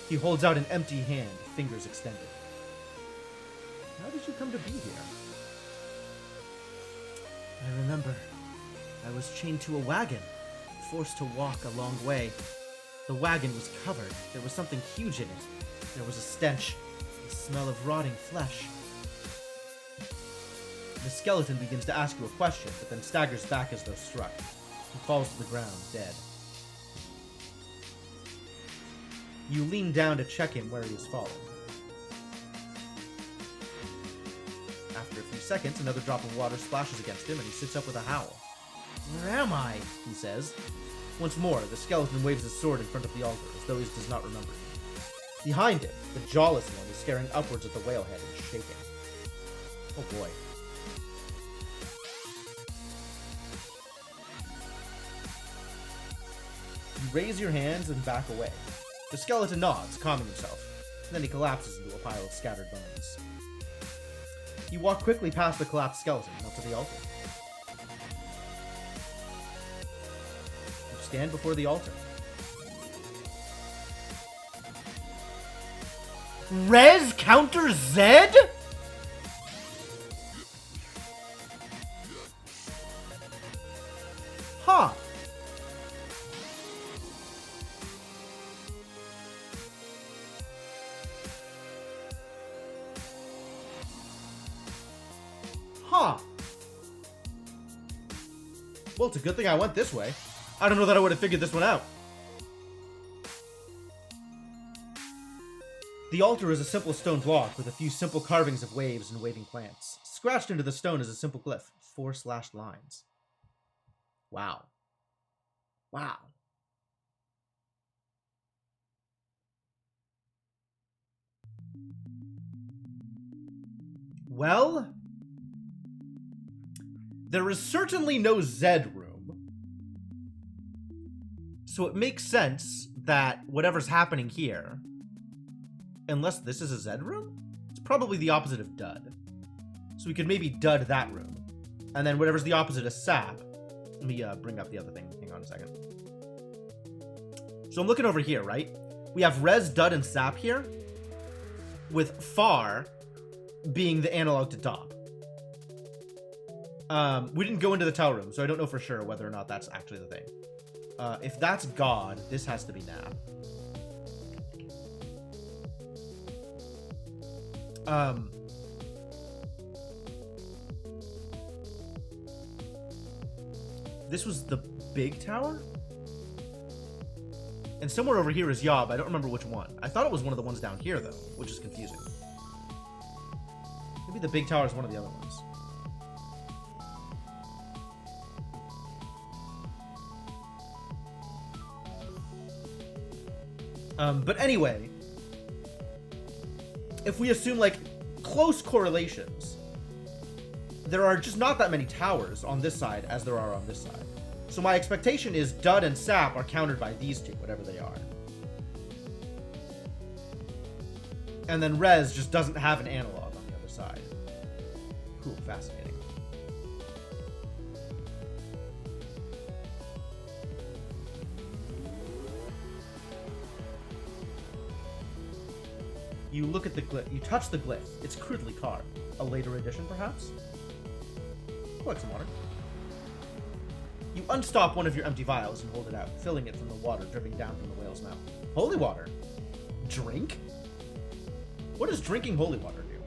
He holds out an empty hand, fingers extended. How did you come to be here? I remember. I was chained to a wagon, forced to walk a long way. The wagon was covered. There was something huge in it. There was a stench, the smell of rotting flesh. The skeleton begins to ask you a question, but then staggers back as though struck. He falls to the ground, dead. You lean down to check him where he has fallen. After a few seconds, another drop of water splashes against him, and he sits up with a howl. Where am I? He says. Once more, the skeleton waves his sword in front of the altar, as though he does not remember you. Behind him, the jawless one is staring upwards at the whalehead and shaking. Oh boy. You raise your hands and back away. The skeleton nods, calming himself. Then he collapses into a pile of scattered bones. You walk quickly past the collapsed skeleton, up to the altar. You stand before the altar. Rez counter Zed? Huh. Huh. Well, it's a good thing I went this way. I don't know that I would have figured this one out. The altar is a simple stone block with a few simple carvings of waves and waving plants. Scratched into the stone is a simple glyph, 4 slashed lines. Wow. Wow. Well, there is certainly no Zed room. So it makes sense that whatever's happening here, unless this is a Zed room, it's probably the opposite of Dud. So we could maybe Dud that room. And then whatever's the opposite of Sap. Let me bring up the other thing. Hang on a second. So I'm looking over here, right? We have Rez, Dud, and Sap here, with Far being the analog to Dob. We didn't go into the Tell room, so I don't know for sure whether or not that's actually the thing. If that's God, this has to be Nap. This was the big tower? And somewhere over here is Yob. I don't remember which one. I thought it was one of the ones down here, though, which is confusing. Maybe the big tower is one of the other ones. But anyway, if we assume, like, close correlations, there are just not that many towers on this side as there are on this side. So my expectation is Dud and Sap are countered by these two, whatever they are. And then Rez just doesn't have an analog on the other side. Cool, fascinating. You look at the glyph. You touch the glyph. It's crudely carved. A later edition, perhaps? Collect some water. You unstop one of your empty vials and hold it out, filling it from the water dripping down from the whale's mouth. Holy water? Drink? What does drinking holy water do?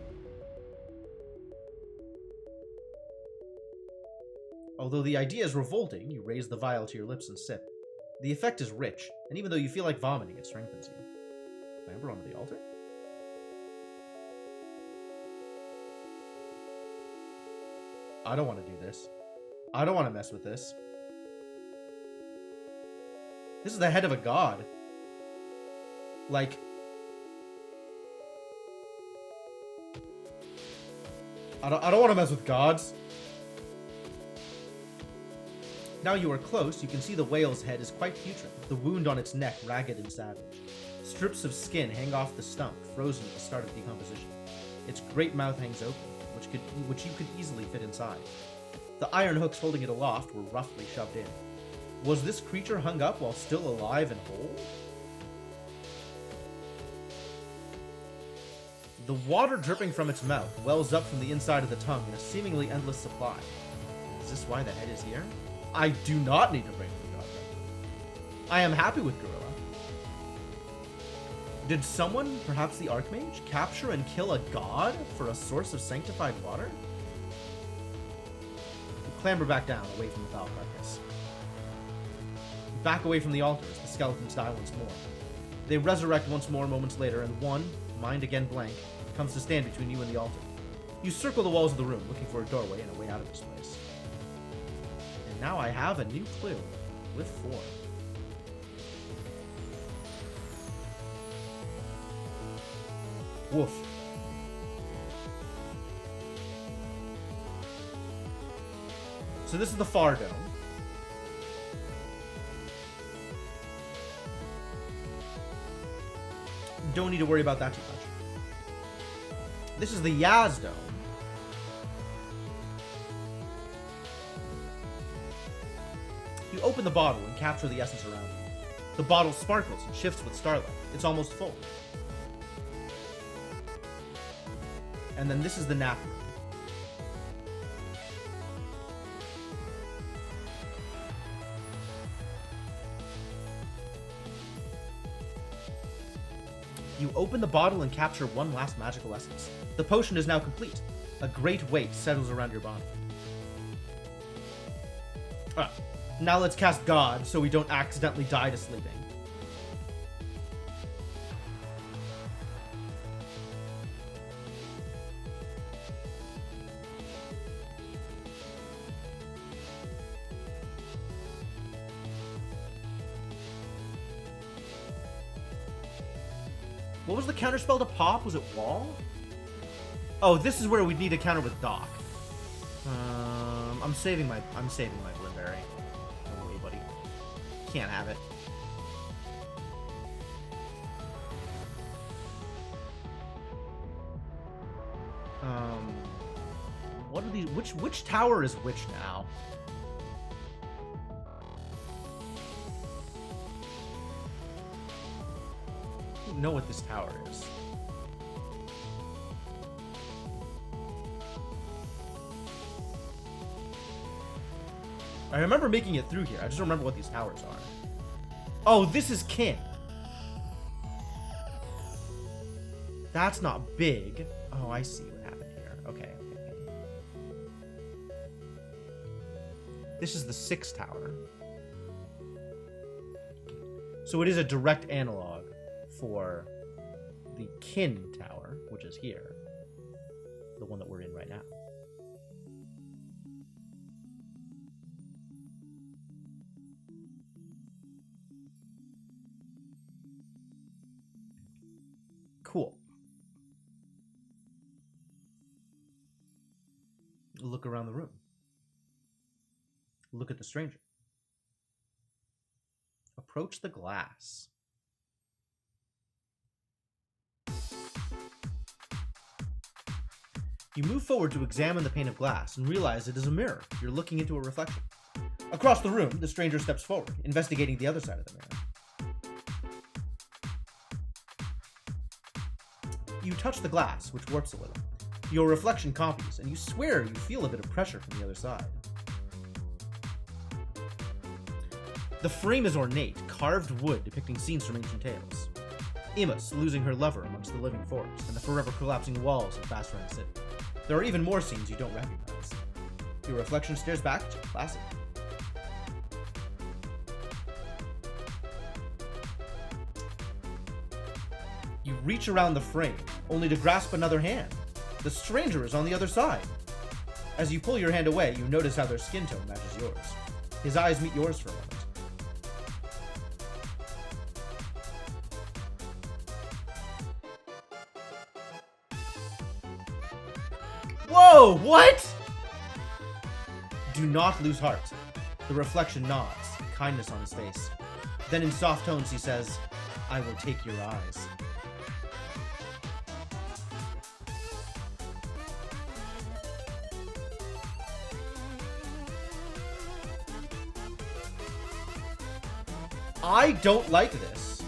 Although the idea is revolting, you raise the vial to your lips and sip. The effect is rich, and even though you feel like vomiting, it strengthens you. Clamber onto the altar? I don't want to do this. I don't want to mess with this. This is the head of a god. Like... I don't want to mess with gods. Now you are close, you can see the whale's head is quite putrid, the wound on its neck ragged and savage. Strips of skin hang off the stump, frozen at the start of decomposition. Its great mouth hangs open, which you could easily fit inside. The iron hooks holding it aloft were roughly shoved in. Was this creature hung up while still alive and whole? The water dripping from its mouth wells up from the inside of the tongue in a seemingly endless supply. Is this why the head is here? I do not need to bring the god back. I am happy with Gorilla. Did someone, perhaps the Archmage, capture and kill a god for a source of sanctified water? You clamber back down, away from the foul carcass. You back away from the altar as the skeletons die once more. They resurrect once more moments later, and one, mind again blank, comes to stand between you and the altar. You circle the walls of the room, looking for a doorway and a way out of this place. And now I have a new clue, with 4. Woof. So this is the Far Dome. Don't need to worry about that too much. This is the Yaz Dome. You open the bottle and capture the essence around you. The bottle sparkles and shifts with starlight. It's almost full. And then this is the nap room. You open the bottle and capture one last magical essence. The potion is now complete. A great weight settles around your body. Now let's cast God so we don't accidentally die to sleeping. What was the counterspell to pop? Was it wall? Oh, this is where we'd need a counter with Doc. I'm saving my Blimberry. Don't worry, buddy. Can't have it. What are these? Which tower is which now? I don't know what this tower is. I remember making it through here. I just don't remember what these towers are. Oh, this is Kin. That's not big. Oh, I see what happened here. Okay. This is the 6th tower. So it is a direct analog for the Kin tower, which is here. The one that we're in right now. Cool. Look around the room. Look at the stranger. Approach the glass. You move forward to examine the pane of glass and realize it is a mirror. You're looking into a reflection. Across the room, the stranger steps forward, investigating the other side of the mirror. You touch the glass, which warps a little. Your reflection copies, and you swear you feel a bit of pressure from the other side. The frame is ornate, carved wood depicting scenes from ancient tales. Imus losing her lover amongst the living forest, and the forever collapsing walls of fast-running city. There are even more scenes you don't recognize. Your reflection stares back at you, placid. You reach around the frame, only to grasp another hand. The stranger is on the other side. As you pull your hand away, you notice how their skin tone matches yours. His eyes meet yours for a moment. Whoa, what? Do not lose heart. The reflection nods, kindness on his face. Then in soft tones he says, I will take your eyes. I don't like this.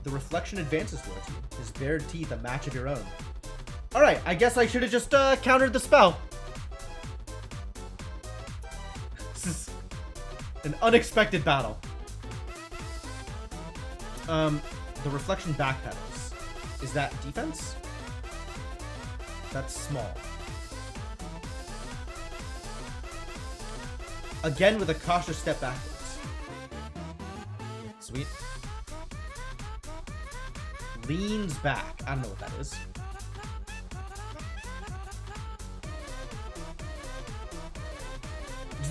The reflection advances towards you, his bared teeth a match of your own. Alright, I guess I should have just countered the spell. This is an unexpected battle. The reflection backpedals. Is that defense? That's small. Again with a cautious step backwards. Sweet. Leans back. I don't know what that is.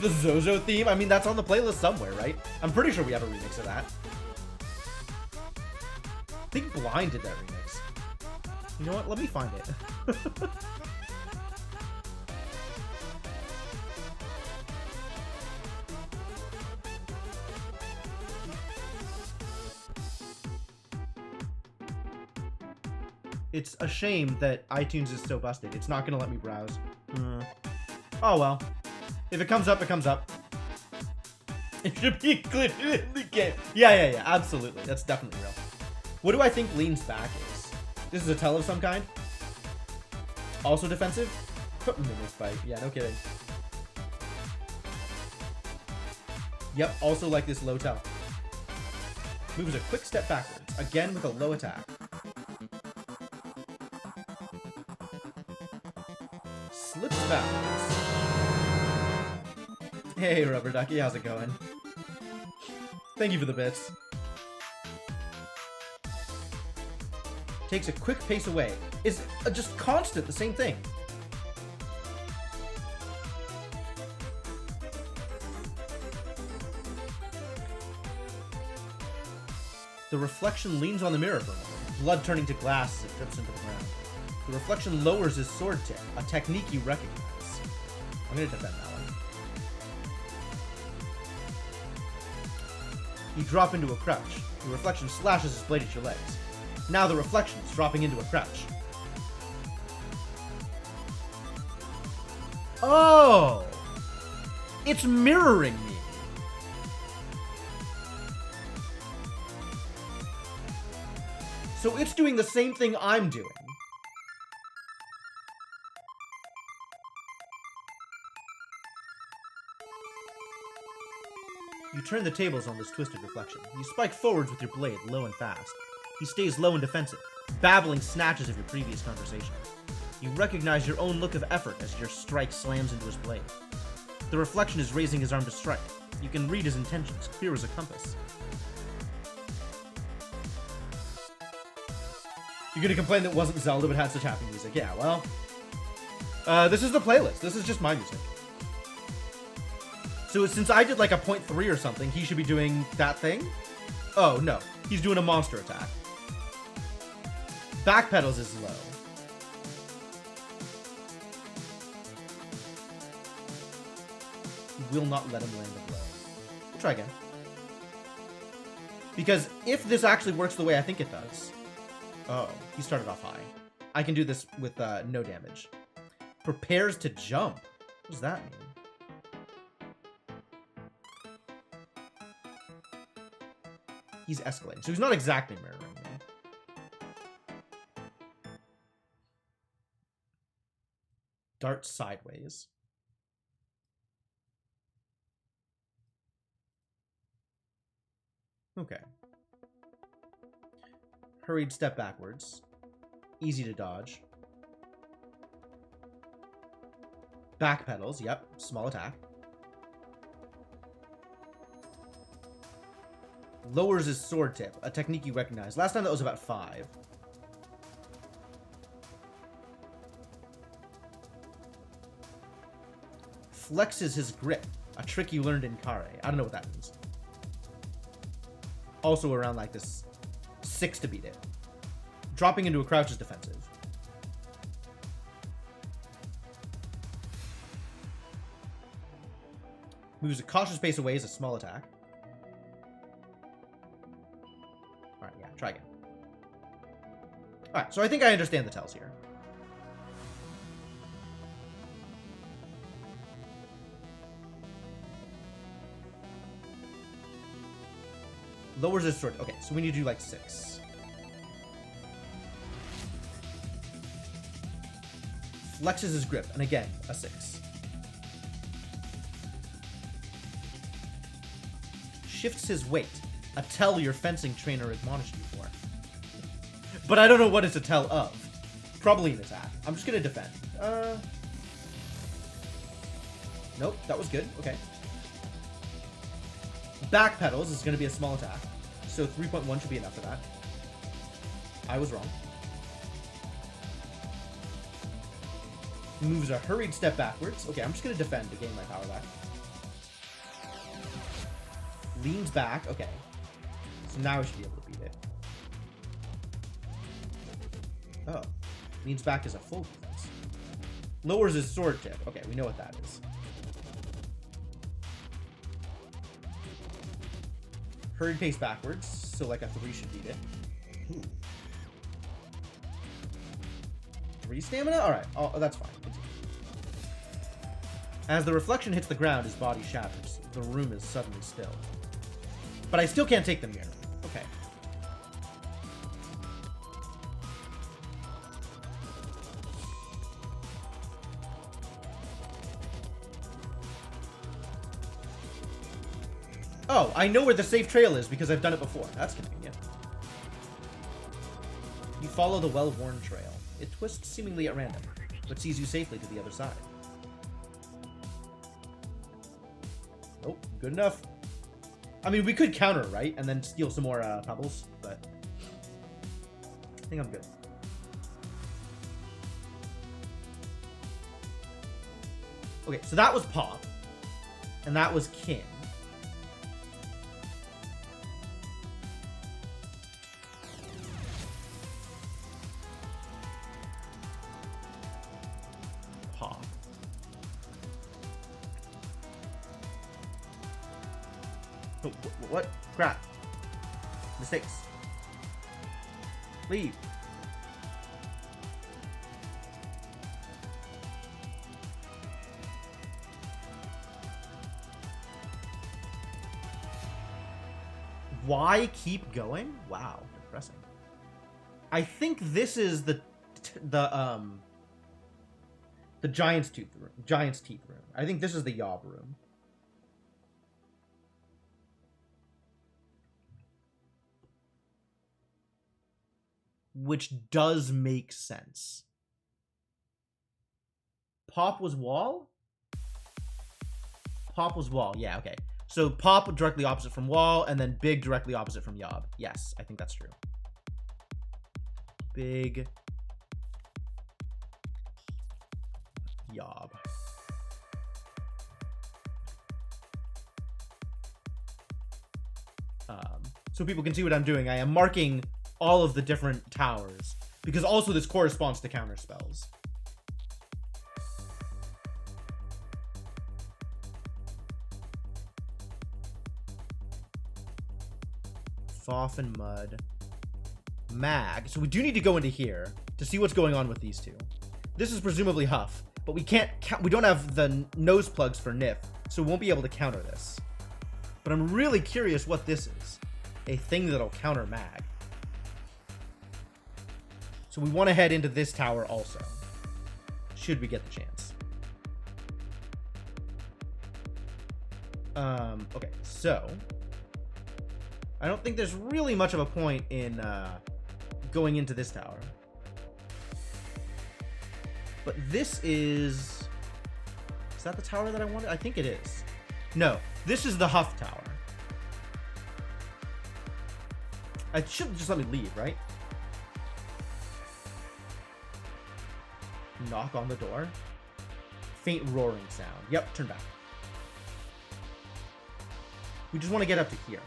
The Zozo theme? I mean, that's on the playlist somewhere, right? I'm pretty sure we have a remix of that. I think Blind did that remix. You know what? Let me find it. It's a shame that iTunes is so busted. It's not going to let me browse. Oh, well. If it comes up, it comes up. It should be included in the game. Yeah, absolutely. That's definitely real. What do I think leans back is? This is a tell of some kind? Also defensive? Mimic Bite. Yeah, no kidding. Yep, also like this low tell. Moves a quick step backwards, again with a low attack. Slips backwards. Hey, Rubber Ducky, how's it going? Thank you for the bits. Takes a quick pace away. Is just constant, the same thing. The reflection leans on the mirror for a moment, blood turning to glass as it drips into the ground. The reflection lowers his sword tip, a technique you recognize. I'm gonna defend that one. You drop into a crouch. The reflection slashes his blade at your legs. Now the reflection is dropping into a crouch. Oh! It's mirroring me. So it's doing the same thing I'm doing. You turn the tables on this twisted reflection. You spike forwards with your blade, low and fast. He stays low and defensive, babbling snatches of your previous conversation. You recognize your own look of effort as your strike slams into his blade. The reflection is raising his arm to strike. You can read his intentions, clear as a compass. You're gonna complain that it wasn't Zelda but had such happy music. Yeah, well. This is the playlist. This is just my music. So since I did like a 0.3 or something, he should be doing that thing? Oh, no. He's doing a monster attack. Backpedals is low. Will not let him land a blow. We'll try again. Because if this actually works the way I think it does... Oh, he started off high. I can do this with no damage. Prepares to jump. What does that mean? He's escalating. So he's not exactly mirroring me. Dart sideways. Okay. Hurried step backwards. Easy to dodge. Backpedals, yep. Small attack. Lowers his sword tip, a technique you recognize. Last time that was about 5. Flexes his grip, a trick you learned in Kare. I don't know what that means. Also around like this 6 to beat it. Dropping into a crouch is defensive. Moves a cautious pace away as a small attack. Alright, yeah, try again. Alright, so I think I understand the tells here. Lowers his sword. Okay, so we need to do like 6. Flexes his grip, and again, a 6. Shifts his weight, a tell your fencing trainer admonished you for. But I don't know what it's a tell of. Probably an attack. I'm just gonna defend. Nope, that was good. Okay. Backpedals is gonna be a small attack. So 3.1 should be enough for that. I was wrong. Moves a hurried step backwards. Okay, I'm just gonna defend to gain my power back. Leans back. Okay. So now we should be able to beat it. Oh. Leans back is a full defense. Lowers his sword tip. Okay, we know what that is. Hurried pace backwards. So like a 3 should beat it. Ooh. 3 stamina? Alright, that's fine. Continue. As the reflection hits the ground, his body shatters. The room is suddenly still. But I still can't take the mirror. Okay. Oh, I know where the safe trail is because I've done it before. That's convenient. You follow the well-worn trail. It twists seemingly at random, but sees you safely to the other side. Oh, good enough. I mean, we could counter, right? And then steal some more pebbles, but I think I'm good. Okay, so that was Pop, and that was Kin. Pop. Oh, what? Crap. Mistakes. Leave. Why keep going? Wow, depressing. I think this is the Giant's Teeth room. I think this is the Yob room. Which does make sense. Pop was wall? Pop was wall. Yeah, okay. So Pop directly opposite from wall, and then Big directly opposite from Yob. Yes, I think that's true. Big Yob. So people can see what I'm doing. I am marking all of the different towers, because also this corresponds to counter spells. Foff and Mud. Mag. So we do need to go into here to see what's going on with these two. This is presumably Huff, but we can't. We don't have the nose plugs for Nif, so we won't be able to counter this. But I'm really curious what this is. A thing that'll counter Mag. So we want to head into this tower also, should we get the chance. Okay, so I don't think there's really much of a point in going into this tower. But this is that the tower that I wanted? I think it is. No, this is the Huff tower. I should just let me leave, right? Knock on the door. Faint roaring sound. Yep, turn back. We just want to get up to here.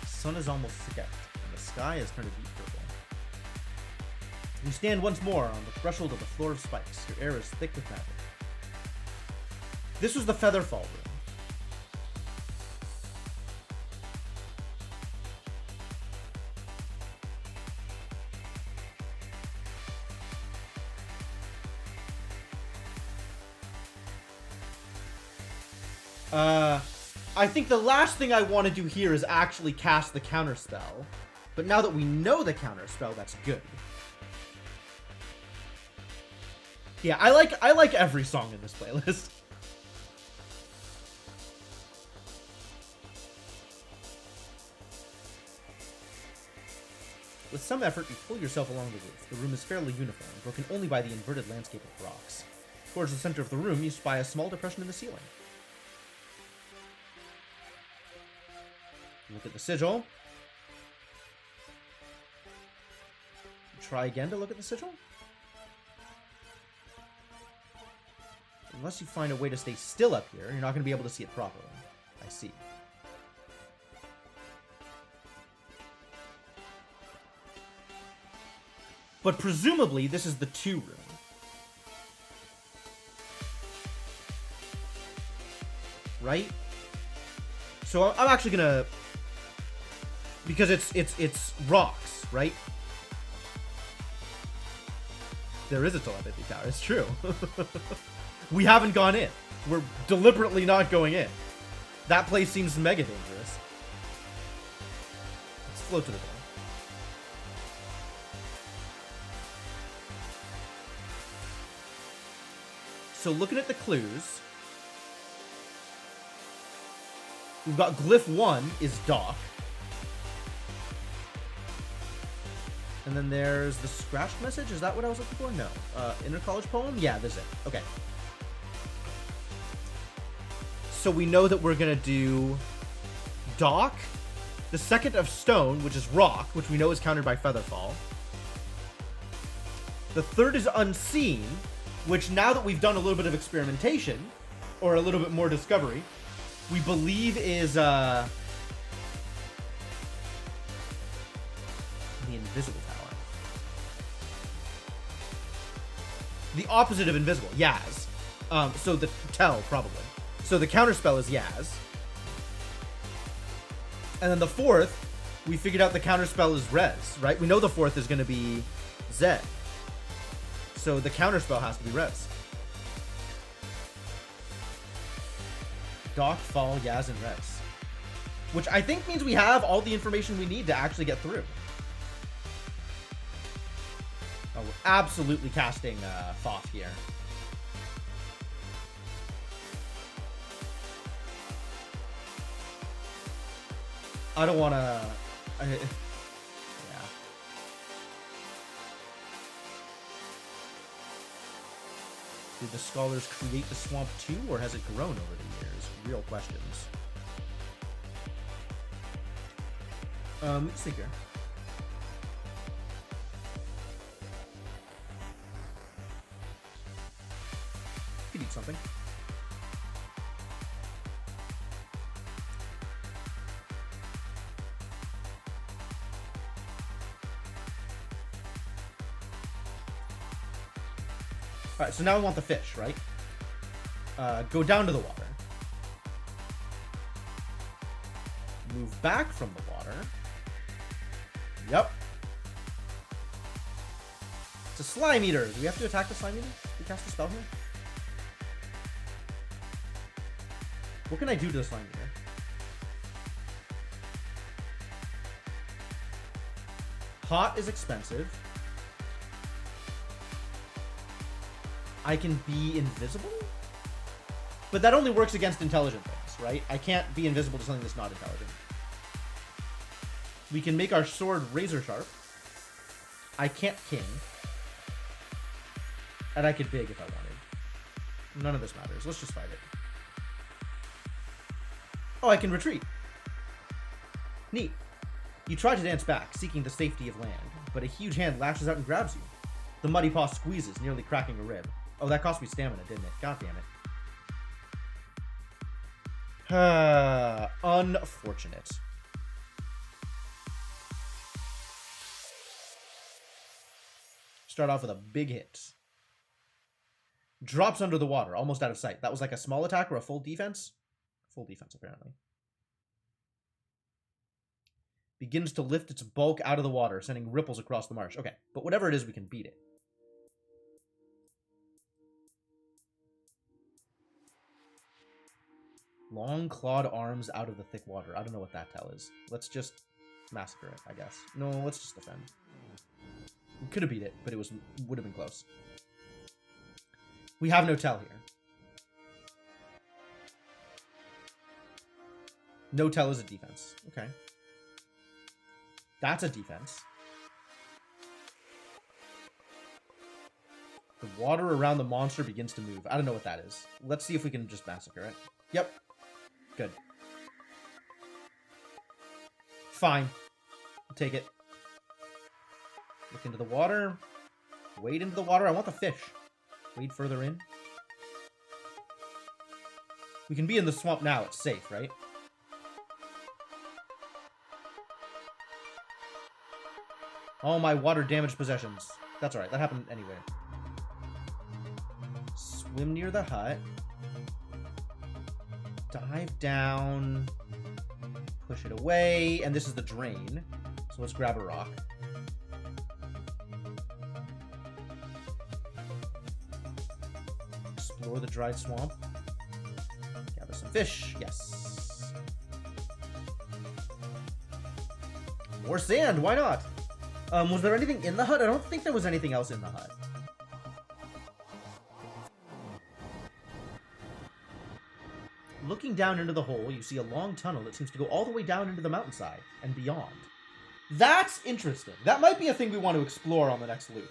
The sun is almost set, and the sky has turned a deep purple. You stand once more on the threshold of the floor of spikes. Your air is thick with magic. This was the Featherfall room. I think the last thing I want to do here is actually cast the counter spell. But now that we know the counter spell, that's good. Yeah, I like every song in this playlist. With some effort, you pull yourself along the roof. The room is fairly uniform, broken only by the inverted landscape of rocks. Towards the center of the room, you spy a small depression in the ceiling. Look at the sigil. Try again to look at the sigil. Unless you find a way to stay still up here, you're not going to be able to see it properly. I see. But presumably, this is the 2 room. Right? So I'm actually gonna... Because it's rocks, right? There is a telepathy tower, it's true. We haven't gone in. We're deliberately not going in. That place seems mega dangerous. Let's float to the door. So looking at the clues, we've got glyph 1 is dock. And then there's the scratched message. Is that what I was looking for? No. Inner college poem? Yeah, this is it. Okay. So we know that we're going to do dock. The second of stone, which is rock, which we know is countered by featherfall. The third is unseen, which now that we've done a little bit of experimentation, or a little bit more discovery, we believe is the invisible tower. The opposite of invisible, Yaz. So the tell, probably. So the counterspell is Yaz. And then the fourth, we figured out the counterspell is Rez, right? We know the fourth is going to be Zed. So the counterspell has to be Rez. Dock, Fall, Yaz, and Rez. Which I think means we have all the information we need to actually get through. Oh, we're absolutely casting Thoth here. I don't want to... Yeah. Did the scholars create the swamp too, or has it grown over the years? Real questions. Let's see here. Could eat something. Alright, so now I want the fish, right? Go down to the water. Move back from the water. Yep. It's a slime eater. Do we have to attack the slime eater? Do we cast a spell here? What can I do to the slime eater? Hot is expensive. I can be invisible? But that only works against intelligent things, right? I can't be invisible to something that's not intelligent. We can make our sword razor sharp. I can't king. And I could big if I wanted. None of this matters. Let's just fight it. Oh, I can retreat. Neat. You try to dance back, seeking the safety of land, but a huge hand lashes out and grabs you. The muddy paw squeezes, nearly cracking a rib. Oh, that cost me stamina, didn't it? God damn it. Unfortunate. Start off with a big hit. Drops under the water, almost out of sight. That was like a small attack or a full defense? Full defense, apparently. Begins to lift its bulk out of the water, sending ripples across the marsh. Okay, but whatever it is, we can beat it. Long clawed arms out of the thick water. I don't know what that tell is. Let's just massacre it, I guess. No, let's just defend. We could have beat it, but it would have been close. We have no tell here. No tell is a defense. Okay. That's a defense. The water around the monster begins to move. I don't know what that is. Let's see if we can just massacre it. Yep. Good. Fine. I'll take it. Look into the water. Wade into the water. I want the fish. Wade further in. We can be in the swamp now. It's safe, right? All my water damaged possessions. That's alright. That happened anyway. Swim near the hut. Dive down. Push it away. And this is the drain. So let's grab a rock. Explore the dried swamp. Gather some fish. Yes. More sand. Why not? Was there anything in the hut? I don't think there was anything else in the hut. Looking down into the hole, you see a long tunnel that seems to go all the way down into the mountainside and beyond. That's interesting. That might be a thing we want to explore on the next loop.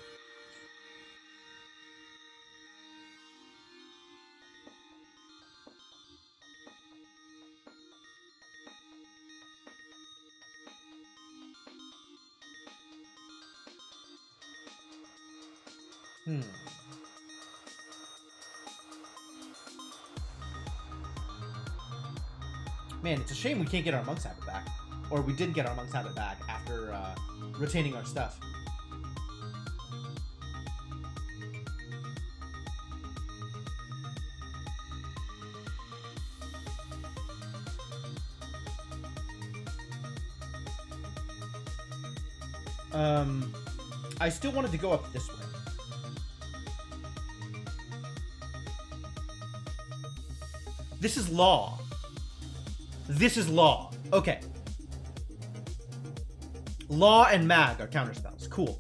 Man, it's a shame we can't get our Monk's Habit back. Or we didn't get our Monk's Habit back after retaining our stuff. I still wanted to go up this way. This is law. This is law. Okay. Law and mag are counterspells. Cool.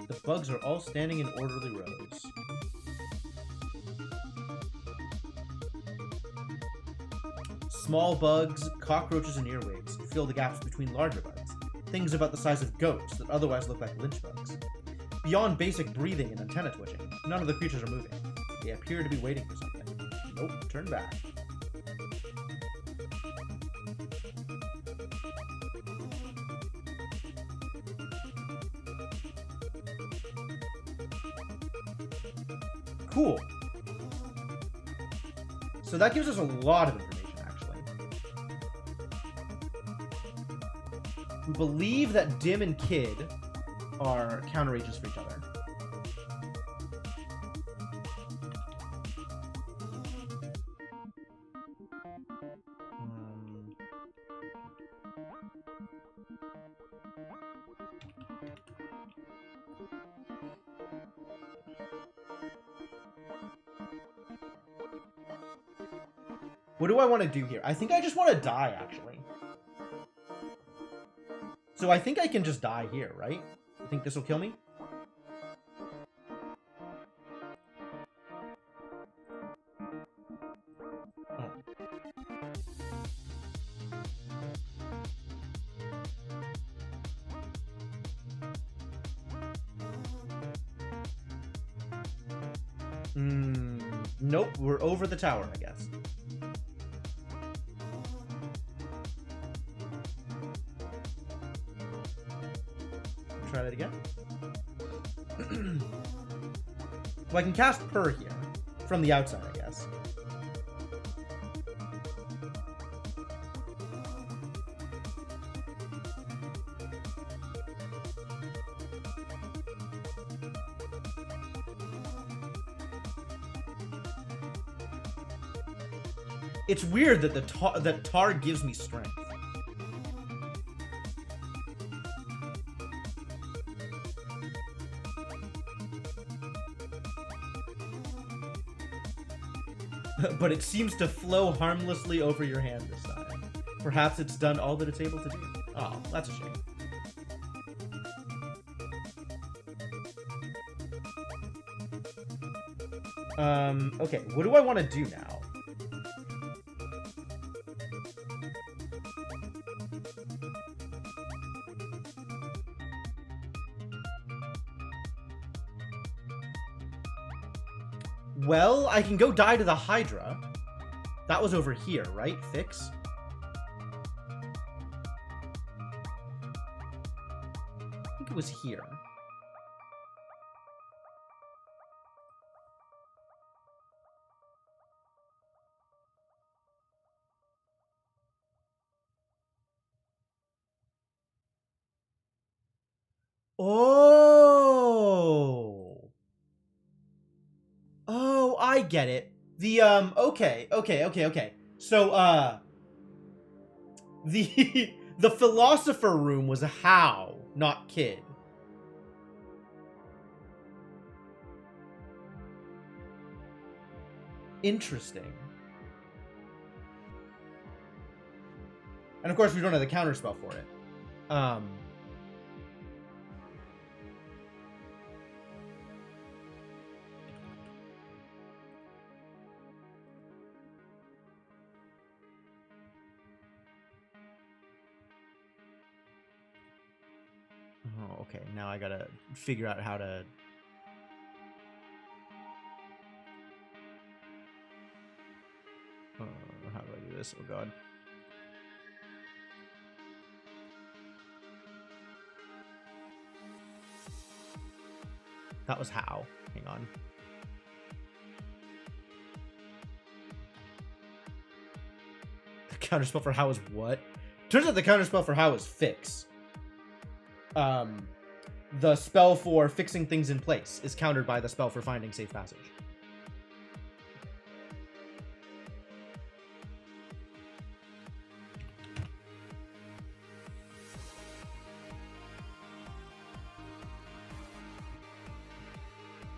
The bugs are all standing in orderly rows. Small bugs, cockroaches, and earwigs fill the gaps between larger bugs. Things about the size of goats that otherwise look like lynch bugs. Beyond basic breathing and antenna twitching, none of the creatures are moving. They appear to be waiting for something. Nope, turn back. Cool. So that gives us a lot of information, actually. We believe that Dim and Kid are counteragents for each other. What do I want to do here? I think I just want to die, actually. So I think I can just die here, right? I think this will kill me? Oh. Nope, we're over the tower, I guess. Try that again. Well, I can cast Purr here from the outside, I guess. It's weird that that tar gives me strength. But it seems to flow harmlessly over your hand this time. Perhaps it's done all that it's able to do. Oh, that's a shame. Okay, what do I want to do now? Well, I can go die to the Hydra. That was over here, right? Fix? think it was here. Oh. Oh, I get it. The, okay. So, the, the philosopher room was a how, not kid. Interesting. And of course, we don't have the counterspell for it. Oh, okay. Now I gotta figure out how to... how do I do this? Oh, God. That was how. Hang on. The counterspell for how is what? Turns out the counterspell for how is fix. The spell for fixing things in place is countered by the spell for finding safe passage.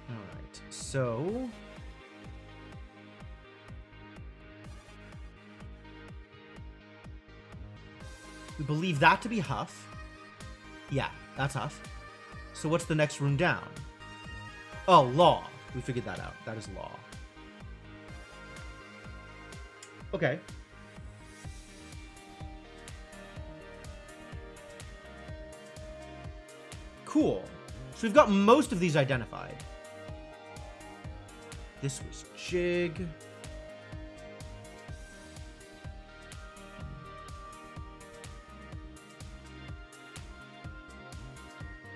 Alright, so... we believe that to be Huff. Yeah, that's Huff. So what's the next room down? Oh, Law. We figured that out. That is Law. Okay. Cool. So we've got most of these identified. This was Jig.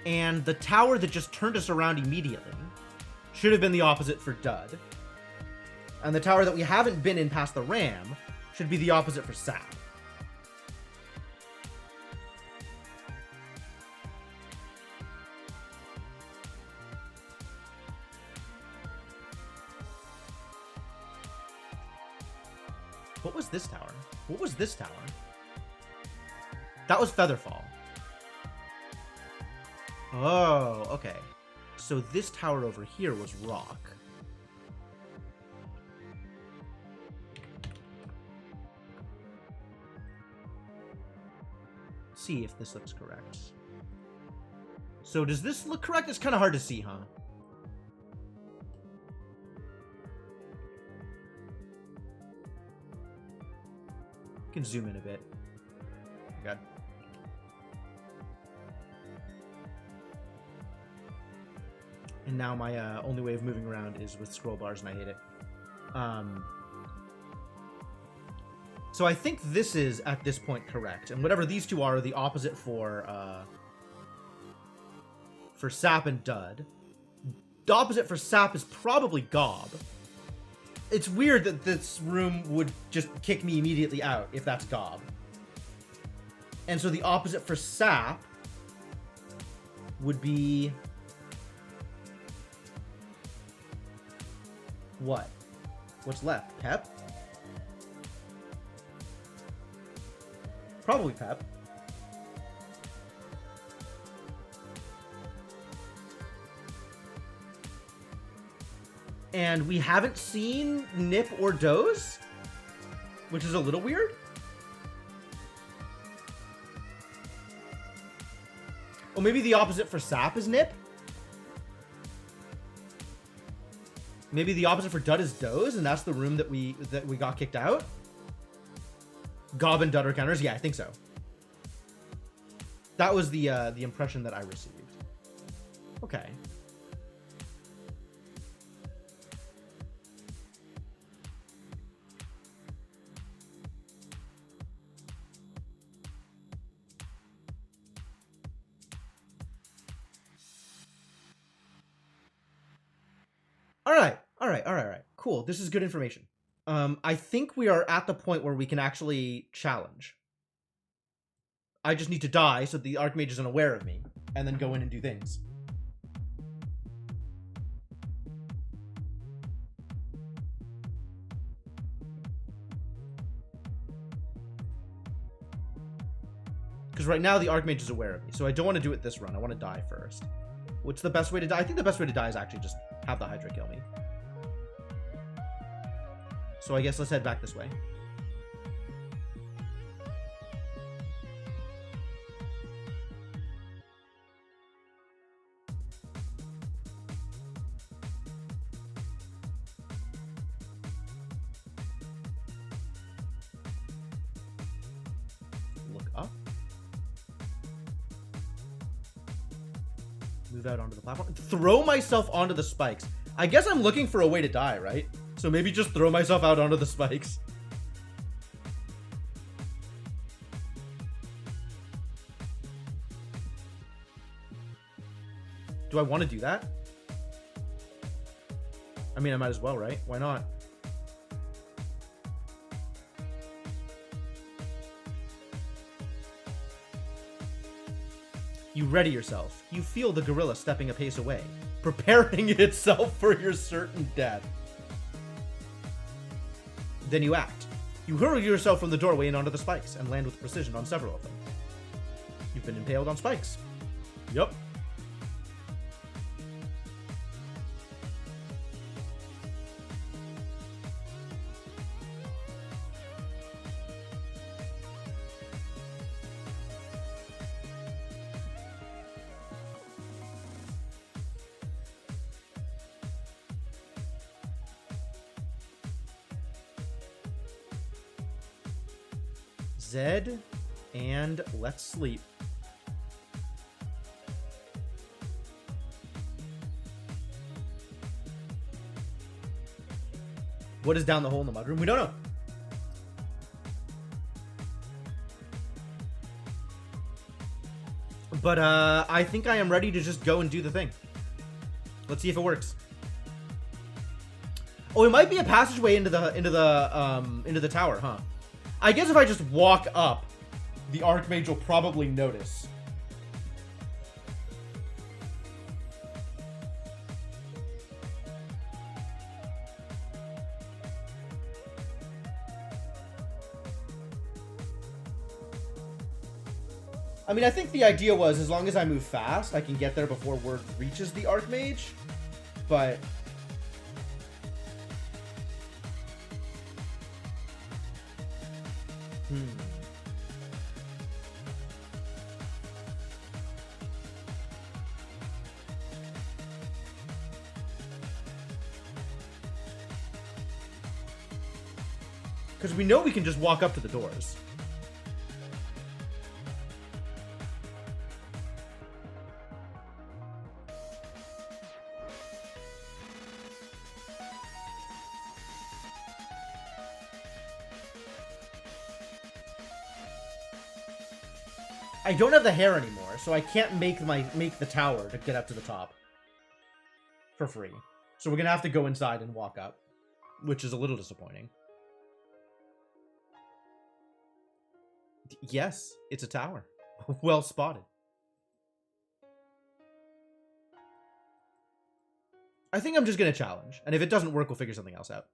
And the tower that just turned us around immediately should have been the opposite for Dud. And the tower that we haven't been in past the Ram should be the opposite for Sap. What was this tower? What was this tower? That was Featherfall. Oh, okay. So this tower over here was Rock. See if this looks correct. So does this look correct? It's kind of hard to see, huh? You can zoom in a bit. God. And now my only way of moving around is with scroll bars, and I hate it. So I think this is, at this point, correct. And whatever these two are the opposite for Sap and Dud. The opposite for Sap is probably Gob. It's weird that this room would just kick me immediately out if that's Gob. And so the opposite for Sap would be... what? What's left? Pep? Probably Pep. And we haven't seen Nip or Doze, which is a little weird. Or maybe the opposite for Sap is Nip. Maybe the opposite for Dud is Doze, and that's the room that we got kicked out. Gob and Dud are counters. Yeah, I think so. That was the impression that I received. Okay. All right, all right, all right. Cool. This is good information. I think we are at the point where we can actually challenge. I just need to die so the Archmage isn't aware of me, and then go in and do things. Because right now the Archmage is aware of me, so I don't want to do it this run. I want to die first. What's the best way to die? I think the best way to die is actually just have the Hydra kill me. So I guess let's head back this way. Look up. Move out onto the platform. Throw myself onto the spikes. I guess I'm looking for a way to die, right? So maybe just throw myself out onto the spikes. Do I want to do that? I mean, I might as well, right? Why not? You ready yourself. You feel the gorilla stepping a pace away, preparing itself for your certain death. Then you act. You hurl yourself from the doorway and onto the spikes, and land with precision on several of them. You've been impaled on spikes. Yup. Zed, and let's sleep. What is down the hole in the mudroom? We don't know. But I think I am ready to just go and do the thing. Let's see if it works. Oh, it might be a passageway into the tower, huh? I guess if I just walk up, the Archmage will probably notice. I mean, I think the idea was as long as I move fast, I can get there before word reaches the Archmage. But because we know we can just walk up to the doors. I don't have the hair anymore, so I can't make the tower to get up to the top for free. So we're gonna have to go inside and walk up, which is a little disappointing. Yes, it's a tower. Well spotted. I think I'm just gonna challenge, and if it doesn't work, we'll figure something else out.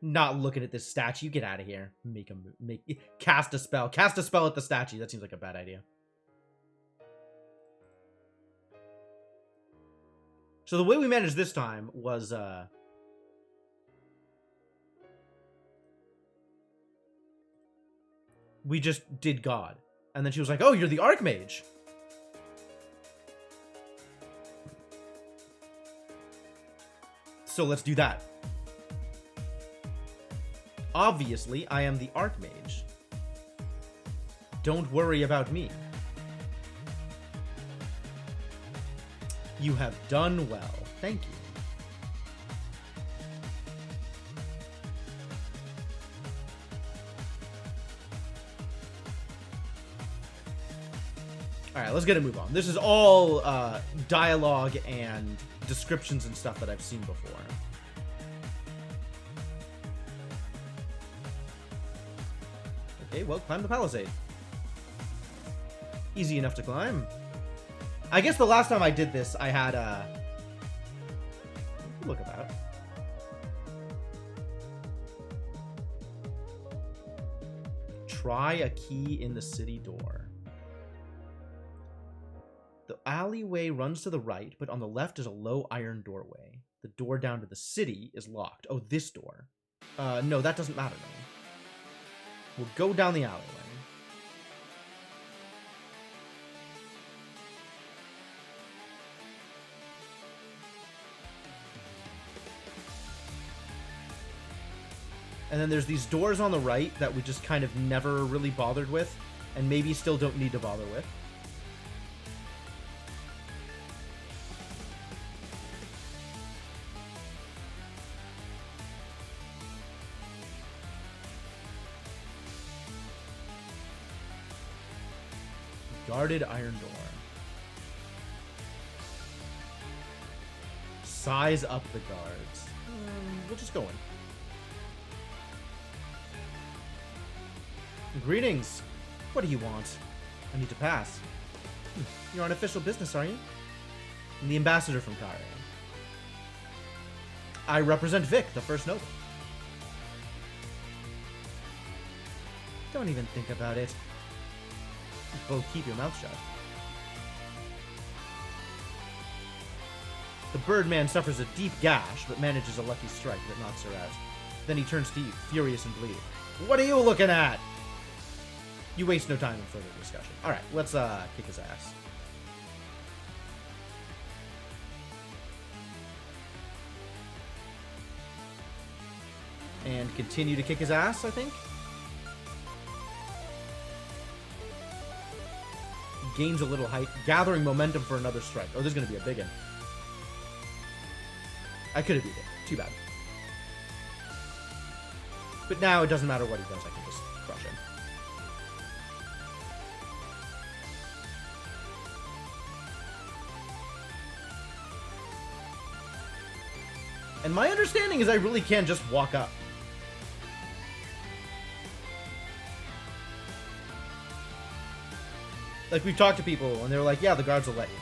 Not looking at this statue. Get out of here. Cast a spell. Cast a spell at the statue. That seems like a bad idea. So the way we managed this time was we just did God. And then she was like, "Oh, you're the Archmage." So let's do that. Obviously, I am the Archmage. Don't worry about me. You have done well. Thank you. All right, let's get a move on. This is all dialogue and descriptions and stuff that I've seen before. Okay, well, climb the palisade. Easy enough to climb. I guess the last time I did this, I had a... Look about. Try a key in the city door. The alleyway runs to the right, but on the left is a low iron doorway. The door down to the city is locked. Oh, this door. No, that doesn't matter to me. We'll go down the alleyway. And then there's these doors on the right that we just kind of never really bothered with, and maybe still don't need to bother with. Guarded iron door. Size up the guards. We'll just go in. Greetings. What do you want? I need to pass. You're on official business, are you? I'm the ambassador from Kare. I represent Vic, the first noble. Don't even think about it. Both keep your mouth shut. The Birdman suffers a deep gash, but manages a lucky strike that knocks her out. Then he turns to you, furious and bleed. What are you looking at? You waste no time in further discussion. Alright, let's kick his ass. And continue to kick his ass, I think. Gains a little height, gathering momentum for another strike. Oh, this is going to be a big one. I could have beat it. Too bad. But now it doesn't matter what he does. I can just crush him. And my understanding is I really can just walk up. Like, we've talked to people, and they were like, yeah, the guards will let you.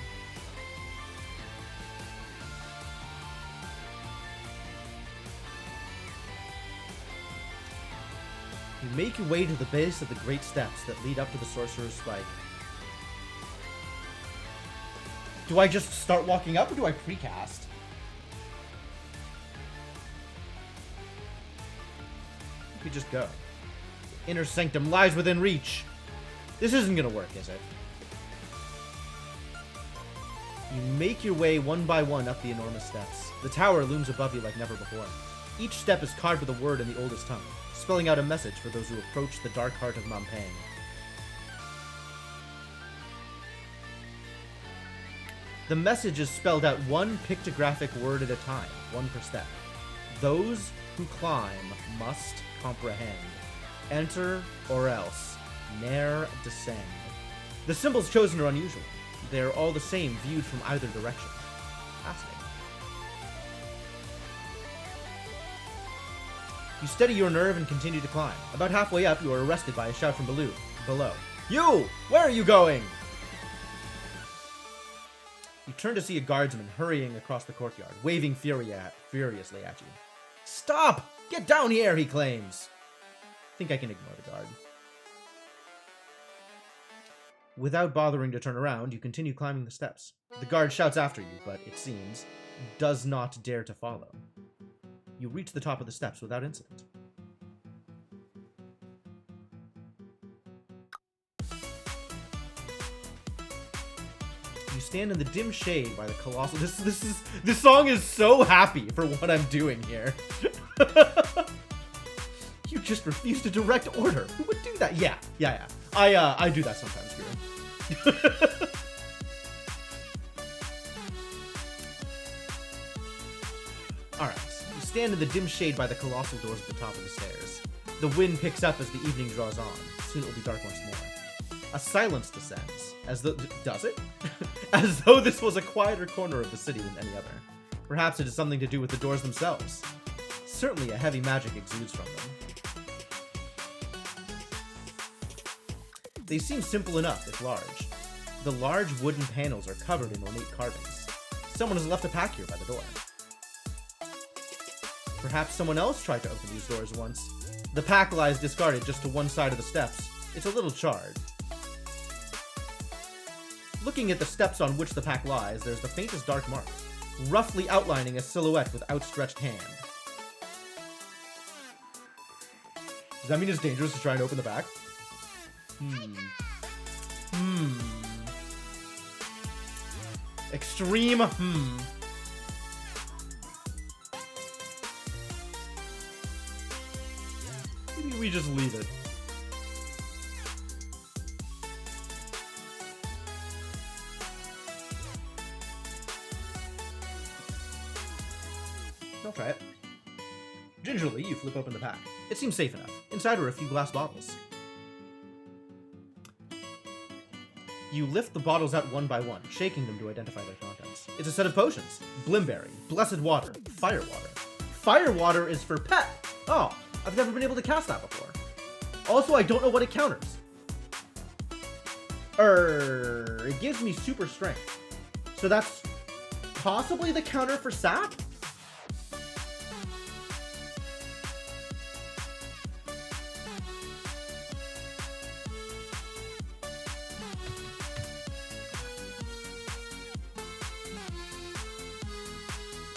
You make your way to the base of the great steps that lead up to the Sorcerer's Spike. Do I just start walking up, or do I precast? We just go. Inner sanctum lies within reach. This isn't gonna work, is it? You make your way one by one up the enormous steps. The tower looms above you like never before. Each step is carved with a word in the oldest tongue, spelling out a message for those who approach the dark heart of Mampang. The message is spelled out one pictographic word at a time, one per step. Those who climb must comprehend. Enter or else. Ne'er descend. The symbols chosen are unusual. They're all the same, viewed from either direction. Fascinating. You steady your nerve and continue to climb. About halfway up, you are arrested by a shout from below. You! Where are you going? You turn to see a guardsman hurrying across the courtyard, waving furiously at you. Stop! Get down here, he claims. I think I can ignore the guard. Without bothering to turn around, you continue climbing the steps. The guard shouts after you, but, it seems, does not dare to follow. You reach the top of the steps without incident. You stand in the dim shade by the colossal... This song is so happy for what I'm doing here. You just refuse to direct order. Who would do that? Yeah. I do that sometimes, Guru. Alright, you stand in the dim shade by the colossal doors at the top of the stairs. The wind picks up as the evening draws on. Soon it will be dark once more. A silence descends, as though... Does it? As though this was a quieter corner of the city than any other. Perhaps it has something to do with the doors themselves. Certainly a heavy magic exudes from them. They seem simple enough, if large. The large wooden panels are covered in ornate carvings. Someone has left a pack here by the door. Perhaps someone else tried to open these doors once. The pack lies discarded just to one side of the steps. It's a little charred. Looking at the steps on which the pack lies, there's the faintest dark mark, roughly outlining a silhouette with outstretched hand. Does that mean it's dangerous to try and open the pack? Extreme Maybe we just leave it. I'll try it. Gingerly, you flip open the pack. It seems safe enough. Inside are a few glass bottles. You lift the bottles out one by one, shaking them to identify their contents. It's a set of potions. Blimberry, Blessed Water, Fire Water. Fire Water is for pet! Oh, I've never been able to cast that before. Also, I don't know what it counters. It gives me super strength. So that's possibly the counter for sap?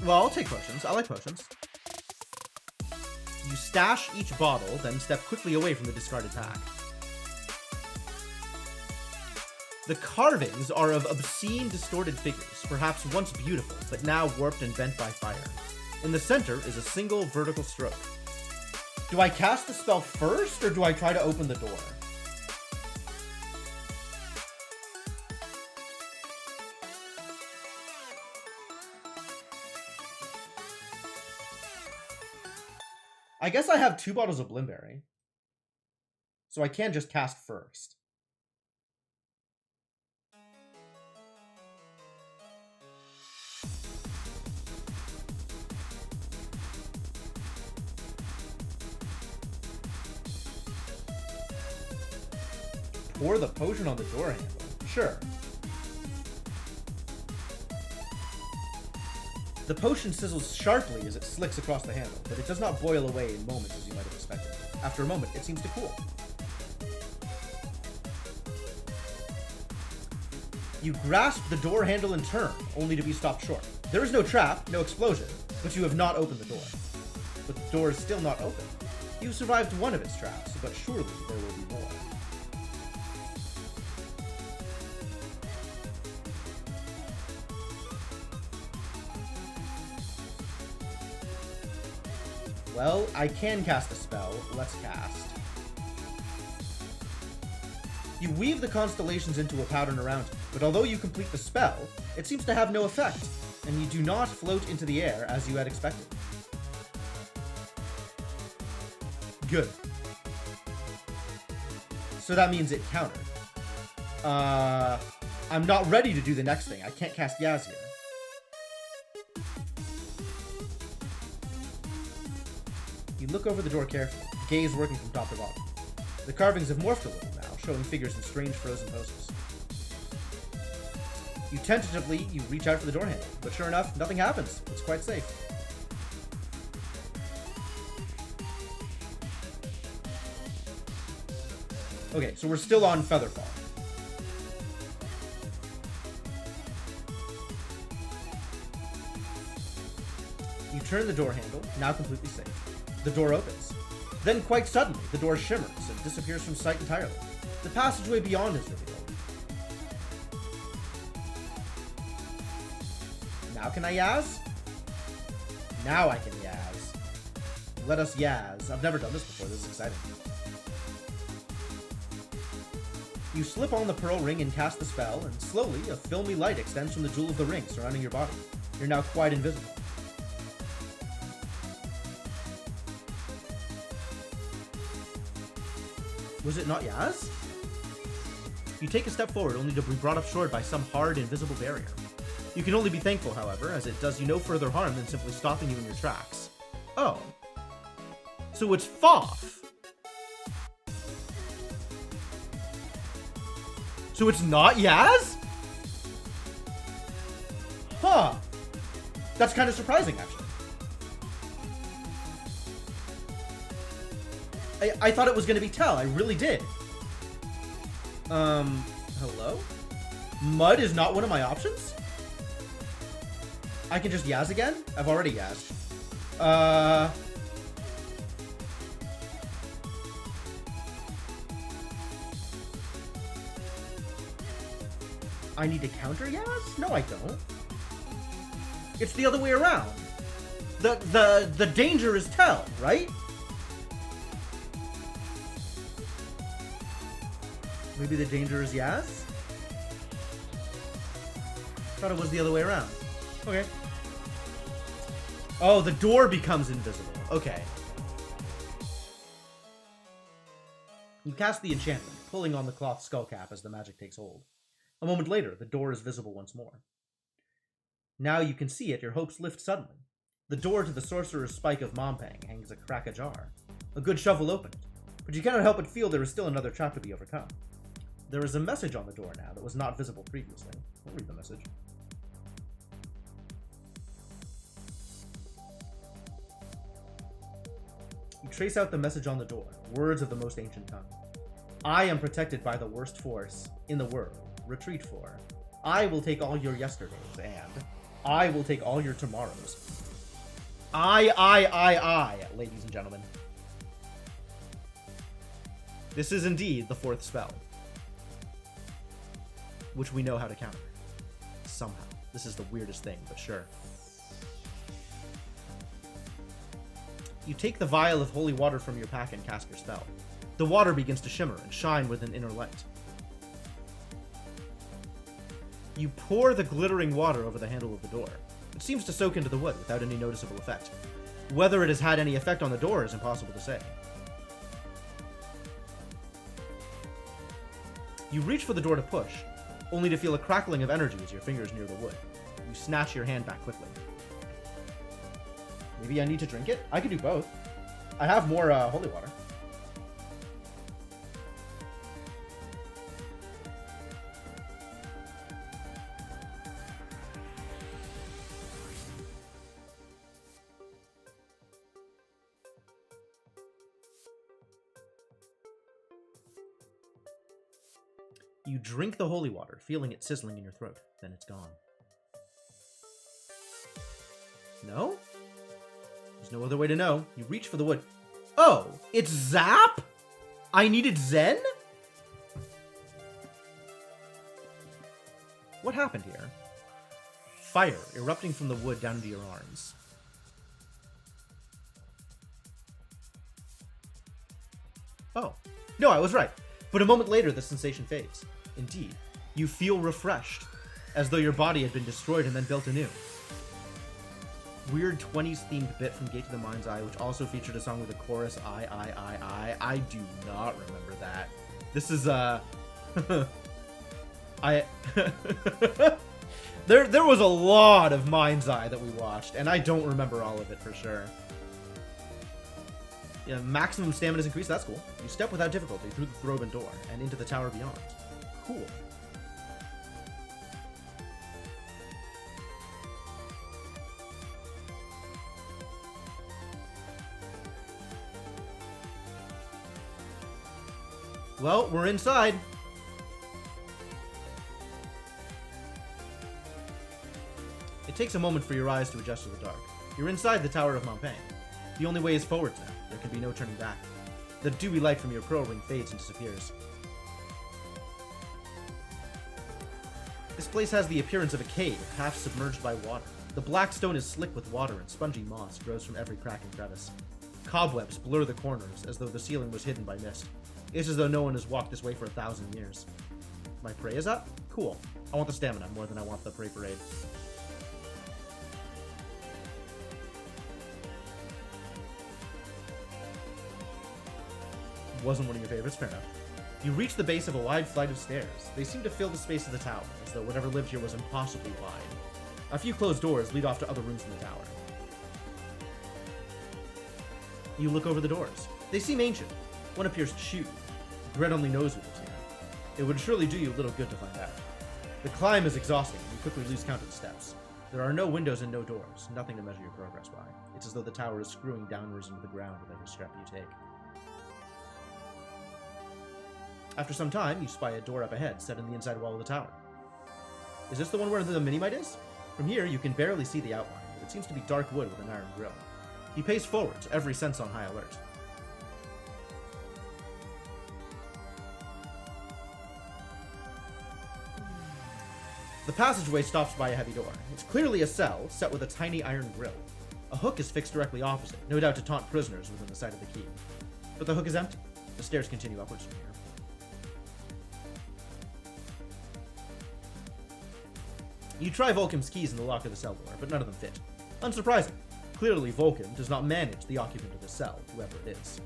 Well, I'll take potions. I like potions. You stash each bottle, then step quickly away from the discarded pack. The carvings are of obscene, distorted figures, perhaps once beautiful, but now warped and bent by fire. In the center is a single vertical stroke. Do I cast the spell first, or do I try to open the door? I guess I have 2 bottles of Blimberry, so I can just cast first. Pour the potion on the door handle. Sure. The potion sizzles sharply as it slicks across the handle, but it does not boil away in moments as you might have expected. After a moment, it seems to cool. You grasp the door handle and turn, only to be stopped short. There is no trap, no explosion, but you have not opened the door. But the door is still not open. You survived one of its traps, but surely there will be more. Well, I can cast a spell. Let's cast. You weave the constellations into a pattern around you, but although you complete the spell, it seems to have no effect, and you do not float into the air as you had expected. Good. So that means it countered. I'm not ready to do the next thing. I can't cast Yaz here. You look over the door carefully, gaze working from top to bottom. The carvings have morphed a little now, showing figures in strange frozen poses. You tentatively reach out for the door handle, but sure enough, nothing happens. It's quite safe. Okay, so we're still on Featherfall. You turn the door handle, now completely safe. The door opens. Then, quite suddenly, the door shimmers and disappears from sight entirely. The passageway beyond is revealed. Now can I Yaz? Now I can Yaz. Let us Yaz. I've never done this before. This is exciting. You slip on the pearl ring and cast the spell, and slowly, a filmy light extends from the jewel of the ring surrounding your body. You're now quite invisible. Was it not Yaz? You take a step forward, only to be brought up short by some hard, invisible barrier. You can only be thankful, however, as it does you no further harm than simply stopping you in your tracks. Oh. So it's Foff. So it's not Yaz? Huh. That's kind of surprising, actually. I thought it was going to be Tell. I really did. Hello? Mud is not one of my options? I can just Yaz again? I've already Yazzed. I need to counter Yaz? No, I don't. It's the other way around. The danger is Tell, right? Maybe the danger is Yaz? Thought it was the other way around. Okay. Oh, the door becomes invisible. Okay. You cast the enchantment, pulling on the cloth skullcap as the magic takes hold. A moment later, the door is visible once more. Now you can see it, your hopes lift suddenly. The door to the sorcerer's spike of Mompang hangs a crack ajar. A good shovel opened, but you cannot help but feel there is still another trap to be overcome. There is a message on the door now that was not visible previously. I'll read the message. You trace out the message on the door, words of the most ancient tongue. I am protected by the worst force in the world. Retreat for. I will take all your yesterdays, and I will take all your tomorrows. I, ladies and gentlemen. This is indeed the fourth spell, which we know how to counter. Somehow. This is the weirdest thing, but sure. You take the vial of holy water from your pack and cast your spell. The water begins to shimmer and shine with an inner light. You pour the glittering water over the handle of the door. It seems to soak into the wood without any noticeable effect. Whether it has had any effect on the door is impossible to say. You reach for the door to push, only to feel a crackling of energy as your fingers near the wood. You snatch your hand back quickly. Maybe I need to drink it? I could do both. I have more holy water. You drink the holy water, feeling it sizzling in your throat. Then it's gone. No? There's no other way to know. You reach for the wood. Oh, it's Zap? I needed Zen? What happened here? Fire erupting from the wood down into your arms. Oh. No, I was right. But a moment later, the sensation fades. Indeed, you feel refreshed, as though your body had been destroyed and then built anew. Weird 20s themed bit from Gate to the Mind's Eye, which also featured a song with a chorus, I do not remember that. This is, there was a lot of Mind's Eye that we watched, and I don't remember all of it for sure. Yeah, maximum stamina is increased, that's cool. You step without difficulty through the Throban door and into the tower beyond. Cool. Well, we're inside. It takes a moment for your eyes to adjust to the dark. You're inside the Tower of Montpang. The only way is forwards now. There can be no turning back. The dewy light from your pearl ring fades and disappears. This place has the appearance of a cave, half submerged by water. The black stone is slick with water, and spongy moss grows from every crack and crevice. Cobwebs blur the corners, as though the ceiling was hidden by mist. It's as though no one has walked this way for 1,000 years. My prey is up? Cool. I want the stamina more than I want the prey parade. Wasn't one of your favorites, fair enough. You reach the base of a wide flight of stairs. They seem to fill the space of the tower, as though whatever lived here was impossibly wide. A few closed doors lead off to other rooms in the tower. You look over the doors. They seem ancient. One appears chewed. Gret only knows who lives here. It would surely do you a little good to find out. The climb is exhausting, and you quickly lose count of the steps. There are no windows and no doors, nothing to measure your progress by. It's as though the tower is screwing downwards into the ground with every step you take. After some time, you spy a door up ahead, set in the inside wall of the tower. Is this the one where the mini-mite is? From here, you can barely see the outline, but it seems to be dark wood with an iron grill. You pace forwards, every sense on high alert. The passageway stops by a heavy door. It's clearly a cell, set with a tiny iron grill. A hook is fixed directly opposite, no doubt to taunt prisoners within the sight of the key. But the hook is empty. The stairs continue upwards from here. You try Volcom's keys in the lock of the cell door, but none of them fit. Unsurprising. Clearly, Volcom does not manage the occupant of the cell, whoever it is.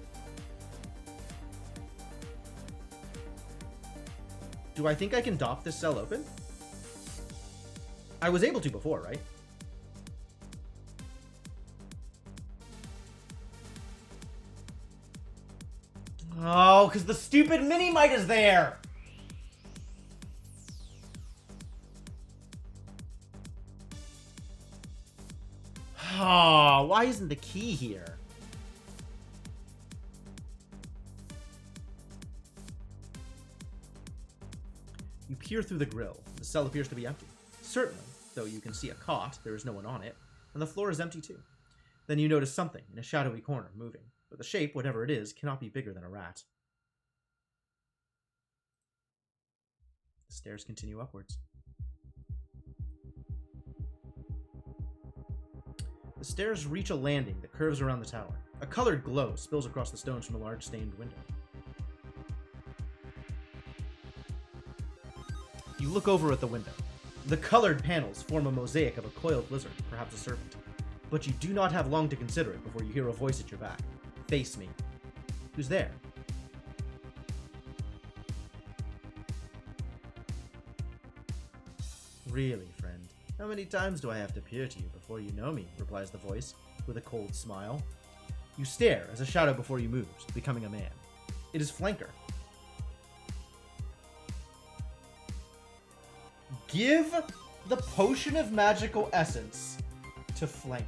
Do I think I can dop this cell open? I was able to before, right? Oh, because the stupid mini-mite is there! Oh, why isn't the key here? You peer through the grill. The cell appears to be empty. Certainly, though you can see a cot, there is no one on it, and the floor is empty too. Then you notice something in a shadowy corner moving, but the shape, whatever it is, cannot be bigger than a rat. The stairs continue upwards. The stairs reach a landing that curves around the tower. A colored glow spills across the stones from a large stained window. You look over at the window. The colored panels form a mosaic of a coiled lizard, perhaps a serpent. But you do not have long to consider it before you hear a voice at your back. Face me. Who's there? Really, friend? How many times do I have to peer to you before you know me? Replies the voice, with a cold smile. You stare as a shadow before you moves, becoming a man. It is Flanker. Give the potion of magical essence to Flanker.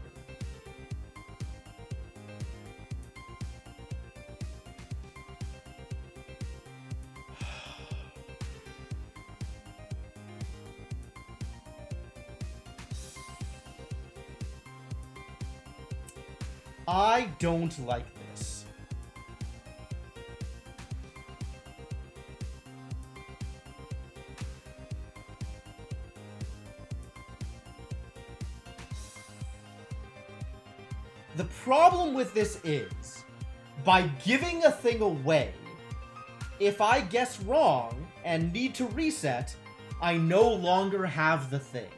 I don't like this. The problem with this is, by giving a thing away, if I guess wrong and need to reset, I no longer have the thing.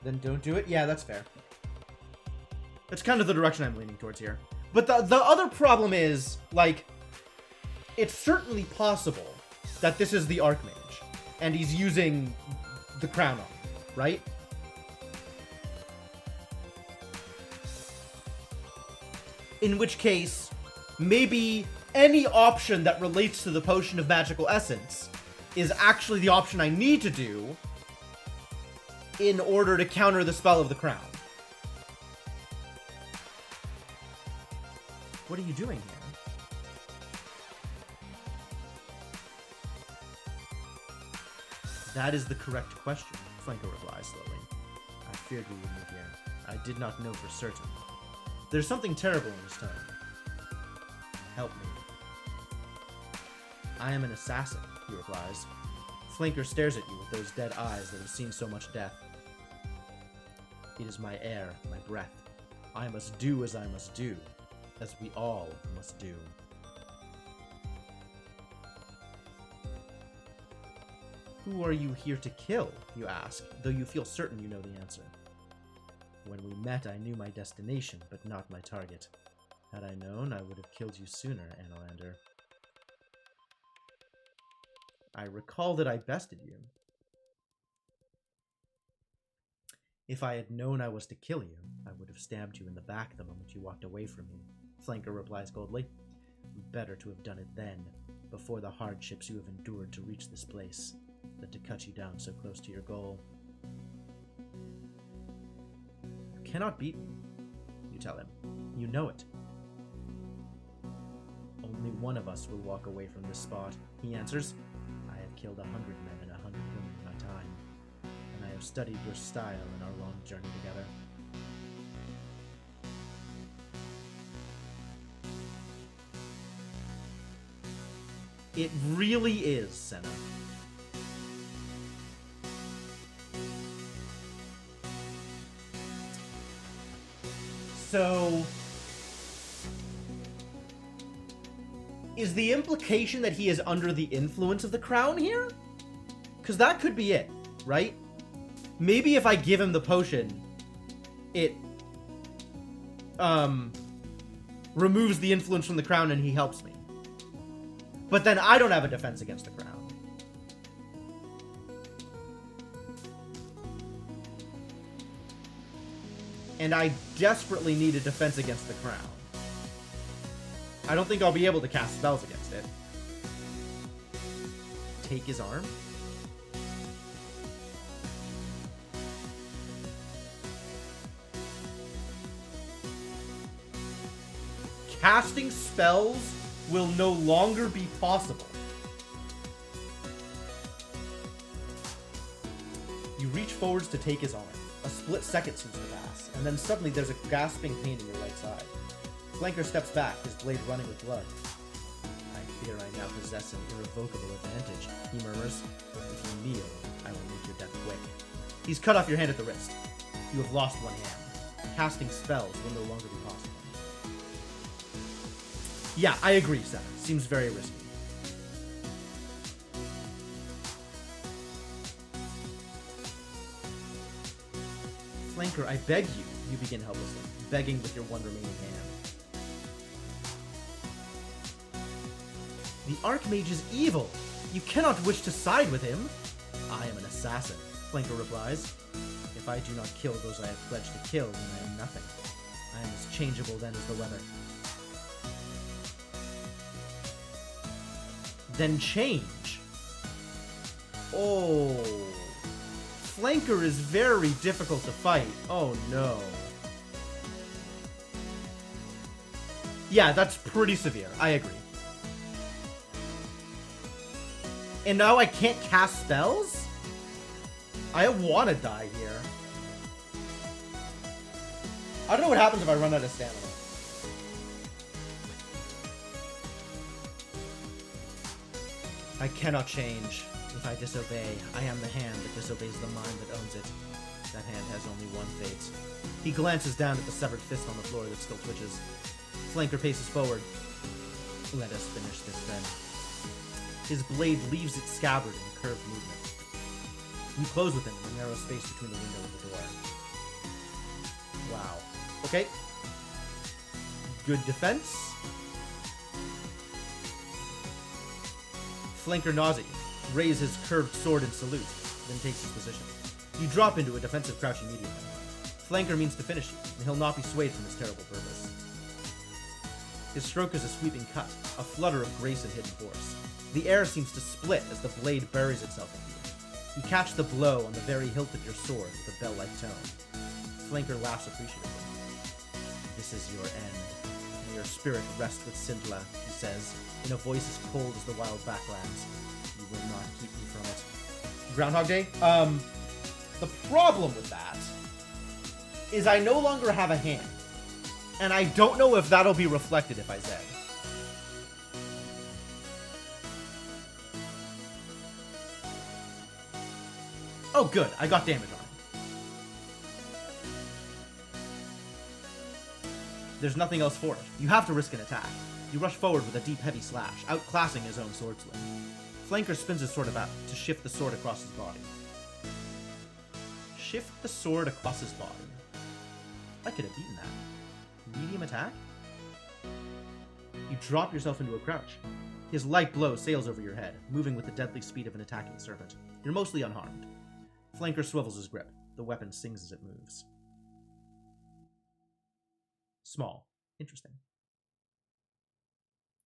Then don't do it? Yeah, that's fair. That's kind of the direction I'm leaning towards here. But the other problem is, like, it's certainly possible that this is the Archmage, and he's using the crown on, right? In which case, maybe any option that relates to the Potion of Magical Essence is actually the option I need to do in order to counter the spell of the crown. What are you doing here? That is the correct question, Flanker replies slowly. I feared we would meet here. I did not know for certain. There's something terrible in his tone. Help me. I am an assassin, he replies. Flanker stares at you with those dead eyes that have seen so much death. It is my air, my breath. I must do as I must do, as we all must do. Who are you here to kill, you ask, though you feel certain you know the answer. When we met, I knew my destination, but not my target. Had I known, I would have killed you sooner, Annalander. I recall that I bested you. If I had known I was to kill you, I would have stabbed you in the back the moment you walked away from me, Flanker replies coldly. Better to have done it then, before the hardships you have endured to reach this place, than to cut you down so close to your goal. You cannot beat me, you tell him. You know it. Only one of us will walk away from this spot, he answers. I have killed 100 men and 100 women in my time, and I have studied your style in our long journey together. It really is, Senna. So, is the implication that he is under the influence of the crown here? Because that could be it, right? Maybe if I give him the potion, it removes the influence from the crown and he helps me. But then I don't have a defense against the crown. And I desperately need a defense against the crown. I don't think I'll be able to cast spells against it. Take his arm? Casting spells will no longer be possible. You reach forwards to take his arm. A split second seems to pass, and then suddenly there's a gasping pain in your right side. Flanker steps back, his blade running with blood. I fear I now possess an irrevocable advantage, he murmurs. If you kneel, I will make your death quick. He's cut off your hand at the wrist. You have lost one hand. Casting spells will no longer be possible. Yeah, I agree, Seth. Seems very risky. Flanker, I beg you, you begin helplessly, begging with your one remaining hand. The Archmage is evil. You cannot wish to side with him. I am an assassin, Flanker replies. If I do not kill those I have pledged to kill, then I am nothing. I am as changeable then as the weather. Then change. Oh. Flanker is very difficult to fight. Oh no. Yeah, that's pretty severe. I agree. And now I can't cast spells? I want to die here. I don't know what happens if I run out of stamina. I cannot change. If I disobey, I am the hand that disobeys the mind that owns it. That hand has only one fate. He glances down at the severed fist on the floor that still twitches. Flanker paces forward. Let us finish this then. His blade leaves its scabbard in curved movement. You close with him in the narrow space between the window and the door. Wow. Okay. Good defense. Flanker nods at you, raises his curved sword in salute, then takes his position. You drop into a defensive crouch immediately. Flanker means to finish you, and he'll not be swayed from his terrible purpose. His stroke is a sweeping cut, a flutter of grace and hidden force. The air seems to split as the blade buries itself into you. You catch the blow on the very hilt of your sword with a bell-like tone. Flanker laughs appreciatively. This is your end. May your spirit rest with Sindla, he says, in a voice as cold as the wild backlands. You will not keep me from it. Groundhog Day? The problem with that is I no longer have a hand. And I don't know if that'll be reflected if I zed. Oh, good. I got damage on him. There's nothing else for it. You have to risk an attack. You rush forward with a deep, heavy slash, outclassing his own sword swing. Flanker spins his sword about to shift the sword across his body. Shift the sword across his body. I could have beaten that. Medium attack? You drop yourself into a crouch. His light blow sails over your head, moving with the deadly speed of an attacking serpent. You're mostly unharmed. Flanker swivels his grip. The weapon sings as it moves. Small. Interesting.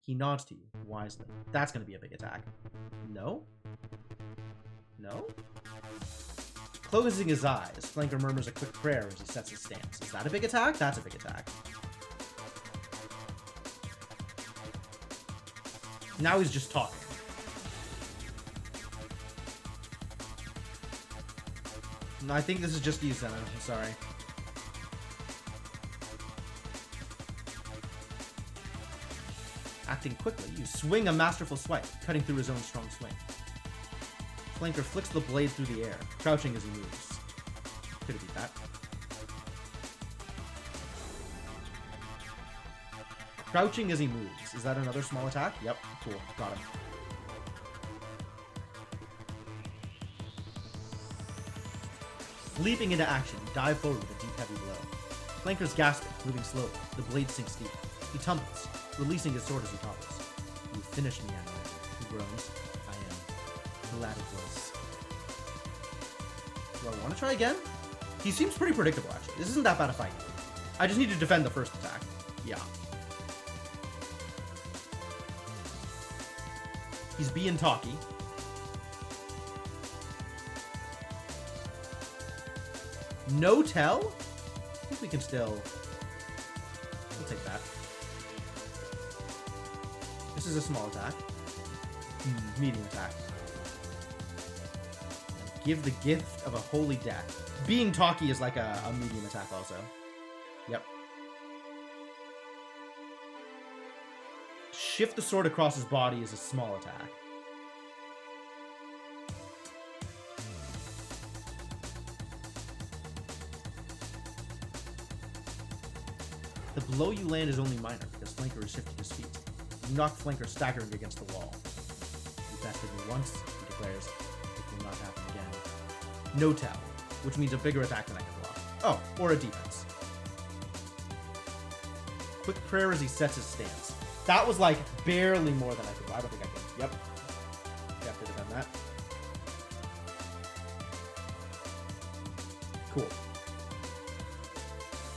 He nods to you, wisely. That's going to be a big attack. No? No? Closing his eyes, Flanker murmurs a quick prayer as he sets his stance. Is that a big attack? That's a big attack. Now he's just talking. No, I think this is just you, Senna. I'm sorry. Acting quickly, you swing a masterful swipe, cutting through his own strong swing. Flanker flicks the blade through the air, crouching as he moves. Could have beat that. Crouching as he moves. Is that another small attack? Yep. Cool. Got him. Leaping into action, you dive forward with a deep, heavy blow. Flanker's gasping, moving slowly. The blade sinks deep. He tumbles, releasing his sword as he topples. You finished me, Anna. He groans. I am glad it was. Do I want to try again? He seems pretty predictable, actually. This isn't that bad a fight. I just need to defend the first attack. Yeah. He's being talky. No tell? I think we can still... We'll take that. This is a small attack. Medium attack. Give the gift of a holy death. Being talky is like a medium attack also. Yep. Shift the sword across his body is a small attack. The blow you land is only minor because Flanker is shifted his feet. You knock Flanker staggering against the wall. You bested me once, he declares. It will not happen again. No tell, which means a bigger attack than I can block. Oh, or a defense. Quick prayer as he sets his stance. That was like barely more than I could. I don't think I can. Yep. You have to defend that. Cool.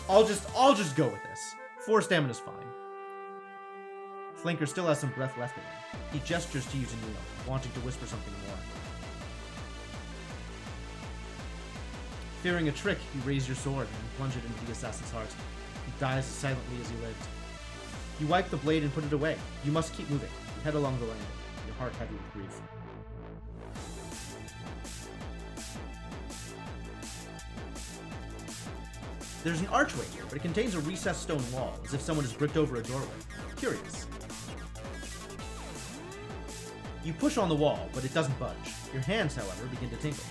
I'll just go with this. 4 stamina's fine. Flanker still has some breath left in him. He gestures to you to kneel, wanting to whisper something more. Fearing a trick, you raise your sword and plunge it into the assassin's heart. He dies as silently as he lived. You wipe the blade and put it away. You must keep moving. You head along the landing, your heart heavy with grief. There's an archway here, but it contains a recessed stone wall, as if someone has bricked over a doorway. Curious. You push on the wall, but it doesn't budge. Your hands, however, begin to tingle.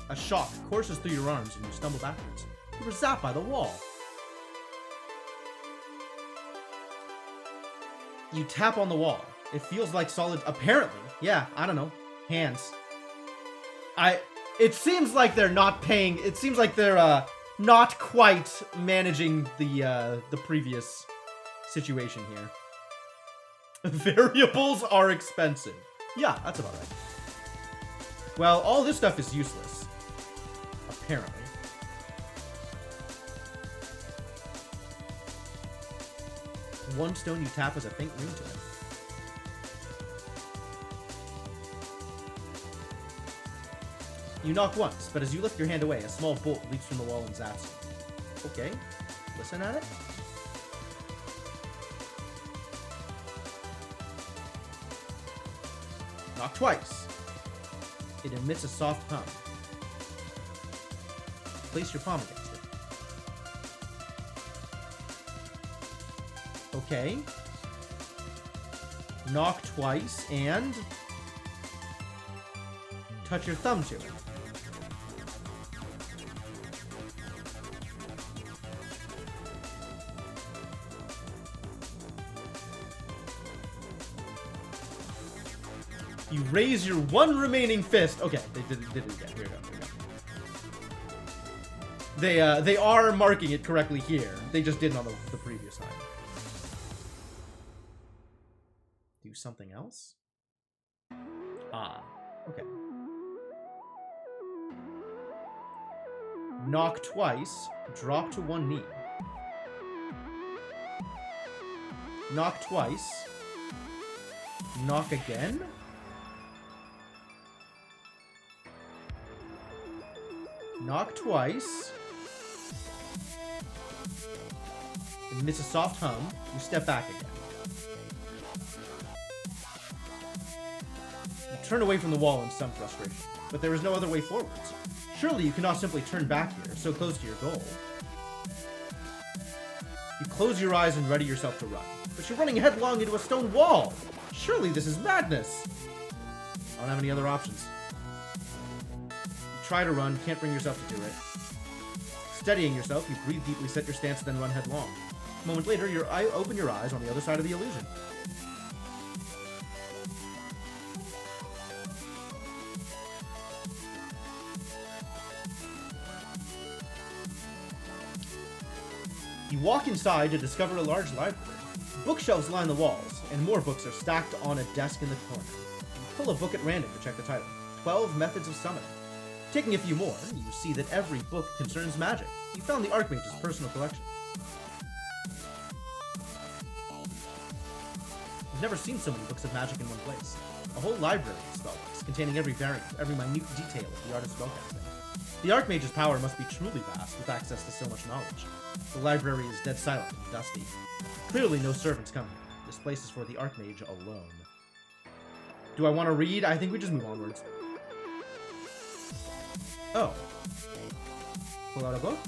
A shock courses through your arms and you stumble backwards. You were zapped by the wall. You tap on the wall. It feels like solid... Apparently. Yeah, I don't know. Hands. It seems like they're not paying... It seems like they're not quite managing the previous situation here. Variables are expensive. Yeah, that's about right. Well, all this stuff is useless. Apparently. One stone you tap has a faint ring to it. You knock once, but as you lift your hand away, a small bolt leaps from the wall and zaps you. Okay, listen at it. Knock twice. It emits a soft hum. Place your palm against it. Okay. Knock twice and touch your thumb to it. You raise your one remaining fist. Okay, they did it again. Here we go. They are marking it correctly here. They just didn't on the previous time. Do something else? Ah, okay. Knock twice, drop to one knee. Knock twice. Knock again? Knock twice. And miss a soft hum. You step back again. You turn away from the wall in some frustration, but there is no other way forwards. Surely you cannot simply turn back here, so close to your goal. You close your eyes and ready yourself to run, but you're running headlong into a stone wall! Surely this is madness! I don't have any other options. You try to run, can't bring yourself to do it. Steadying yourself, you breathe deeply, set your stance, then run headlong. A moment later, you open your eyes on the other side of the illusion. You walk inside to discover a large library. Bookshelves line the walls, and more books are stacked on a desk in the corner. You pull a book at random to check the title. 12 Methods of Summoning. Taking a few more, you see that every book concerns magic. You found the Archmage's personal collection. You've never seen so many books of magic in one place. A whole library of spellbooks, containing every variant, every minute detail of the art of spellcasting. The Archmage's power must be truly vast, with access to so much knowledge. The library is dead silent and dusty. Clearly no servants come here. This place is for the Archmage alone. Do I want to read? I think we just move onwards. Oh. Pull out a book.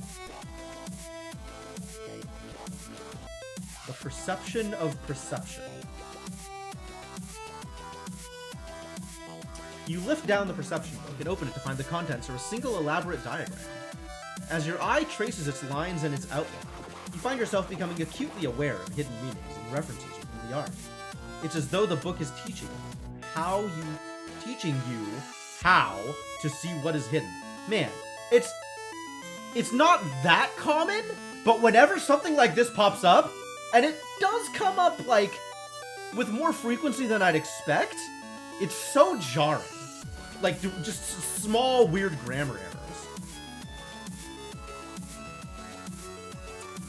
The Perception of Perception. You lift down the perception book and open it to find the contents are a single elaborate diagram. As your eye traces its lines and its outline, you find yourself becoming acutely aware of hidden meanings and references within the art. It's as though the book is teaching you how to see what is hidden. Man, it's not that common, but whenever something like this pops up, and it does come up like with more frequency than I'd expect, it's so jarring. Like just small weird grammar errors.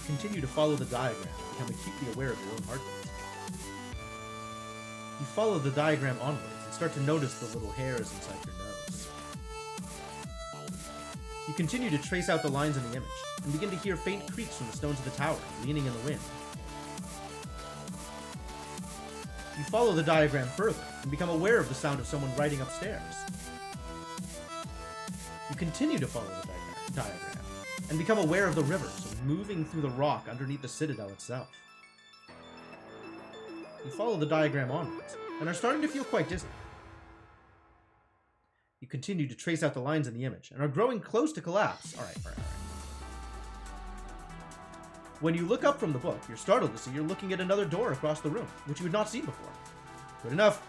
Continue to follow the diagram and become acutely aware of your own heartbeat. You follow the diagram onwards and start to notice the little hairs inside your nose. You continue to trace out the lines in the image, and begin to hear faint creaks from the stones of the tower, leaning in the wind. You follow the diagram further, and become aware of the sound of someone writing upstairs. You continue to follow the diagram, and become aware of the rivers moving through the rock underneath the citadel itself. You follow the diagram onwards, and are starting to feel quite dizzy. You continue to trace out the lines in the image, and are growing close to collapse. Alright. When you look up from the book, you're startled to see you're looking at another door across the room, which you had not seen before. Good enough.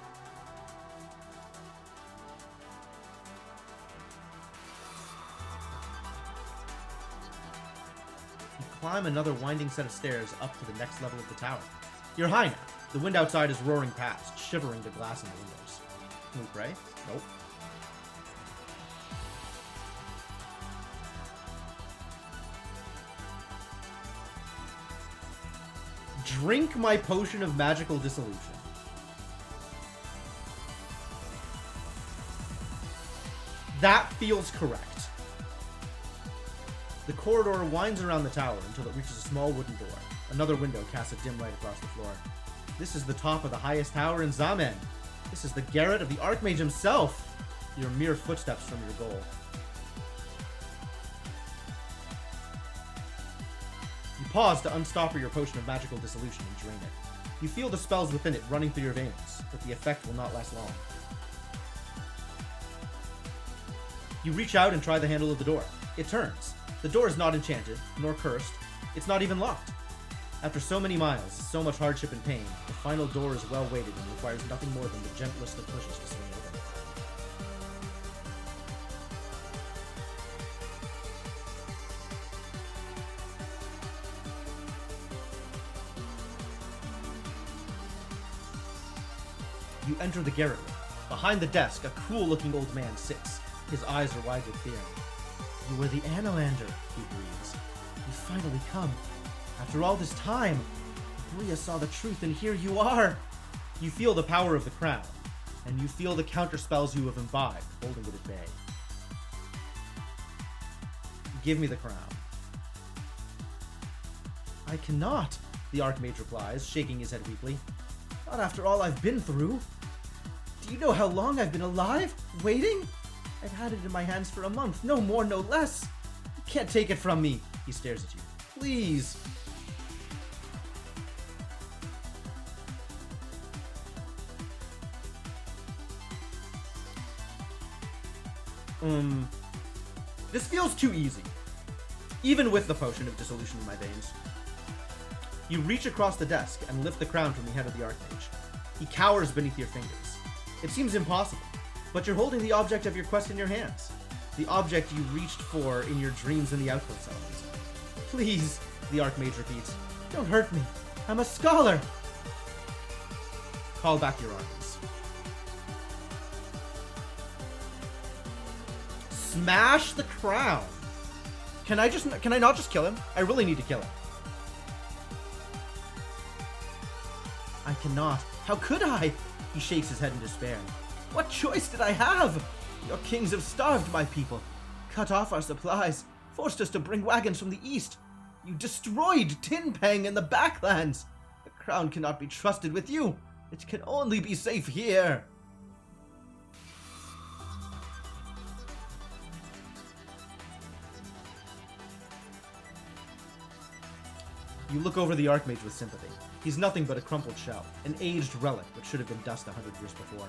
You climb another winding set of stairs up to the next level of the tower. You're high now. The wind outside is roaring past, shivering the glass in the windows. Can we pray? Nope. Drink my potion of magical dissolution. That feels correct. The corridor winds around the tower until it reaches a small wooden door. Another window casts a dim light across the floor. This is the top of the highest tower in Zamen. This is the garret of the Archmage himself. You're mere footsteps from your goal. You pause to unstopper your potion of magical dissolution and drain it. You feel the spells within it running through your veins, but the effect will not last long. You reach out and try the handle of the door. It turns. The door is not enchanted, nor cursed. It's not even locked. After so many miles, so much hardship and pain, the final door is well weighted and requires nothing more than the gentlest of pushes to swing open. You enter the garret room. Behind the desk, a cruel-looking old man sits. His eyes are wide with fear. You are the Anolander, he breathes. You finally come. After all this time, Bria saw the truth, and here you are. You feel the power of the crown, and you feel the counterspells you have imbibed, holding it at bay. Give me the crown. I cannot, the Archmage replies, shaking his head weakly. Not after all I've been through. Do you know how long I've been alive? Waiting? I've had it in my hands for a month, no more, no less. You can't take it from me. He stares at you. Please. This feels too easy. Even with the potion of dissolution in my veins. You reach across the desk and lift the crown from the head of the Archmage. He cowers beneath your fingers. It seems impossible, but you're holding the object of your quest in your hands. The object you reached for in your dreams in the outpost settlement. Please, the Archmage repeats, don't hurt me. I'm a scholar. Call back your armies. Smash the crown. Can I not just kill him? I really need to kill him. I cannot. How could I? He shakes his head in despair. What choice did I have? Your kings have starved my people, cut off our supplies, forced us to bring wagons from the east. You destroyed Tinpeng and the Backlands. The crown cannot be trusted with you. It can only be safe here. You look over the Archmage with sympathy. He's nothing but a crumpled shell, an aged relic that should have been dust 100 years before.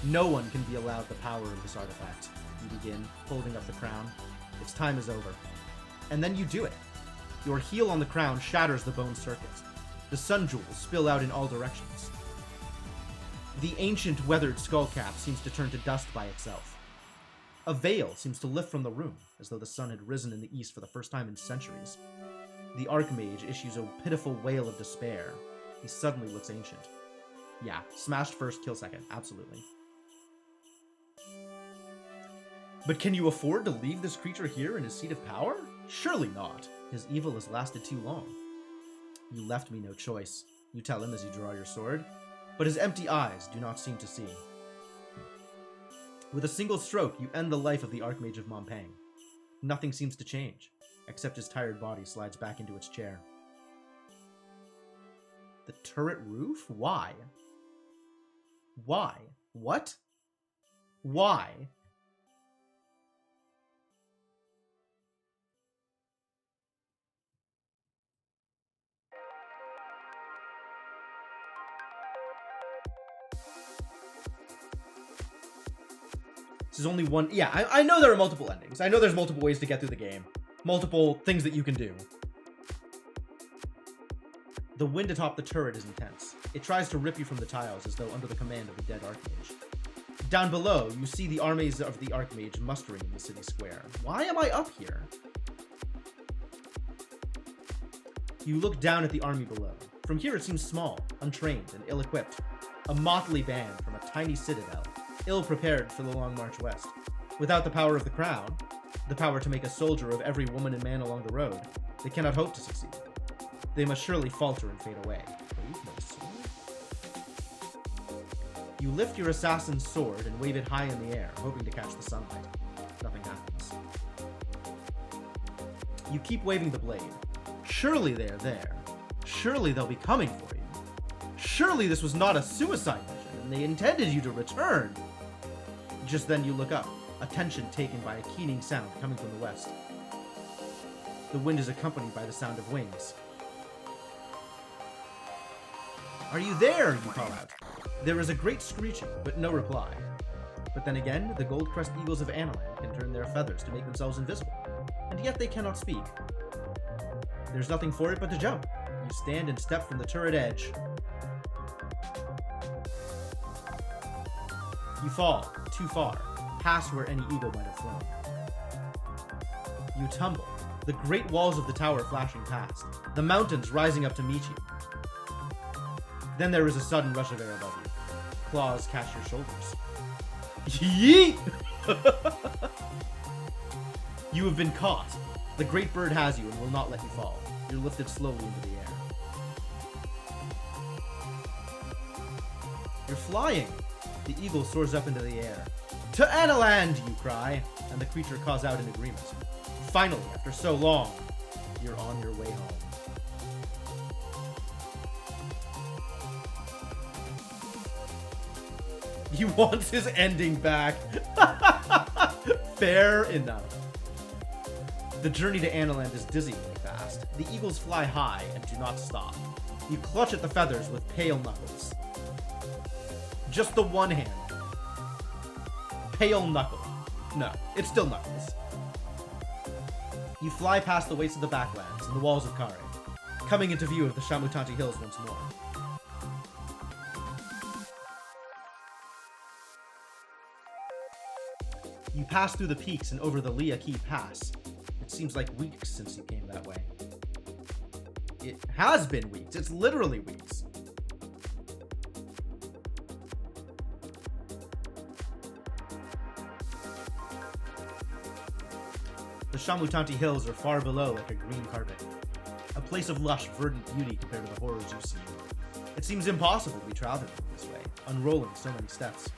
No one can be allowed the power of this artifact. You begin, holding up the crown. Its time is over. And then you do it. Your heel on the crown shatters the bone circuit. The sun jewels spill out in all directions. The ancient weathered skullcap seems to turn to dust by itself. A veil seems to lift from the room, as though the sun had risen in the east for the first time in centuries. The Archmage issues a pitiful wail of despair. He suddenly looks ancient. Yeah, smashed first, kill second, absolutely. But can you afford to leave this creature here in his seat of power? Surely not. His evil has lasted too long. You left me no choice, you tell him as you draw your sword, but his empty eyes do not seem to see. With a single stroke, you end the life of the Archmage of Montpang. Nothing seems to change, except his tired body slides back into its chair. The turret roof? Why? Why? What? Why? This is only one. Yeah, I know there are multiple endings. I know there's multiple ways to get through the game. Multiple things that you can do. The wind atop the turret is intense. It tries to rip you from the tiles as though under the command of the dead Archmage. Down below, you see the armies of the Archmage mustering in the city square. Why am I up here? You look down at the army below. From here it seems small, untrained, and ill-equipped. A motley band from a tiny citadel, ill-prepared for the long march west. Without the power of the crown, the power to make a soldier of every woman and man along the road, they cannot hope to succeed. They must surely falter and fade away. You lift your assassin's sword and wave it high in the air, hoping to catch the sunlight. Nothing happens. You keep waving the blade. Surely they are there. Surely they'll be coming for you. Surely this was not a suicide mission, and they intended you to return. Just then you look up, attention taken by a keening sound coming from the west. The wind is accompanied by the sound of wings. Are you there? You call out. There is a great screeching, but no reply. But then again, the gold-crest eagles of Anoland can turn their feathers to make themselves invisible, and yet they cannot speak. There's nothing for it but to jump. You stand and step from the turret edge. You fall too far, past where any eagle might have flown. You tumble, the great walls of the tower flashing past, the mountains rising up to meet you. Then there is a sudden rush of air above you. Claws catch your shoulders. Yeet! You have been caught. The great bird has you and will not let you fall. You're lifted slowly into the air. You're flying. The eagle soars up into the air. To Analand, you cry, and the creature caws out in agreement. Finally, after so long, you're on your way home. He wants his ending back. Fair enough. The journey to Analand is dizzyingly fast. The eagles fly high and do not stop. You clutch at the feathers with pale knuckles. Just the one hand. Pale knuckle. No, it's still knuckles. You fly past the wastes of the backlands and the walls of Kare, coming into view of the Shamutanti Hills once more. You pass through the peaks and over the Liaki Pass. It seems like weeks since you came that way. It has been weeks. It's literally weeks. The Shamutanti Hills are far below like a green carpet. A place of lush, verdant beauty compared to the horrors you've seen. It seems impossible to be traveling this way, unrolling so many steps.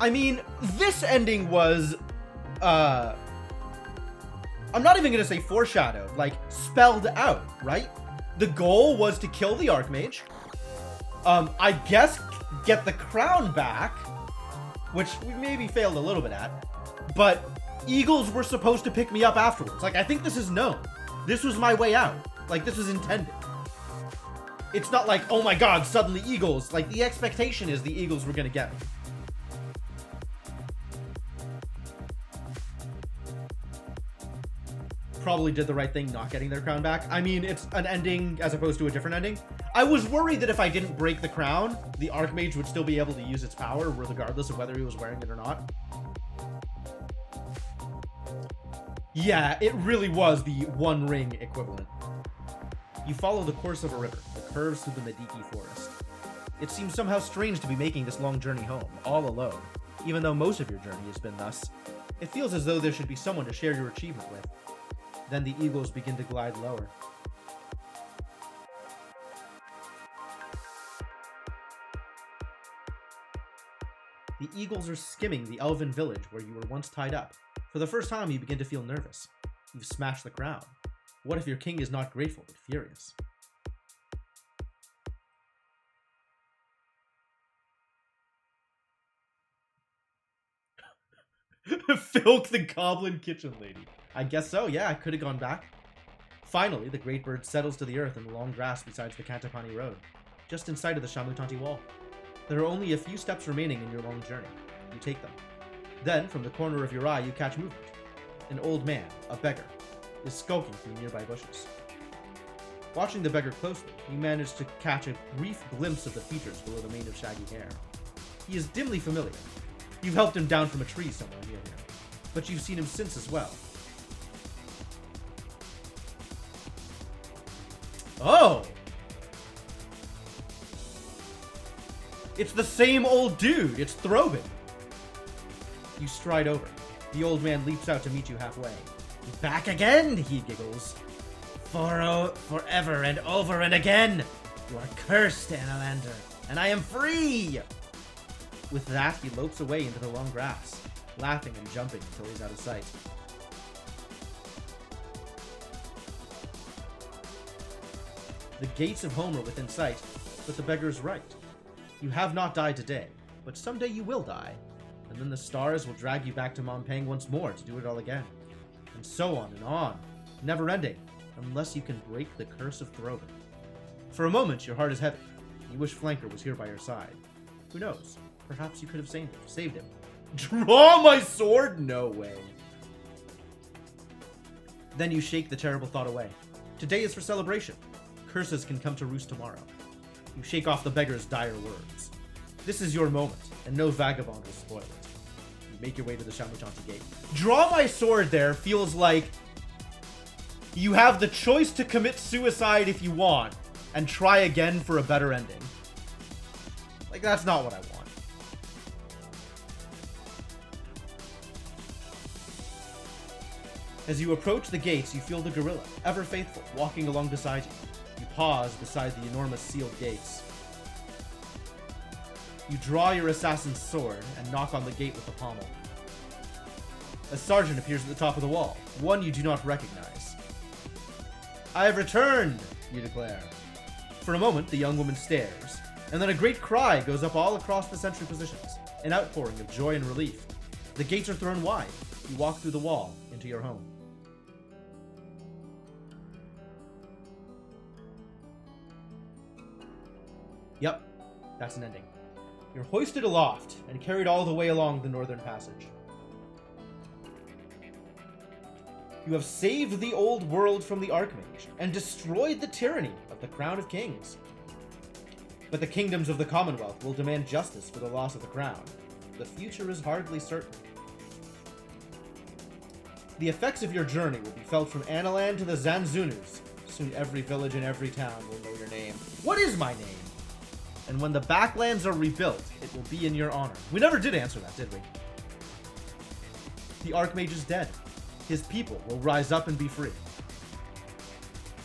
I mean, this ending was, I'm not even gonna say foreshadowed, like, spelled out, right? The goal was to kill the Archmage, I guess get the crown back, which we maybe failed a little bit at, but eagles were supposed to pick me up afterwards. Like, I think this is known. This was my way out. Like, this was intended. It's not like, oh my god, suddenly eagles. Like, the expectation is the eagles were gonna get me. Probably did the right thing not getting their crown back. I mean, it's an ending as opposed to a different ending. I was worried that if I didn't break the crown, the Archmage would still be able to use its power regardless of whether he was wearing it or not. Yeah, it really was the One Ring equivalent. You follow the course of a river that curves through the Mediki forest. It seems somehow strange to be making this long journey home, all alone. Even though most of your journey has been thus, it feels as though there should be someone to share your achievement with. Then the eagles begin to glide lower. The eagles are skimming the elven village where you were once tied up. For the first time, you begin to feel nervous. You've smashed the crown. What if your king is not grateful but furious? Filk the goblin kitchen lady. I guess so, yeah, I could have gone back. Finally, the great bird settles to the earth in the long grass beside the Kantapani Road, just in sight of the Shamutanti Wall. There are only a few steps remaining in your long journey. You take them. Then, from the corner of your eye, you catch movement. An old man, a beggar, is skulking through nearby bushes. Watching the beggar closely, you manage to catch a brief glimpse of the features below the mane of shaggy hair. He is dimly familiar. You've helped him down from a tree somewhere near here, but you've seen him since as well. Oh! It's the same old dude! It's Throbin! You stride over. The old man leaps out to meet you halfway. Back again, he giggles. Forever and over and again! You are cursed, Analander, and I am free! With that, he lopes away into the long grass, laughing and jumping until he's out of sight. The gates of home are within sight, but the beggar is right. You have not died today, but someday you will die, and then the stars will drag you back to Mompang once more to do it all again. And so on, never ending, unless you can break the curse of Throbin. For a moment, your heart is heavy. You wish Flanker was here by your side. Who knows? Perhaps you could have saved him. Draw my sword? No way. Then you shake the terrible thought away. Today is for celebration. Curses can come to roost tomorrow. You shake off the beggar's dire words. This is your moment, and no vagabond will spoil it. You make your way to the Shamuchanti gate. Draw my sword there feels like you have the choice to commit suicide if you want, and try again for a better ending. Like, that's not what I want. As you approach the gates, you feel the gorilla, ever faithful, walking along beside you. You pause beside the enormous sealed gates. You draw your assassin's sword and knock on the gate with the pommel. A sergeant appears at the top of the wall, one you do not recognize. I have returned, you declare. For a moment, the young woman stares, and then a great cry goes up all across the sentry positions, an outpouring of joy and relief. The gates are thrown wide. You walk through the wall into your home. Yep, that's an ending. You're hoisted aloft and carried all the way along the northern passage. You have saved the old world from the Archmage and destroyed the tyranny of the Crown of Kings. But the kingdoms of the Commonwealth will demand justice for the loss of the crown. The future is hardly certain. The effects of your journey will be felt from Analand to the Zanzunus. Soon every village and every town will know your name. What is my name? And when the backlands are rebuilt, it will be in your honor. We never did answer that, did we? The Archmage is dead. His people will rise up and be free.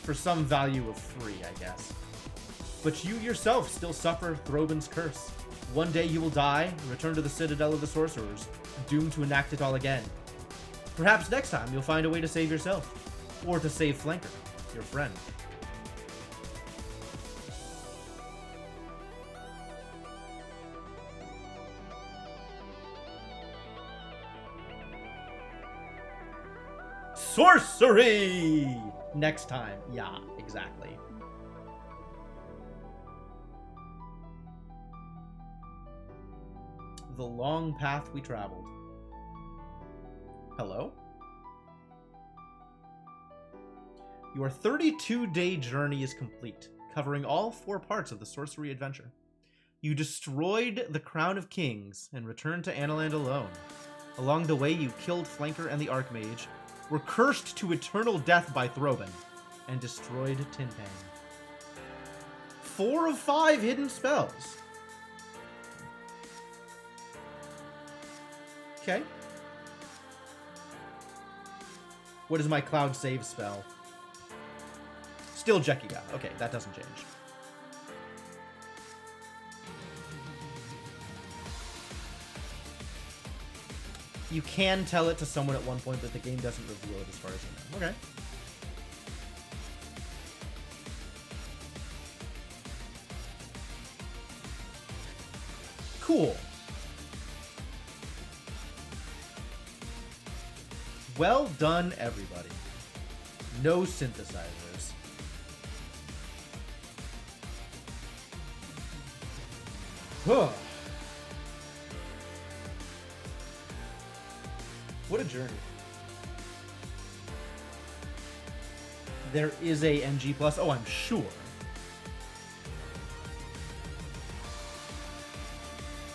For some value of free, I guess. But you yourself still suffer Throban's curse. One day you will die, return to the Citadel of the Sorcerers, doomed to enact it all again. Perhaps next time you'll find a way to save yourself. Or to save Flanker, your friend. Sorcery! Next time. Yeah, exactly. The long path we traveled. Hello? Your 32-day journey is complete, covering all 4 parts of the sorcery adventure. You destroyed the Crown of Kings and returned to Analand alone. Along the way, you killed Flanker and the Archmage, were cursed to eternal death by Throban, and destroyed Tinpang. 4 of 5 hidden spells. Okay. What is my cloud save spell? Still Jekiga. Okay, that doesn't change. You can tell it to someone at one point, but the game doesn't reveal it as far as you know. Okay. Cool. Well done, everybody. No synthesizers. Huh. What a journey. There is a NG+. Oh, I'm sure.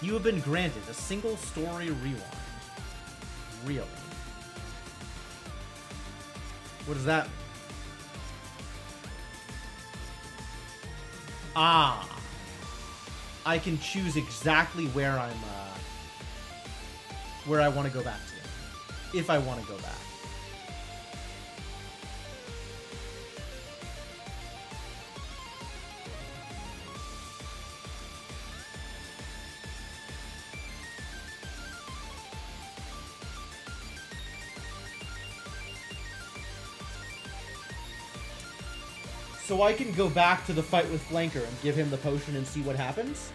You have been granted a single story rewind. Really? What does that mean? Ah. I can choose exactly where I want to go back to. If I want to go back. So I can go back to the fight with Flanker and give him the potion and see what happens?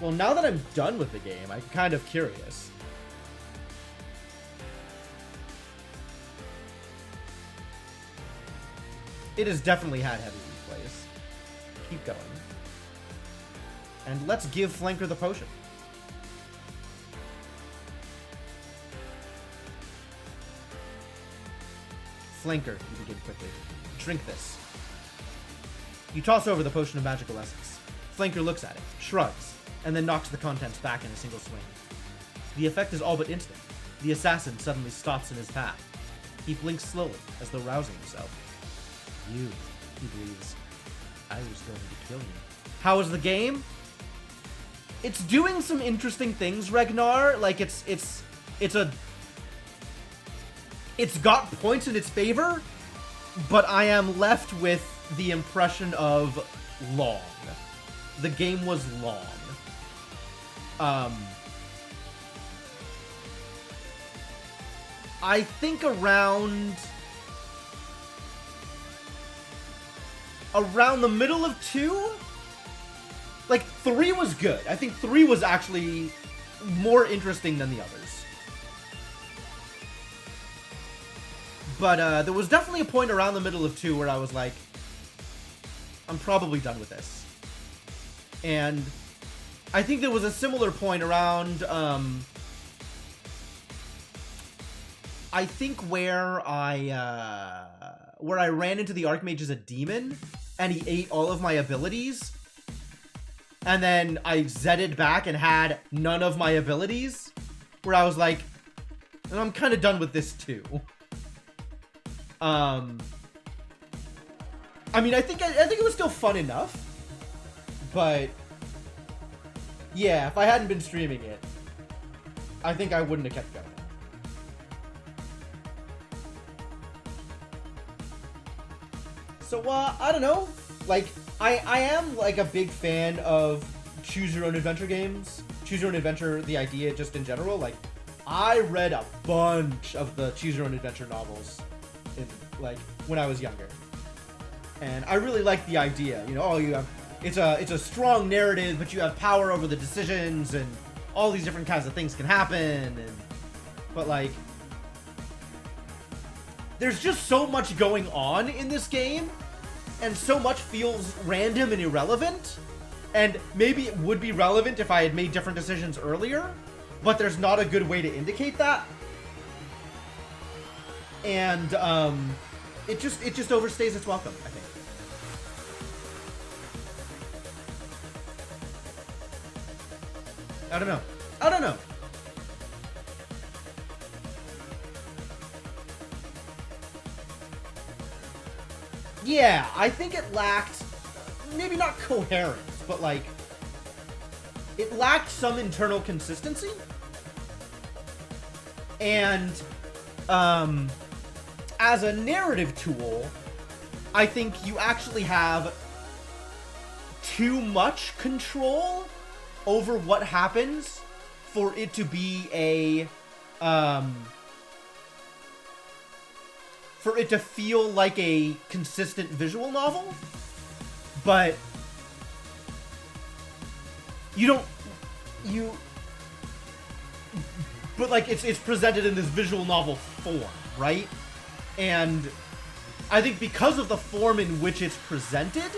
Well, now that I'm done with the game, I'm kind of curious. It has definitely had heavy replays. Keep going. And let's give Flanker the potion. Flanker, you begin quickly. Drink this. You toss over the potion of magical essence. Flanker looks at it, shrugs, and then knocks the contents back in a single swing. The effect is all but instant. The assassin suddenly stops in his path. He blinks slowly, as though rousing himself. You, he breathes. I was going to kill you. How is the game? It's doing some interesting things, Ragnar. Like, it's got points in its favor, but I am left with the impression of long. The game was long. I think around the middle of 2, like 3 was good. I think 3 was actually more interesting than the others. But there was definitely a point around the middle of 2 where I was like, I'm probably done with this. And I think there was a similar point around, I think where I ran into the Archmage as a demon, and he ate all of my abilities, and then I Zedded back and had none of my abilities, where I was like, I'm kind of done with this too. I mean, I think it was still fun enough, but yeah, if I hadn't been streaming it, I think I wouldn't have kept going. So, I don't know. Like, I am, like, a big fan of choose-your-own-adventure games. Choose-your-own-adventure, the idea just in general. Like, I read a bunch of the choose-your-own-adventure novels, when I was younger. And I really like the idea. You know, oh, you have... It's a strong narrative, but you have power over the decisions, and all these different kinds of things can happen. But, like... There's just so much going on in this game, and so much feels random and irrelevant, and maybe it would be relevant if I had made different decisions earlier, but there's not a good way to indicate that. And, it just overstays its welcome, I think. I don't know. Yeah, I think it lacked, maybe not coherence, but like, it lacked some internal consistency. And, as a narrative tool, I think you actually have too much control over what happens for it to be a, for it to feel like a consistent visual novel, but but like it's presented in this visual novel form, right? And I think because of the form in which it's presented,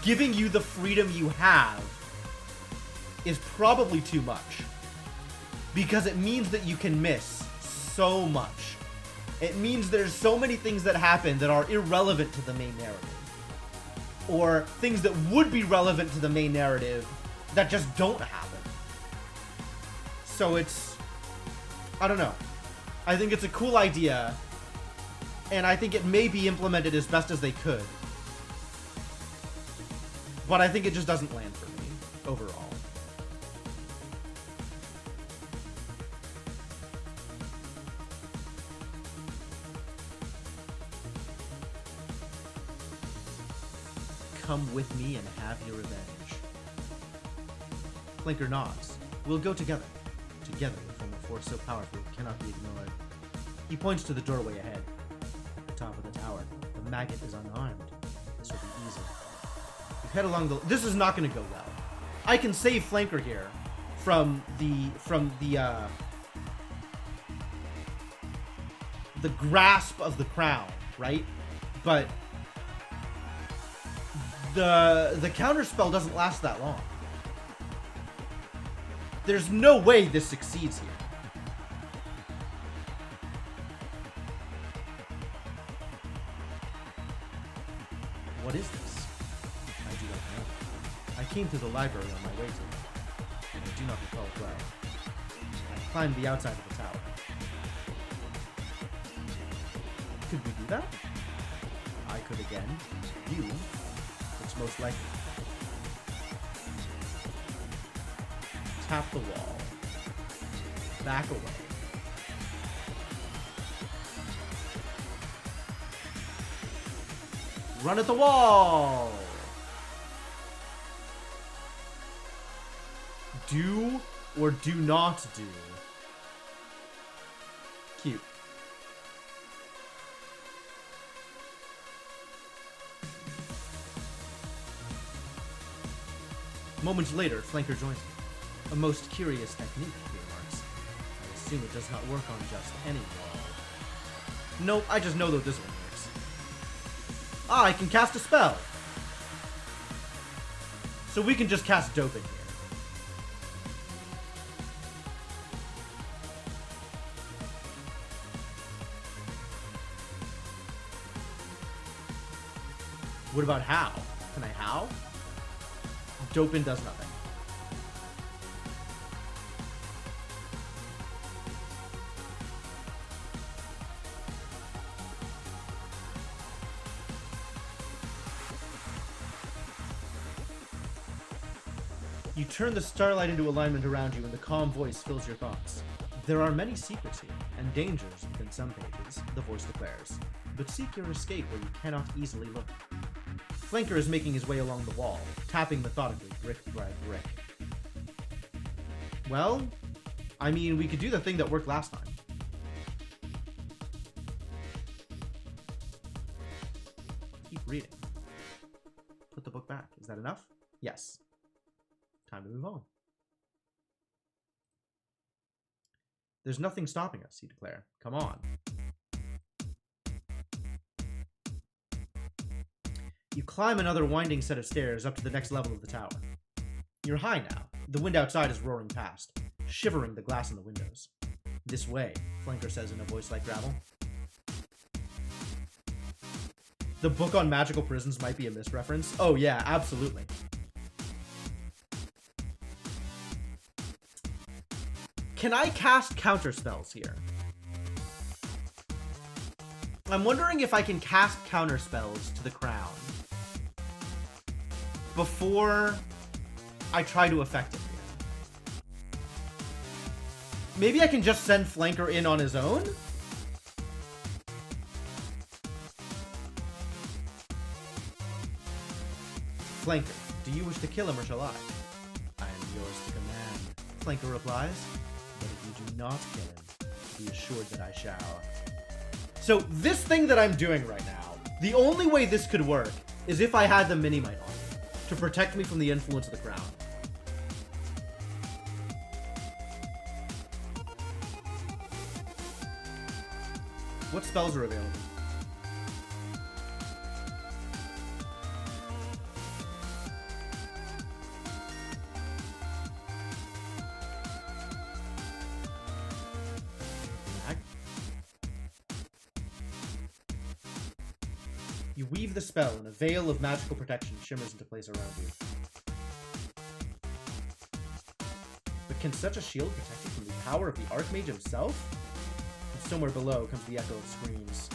giving you the freedom you have is probably too much, because it means that you can miss so much. It means there's so many things that happen that are irrelevant to the main narrative, or things that would be relevant to the main narrative that just don't happen. So it's, I don't know. I think it's a cool idea, and I think it may be implemented as best as they could. But I think it just doesn't land for me, overall. Come with me and have your revenge. Flinker nods. We'll go together. Together we form a force so powerful it cannot be ignored. He points to the doorway ahead. At the top of the tower, the maggot is unarmed. This will be easy. We head along the... This is not going to go well. I can save Flanker here from the grasp of the crown, right? But the counterspell doesn't last that long. There's no way this succeeds here. came through the library on my way to it, and I do not recall it well. I climbed the outside of the tower. Could we do that? I could again. You, it's most likely. Tap the wall. Back away. Run at the wall! Do or do not do. Cute. Moments later, Flanker joins me. A most curious technique, he remarks. I assume it does not work on just any wall. Nope, I just know that this one works. Ah, I can cast a spell! So we can just cast Dope in here. What about how? Can I how? Dopin does nothing. You turn the starlight into alignment around you and the calm voice fills your thoughts. There are many secrets here, and dangers within some pages, the voice declares. But seek your escape where you cannot easily look. Flanker is making his way along the wall, tapping methodically, brick by brick. Well, I mean, we could do the thing that worked last time. Keep reading. Put the book back. Is that enough? Yes. Time to move on. There's nothing stopping us, you declare. Come on. You climb another winding set of stairs up to the next level of the tower. You're high now. The wind outside is roaring past, shivering the glass in the windows. This way, Flanker says in a voice like gravel. The book on magical prisons might be a misreference. Oh yeah, absolutely. Can I cast counter spells here? I'm wondering if I can cast counter spells to the crown before I try to affect it here. Maybe I can just send Flanker in on his own? Flanker, do you wish to kill him or shall I? I am yours to command, Flanker replies. But if you do not kill him, be assured that I shall. So this thing that I'm doing right now, the only way this could work is if I had the Minimite on me to protect me from the influence of the crown. What spells are available? You weave the spell, and a veil of magical protection shimmers into place around you. But can such a shield protect you from the power of the Archmage himself? From somewhere below comes the echo of screams.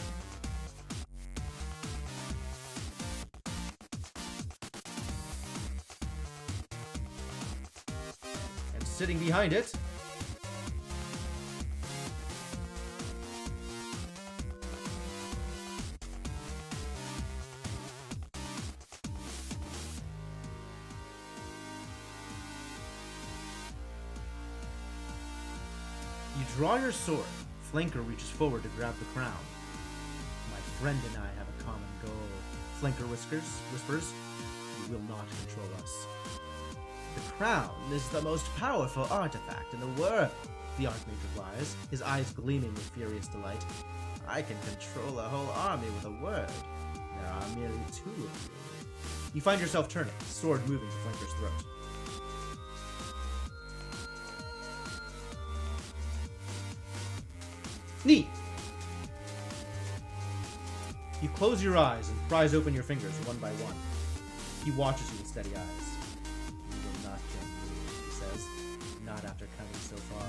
And sitting behind it... You draw your sword. Flanker reaches forward to grab the crown. My friend and I have a common goal. Flanker whispers, you will not control us. The crown is the most powerful artifact in the world, the Archmage replies, his eyes gleaming with furious delight. I can control a whole army with a word. There are merely two of you. You find yourself turning, sword moving to Flanker's throat. Neat! You close your eyes and prise open your fingers one by one. He watches you with steady eyes. Not after coming so far.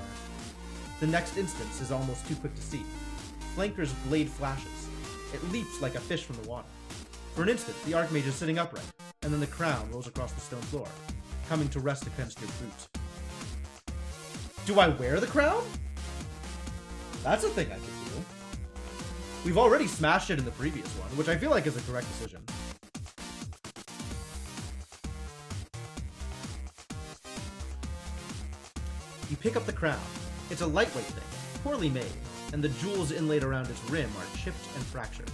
The next instance is almost too quick to see. Flanker's blade flashes. It leaps like a fish from the water. For an instant, the Archmage is sitting upright, and then the crown rolls across the stone floor, coming to rest against your boot. Do I wear the crown? That's a thing I can do. We've already smashed it in the previous one, which I feel like is a correct decision. You pick up the crown. It's a lightweight thing, poorly made, and the jewels inlaid around its rim are chipped and fractured.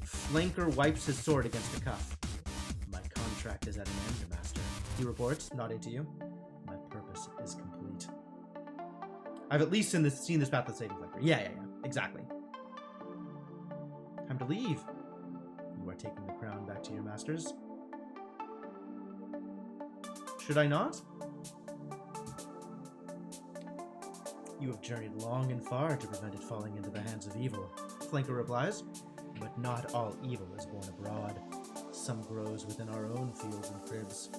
Flanker wipes his sword against the cuff. My contract is at an end, Master. He reports, nodding to you. My purpose is complete. I've at least seen this path of saving Flanker. Yeah, exactly. Time to leave. You are taking the crown back to your masters. Should I not? You have journeyed long and far to prevent it falling into the hands of evil, Flanker replies. But not all evil is born abroad. Some grows within our own fields and cribs.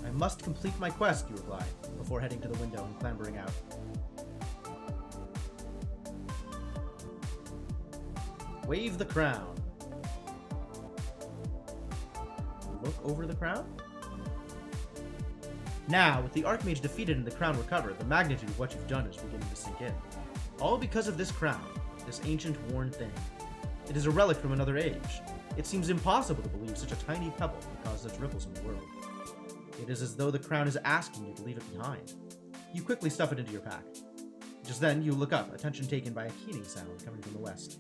I must complete my quest, you reply, before heading to the window and clambering out. Wave the crown. Look over the crown? Now, with the Archmage defeated and the crown recovered, the magnitude of what you've done is beginning to sink in. All because of this crown, this ancient worn thing. It is a relic from another age. It seems impossible to believe such a tiny pebble could cause such ripples in the world. It is as though the crown is asking you to leave it behind. You quickly stuff it into your pack. Just then, you look up, attention taken by a keening sound coming from the west.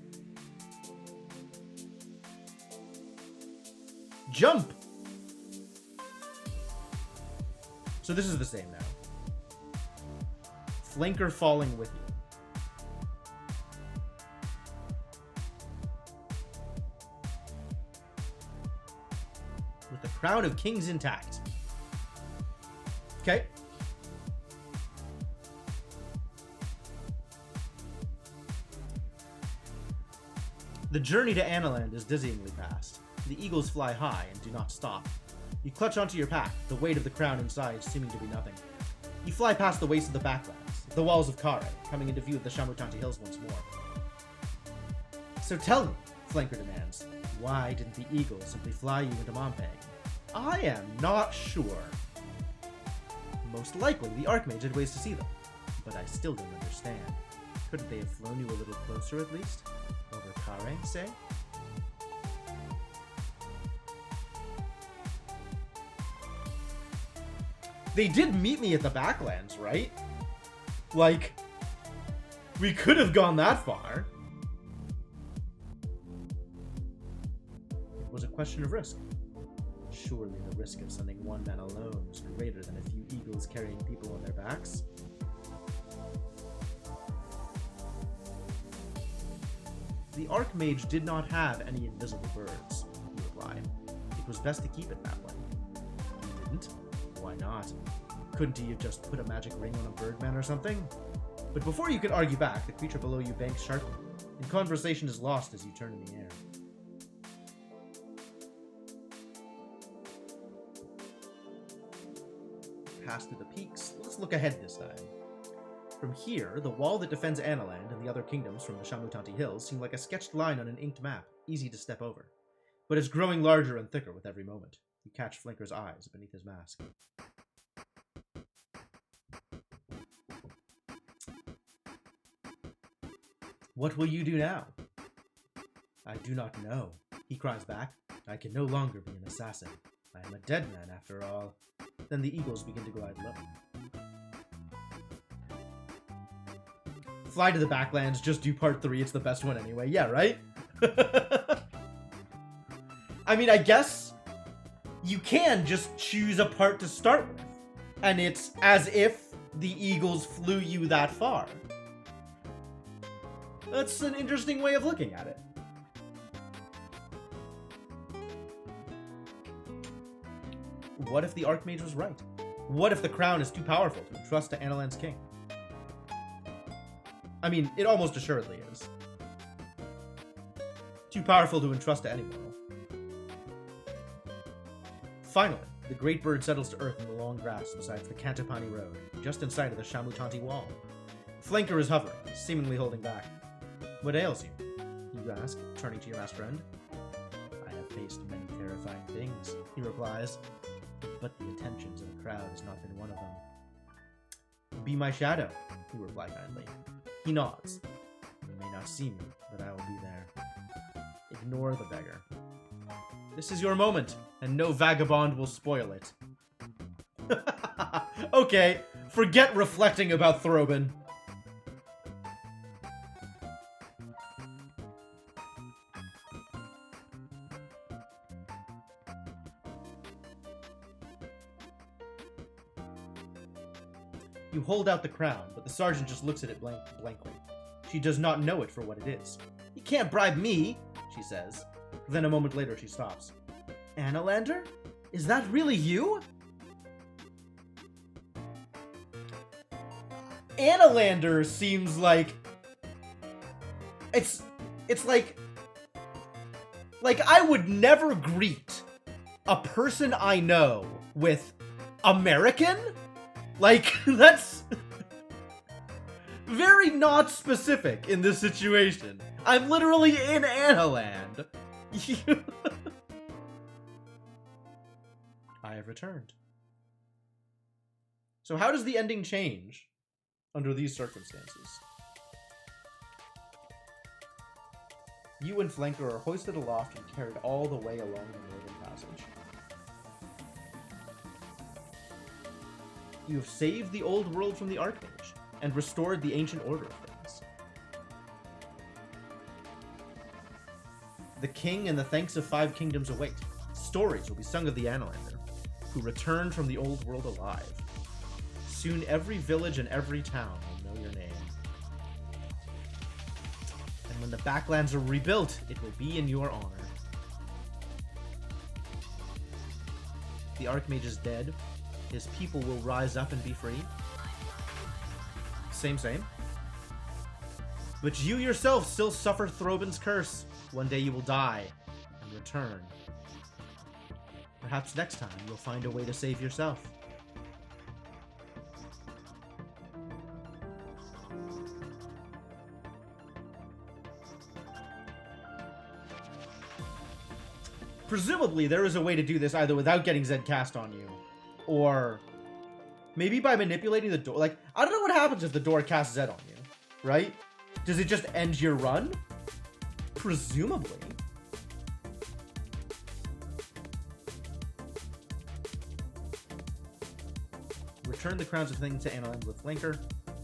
Jump! So this is the same now. Flanker falling with you. With the crown of kings intact. Okay. The journey to Analand is dizzyingly fast. The eagles fly high and do not stop. You clutch onto your pack, the weight of the crown inside seeming to be nothing. You fly past the waste of the backlands, the walls of Kare, coming into view of the Shamutanti Hills once more. So tell me, Flanker demands, why didn't the eagle simply fly you into Mompeg? I am not sure. Most likely, the Archmage had ways to see them, but I still don't understand. Couldn't they have flown you a little closer at least? Over Kare, say? They did meet me at the Backlands, right? Like, we could have gone that far. It was a question of risk. Surely the risk of sending one man alone was greater than a few eagles carrying people on their backs. The Archmage did not have any invisible birds, he replied. It was best to keep it that way. He didn't? Why not? Couldn't he have just put a magic ring on a birdman or something? But before you could argue back, the creature below you banks sharply, and conversation is lost as you turn in the air. Pass through the peaks. Let's look ahead this time. From here, the wall that defends Analand and the other kingdoms from the Shamutanti Hills seem like a sketched line on an inked map, easy to step over. But it's growing larger and thicker with every moment. You catch Flanker's eyes beneath his mask. What will you do now? I do not know, he cries back. I can no longer be an assassin. I am a dead man after all. Then the eagles begin to glide low. Fly to the Backlands, just do part 3, it's the best one anyway. Yeah, right? I mean, I guess you can just choose a part to start with, and it's as if the eagles flew you that far. That's an interesting way of looking at it. What if the Archmage was right? What if the crown is too powerful to entrust to Analand's king? I mean, it almost assuredly is. Too powerful to entrust to any mortal. Finally, The great bird settles to earth in the long grass beside the Cantopani Road, just inside of the Shamutanti wall. Flanker is hovering, seemingly holding back. What ails you? You ask, turning to your masked friend. I have faced many terrifying things, he replies, but the attentions of the crowd has not been one of them. Be my shadow, you reply kindly. He nods. You may not see me, but I will be there. Ignore the beggar. This is your moment, and no vagabond will spoil it. Okay, forget reflecting about Throbin. You hold out the crown, but the sergeant just looks at it blankly. She does not know it for what it is. You can't bribe me, she says. Then a moment later she stops. Annalander? Is that really you? Annalander seems like... It's like I would never greet a person I know with American? Like, that's very not specific in this situation. I'm literally in Annaland. I have returned. So how does the ending change under these circumstances? You and Flanker are hoisted aloft and carried all the way along the northern passage. You have saved the old world from the Archmage and restored the ancient order of things. The king and the thanks of 5 kingdoms await. Stories will be sung of the Annalander, who returned from the old world alive. Soon every village and every town will know your name. And when the Backlands are rebuilt, it will be in your honor. The Archmage is dead. His people will rise up and be free. Same. But you yourself still suffer Throbin's curse. One day you will die and return. Perhaps next time you'll find a way to save yourself. Presumably, there is a way to do this either without getting Zed cast on you, or maybe by manipulating the door. Like, I don't know what happens if the door casts Zed on you, right? Does it just end your run? Presumably. Return the crowns of things to Annaland with Flanker.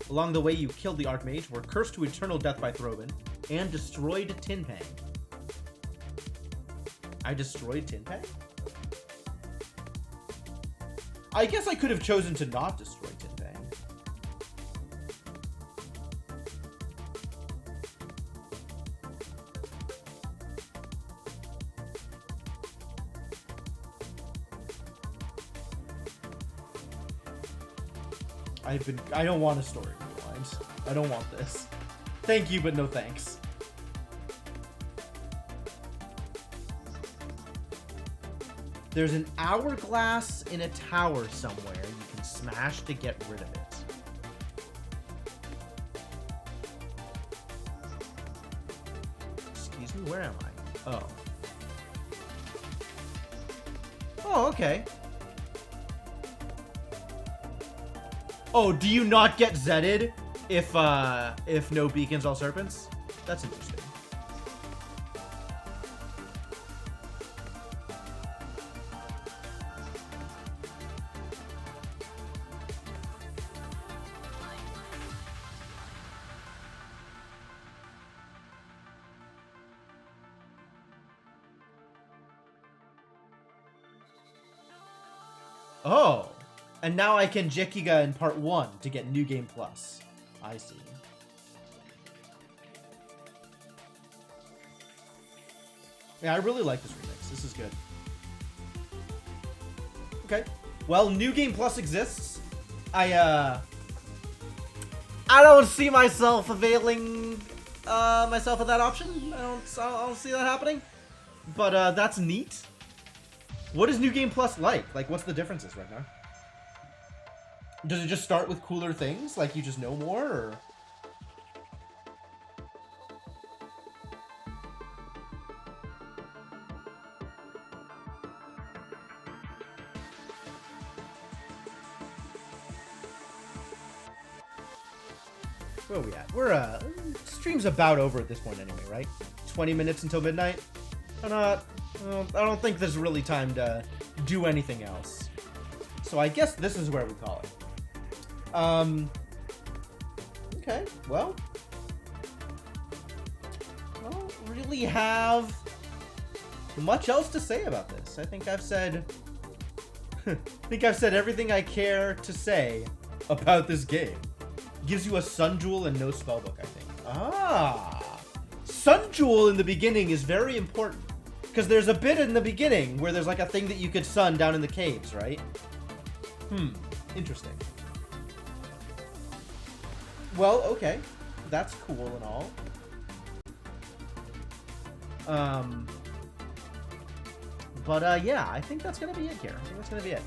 Along the way, you killed the Archmage, were cursed to eternal death by Throbin, and destroyed Tinpang. I destroyed Tinpang? I guess I could have chosen to not destroy Tinpang. I don't want a story rewind. I don't want this. Thank you, but no thanks. There's an hourglass in a tower somewhere you can smash to get rid of it. Excuse me, where am I? Oh. Oh, okay. Oh, do you not get Zedded if no beacons, all serpents? That's interesting. Oh, and now I can Jekiga in part 1 to get New Game Plus. I see. Yeah, I really like this remix. This is good. Okay. Well, New Game Plus exists. I don't see myself availing myself of that option. I don't see that happening. But that's neat. What is New Game Plus like? Like, what's the differences right now? Does it just start with cooler things? Like, you just know more, or...? Where are we at? We're, stream's about over at this point anyway, right? 20 minutes until midnight? I don't think there's really time to do anything else. So I guess this is where we call it. Okay, well. I don't really have much else to say about this. I think I've said... everything I care to say about this game. Gives you a Sun Jewel and no spellbook, I think. Ah! Sun Jewel in the beginning is very important. Because there's a bit in the beginning where there's like a thing that you could sun down in the caves, right? Interesting. Well, okay. That's cool and all. But yeah, I think that's gonna be it here. I think that's gonna be it.